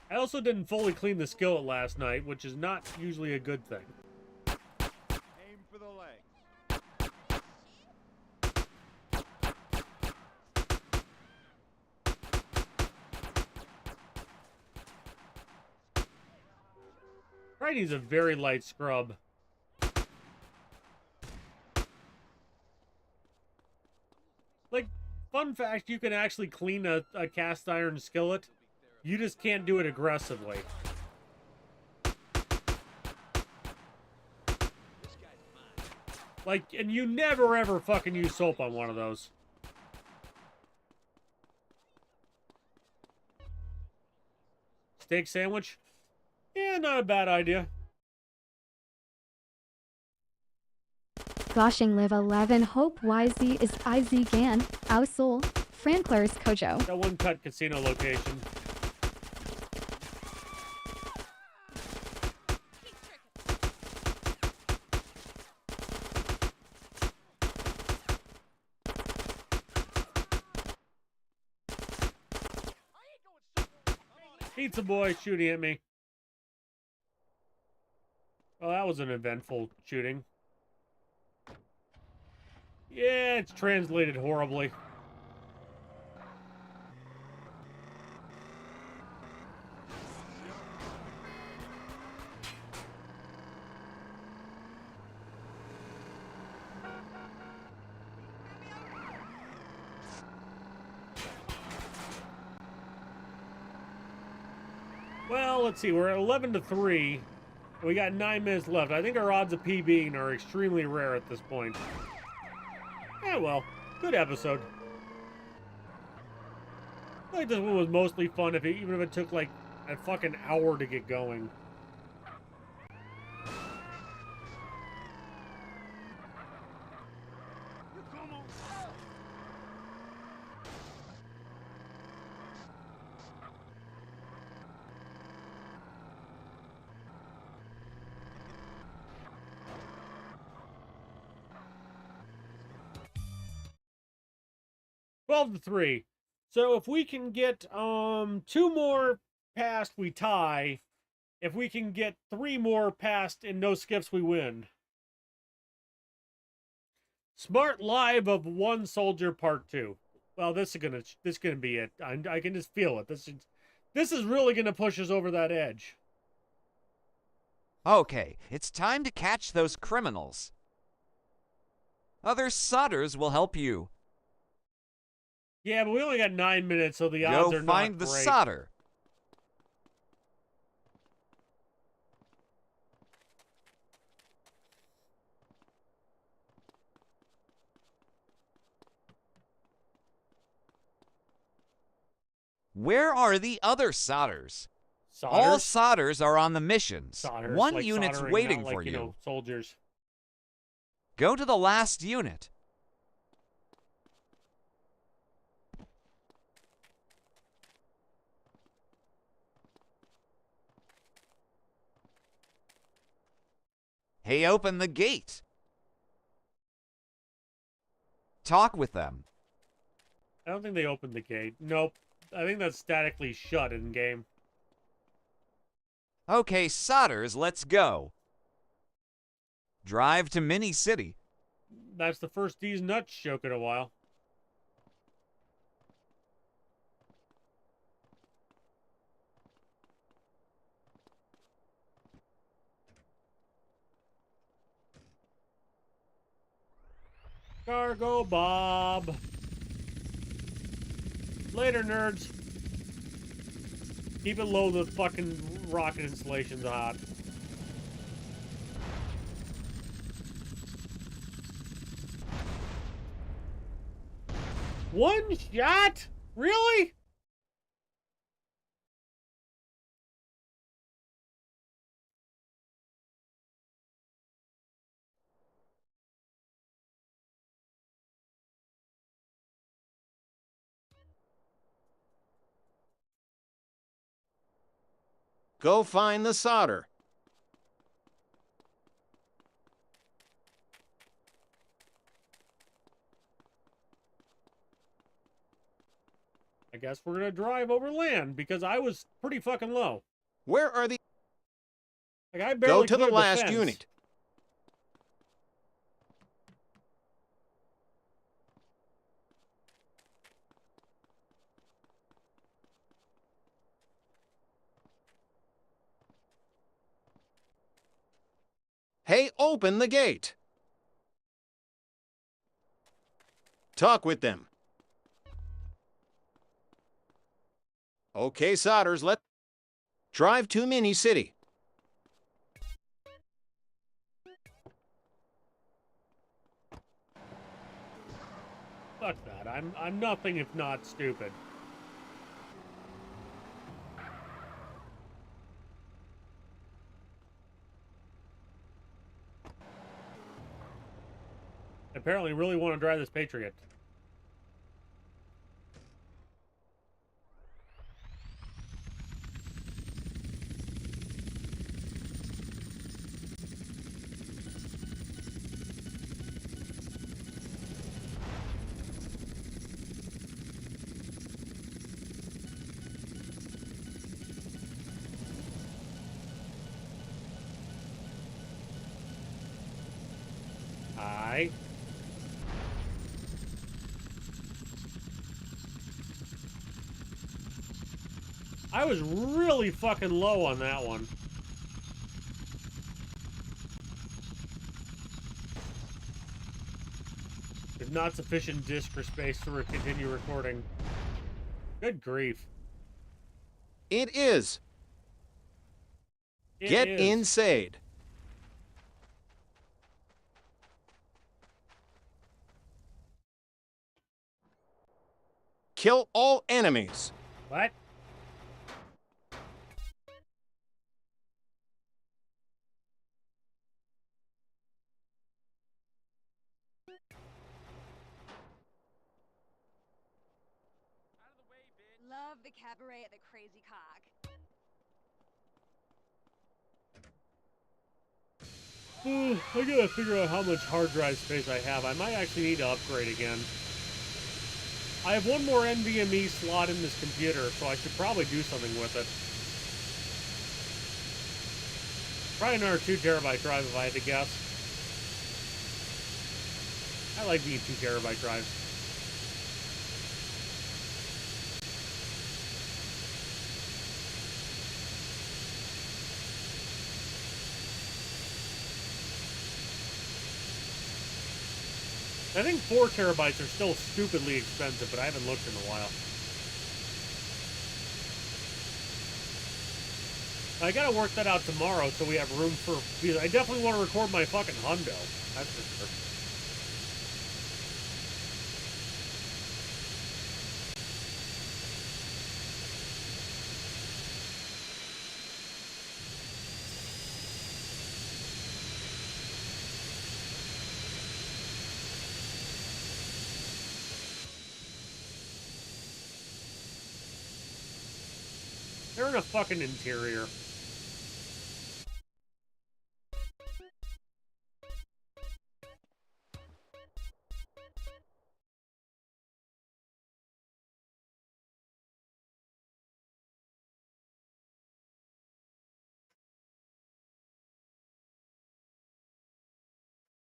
I also didn't fully clean the skillet last night, which is not usually a good thing. Aim for the legs. Probably needs a very light scrub. Like, fun fact, you can actually clean a cast iron skillet. You just can't do it aggressively. Like, and you never ever fucking use soap on one of those. Steak sandwich? Yeah, not a bad idea. Goshing live 11 hope YZ is IZ Gan Ausel Franklers Kojo. That one cut casino location. Pizza boy shooting at me. Oh, that was an eventful shooting. Yeah, it's translated horribly. Well, let's see. We're at 11-3. We got 9 minutes left. I think our odds of PBing are extremely rare at this point. Yeah, well, good episode. I feel like this one was mostly fun, even if it took like a fucking hour to get going. 12-3. So if we can get 2 more past, we tie. If we can get 3 more past and no skips, we win. Smart Live of One Soldier Part 2. Well, this is gonna be it. I can just feel it. This is really gonna push us over that edge. Okay, it's time to catch those criminals. Other sodders will help you. Yeah, but we only got 9 minutes, so the odds Go are not find the great. solder. Where are the other sodders? All sodders are on the missions. Sodders, One like unit's soldering, waiting not like, for you. you know, soldiers. Go to the last unit. Hey, open the gate. Talk with them. I don't think they opened the gate. Nope. I think that's statically shut in game. Okay, sodders, let's go. Drive to Mini City. That's the first D's nuts joke in a while. Cargo Bob. Later, nerds. Keep it low, the fucking rocket installation's hot. One shot? Really? Go find the solder. I guess we're gonna drive over land because I was pretty fucking low. Where are the... Like, I barely Go to the cleared last fence. unit. Hey, open the gate. Talk with them. Okay, sodders, let... Drive to Mini City. Fuck that. I'm nothing if not stupid. Apparently really want to drive this Patriot. Hi. I was really fucking low on that one. There's not sufficient disk or space to continue recording. Good grief. It is. It Get is. inside. Kill all enemies. What? Love the cabaret at the Crazy Cock. I gotta figure out how much hard drive space I have. I might actually need to upgrade again. I have one more NVMe slot in this computer, so I should probably do something with it. Probably another 2 terabyte drive if I had to guess. I like being 2 terabyte drives. I think 4 terabytes are still stupidly expensive, but I haven't looked in a while. I gotta work that out tomorrow so we have room for... Because I definitely want to record my fucking hundo. That's for sure. They're in a fucking interior.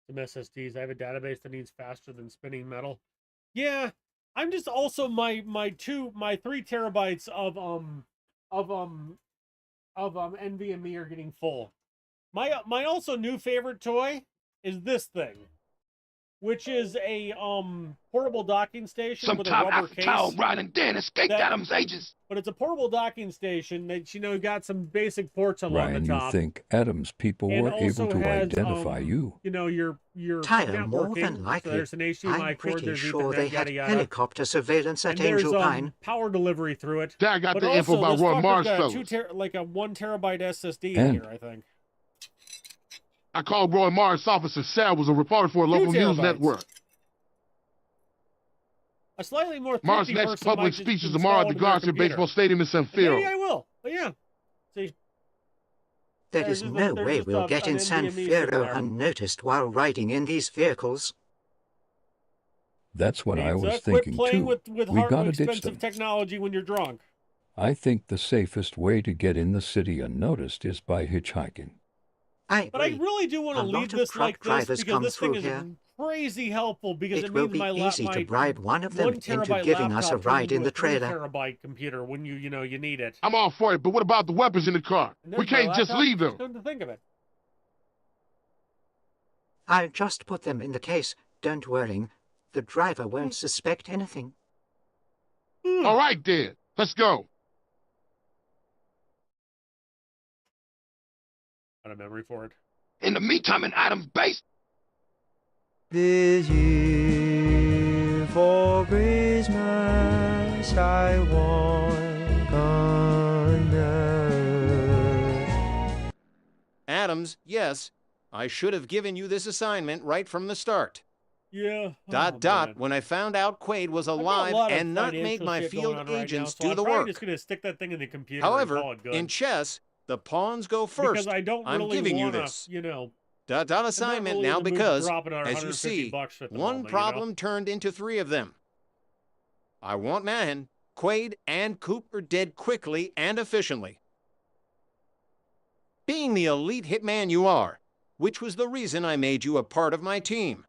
Some SSDs. I have a database that needs faster than spinning metal. Yeah, I'm just also my 3 terabytes of NVMe are getting full. My also new favorite toy is this thing, which is a portable docking station with a rubber case. Cow riding Dan escaped Adam's ages. But it's a portable docking station that, you know, got some basic ports along Ryan, the you top. think Adam's people And were able also to has, identify you? You know, your Tyler, more networking. than So likely. there's an HDMI I'm cord, pretty there's sure Ethernet, they had yada, yada. helicopter surveillance at And there's Angel Pine. power delivery through it. Dad got But the also, info about this Roy fucker's got a Marshfellows. like a 1 terabyte SSD in And- here, I think. I called Roy Mars' officer. Sal was a reporter for a 2 local news terabytes. network. A slightly more Mars' thrifty next person public might just speech is install tomorrow it at the in their Garcia computer. Baseball Stadium in San Maybe Fierro. I will. But yeah. See, There there's is just no there's way just we'll get an in San NVMe sitting Fierro there. unnoticed while riding in these vehicles. That's what I was Quit thinking playing too. with We gotta ditch expensive them. technology when you're drunk. I think the safest way to get in the city unnoticed is by hitchhiking. But I really do want to A leave lot of this truck like this drivers because come this thing through is here. crazy helpful because it, It will means be my easy to my bribe one of them 1 into terabyte giving us a laptop turns ride into in a the 3 trailer. terabyte computer when you need it. I'm all for it, but what about the weapons in the car? And We there's my can't just laptop. leave them. Come to think of it. I'll just put them in the case. Don't worry. The driver won't suspect anything. All right, then. Let's go. Got a memory for it. In the meantime, in Adam's base. This year for Christmas I want thunder. Adams, yes, I should have given you this assignment right from the start. Yeah. Dot. When I found out Quaid was I've got a alive lot of and not made financial my shit going field on right now, agents so do I'm the probably work. just gonna stick that thing in the computer However, and call it good. in chess, the pawns go first. Because I don't I'm really giving wanna, you this. you know, Dot assignment really in now the mood to because, drop another as you 150 see, bucks at the one moment, you know? problem turned into 3 of them. I want Mahan, Quaid, and Cooper dead quickly and efficiently. Being the elite hitman you are, which was the reason I made you a part of my team.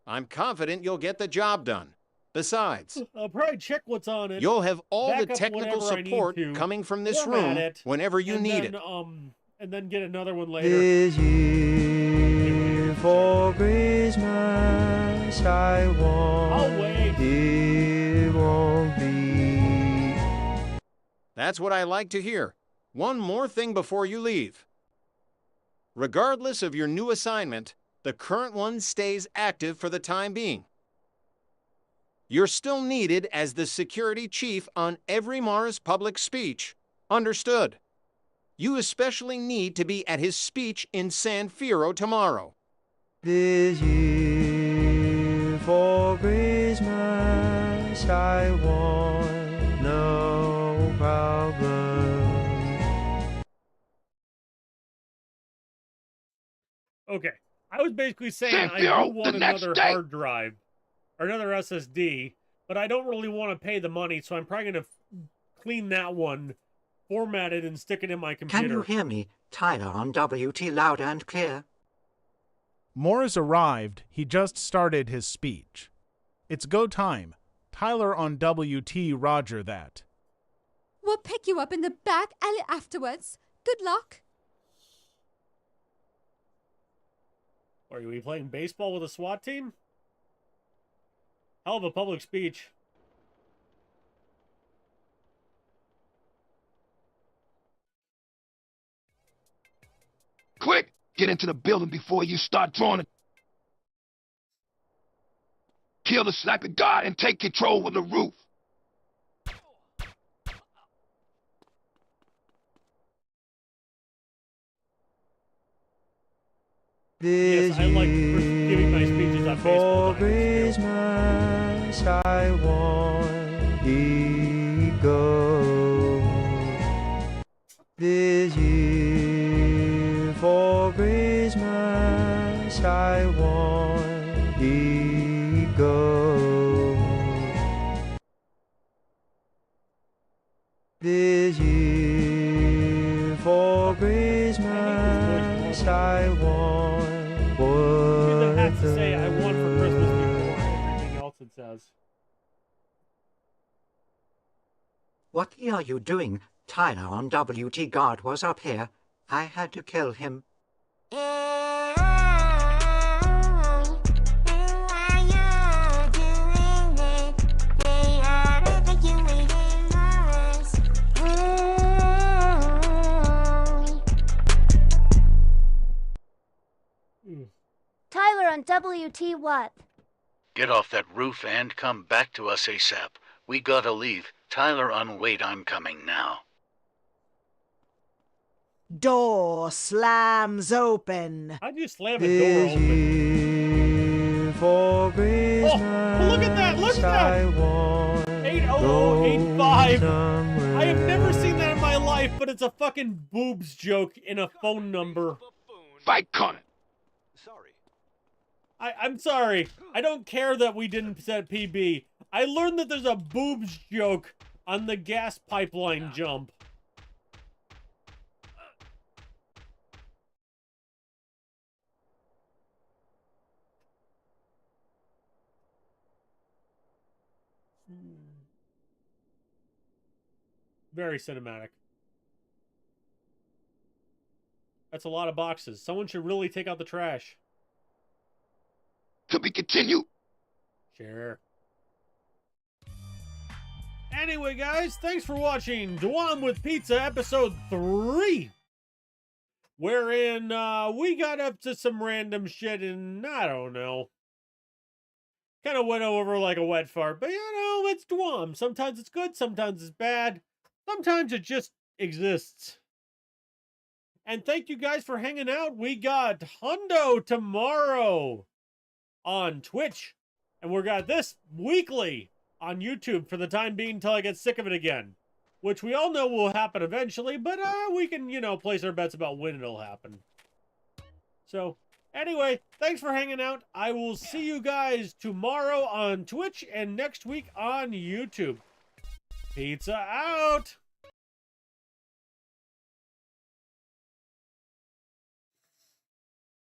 I'm confident you'll get the job done. Besides, I'll probably check what's on it. you'll have all the back up technical whatever I need support to, coming from this format room it, whenever you and need then, it. And then get another one later. This year for Christmas I want. I'll wait. It won't be. That's what I like to hear. One more thing before you leave. Regardless of your new assignment, the current one stays active for the time being. You're still needed as the security chief on every Mars public speech. Understood. You especially need to be at his speech in San Fierro tomorrow. This year for Christmas I want no problem. Okay. I was basically saying San I Fierro, do want the next another day. hard drive or another SSD, but I don't really want to pay the money, so I'm probably going to clean that one, format it, and stick it in my computer. Can you hear me, Tyler, on WT loud and clear? Morris arrived. He just started his speech. It's go time. Tyler on WT, roger that. We'll pick you up in the back alley afterwards. Good luck. Are we playing baseball with a SWAT team? Hell of a public speech. Quick! Get into the building before you start drawing it. Kill the sniping guard and take control of the roof. Yes, I like giving my speeches on baseball. For Christmas I want eagles. This year for Christmas I want eagles. This year for Christmas I want. It has to say I want for Christmas before everything else it says. What are you doing? Tyler on WT guard was up here. I had to kill him. Tyler on WT what? Get off that roof and come back to us ASAP. We gotta leave. Tyler on wait, I'm coming now. Door slams open. How do you slam a door open? For Christmas, oh, look at that! Look at that! 80085. I have never seen that in my life, but it's a fucking boobs joke in a phone number. Fight Connor. I'm sorry. I don't care that we didn't set PB. I learned that there's a boobs joke on the gas pipeline jump. Very cinematic. That's a lot of boxes. Someone should really take out the trash. To be continued. Sure. Anyway, guys, thanks for watching Dyom with Pizza episode 3. Wherein we got up to some random shit and I don't know. Kind of went over like a wet fart, but you know, it's Dyom. Sometimes it's good, sometimes it's bad. Sometimes it just exists. And thank you guys for hanging out. We got Hundo tomorrow on Twitch. And we got this weekly on YouTube for the time being until I get sick of it again. Which we all know will happen eventually, but we can, you know, place our bets about when it'll happen. So, anyway, thanks for hanging out. I will see you guys tomorrow on Twitch and next week on YouTube. Pizza out!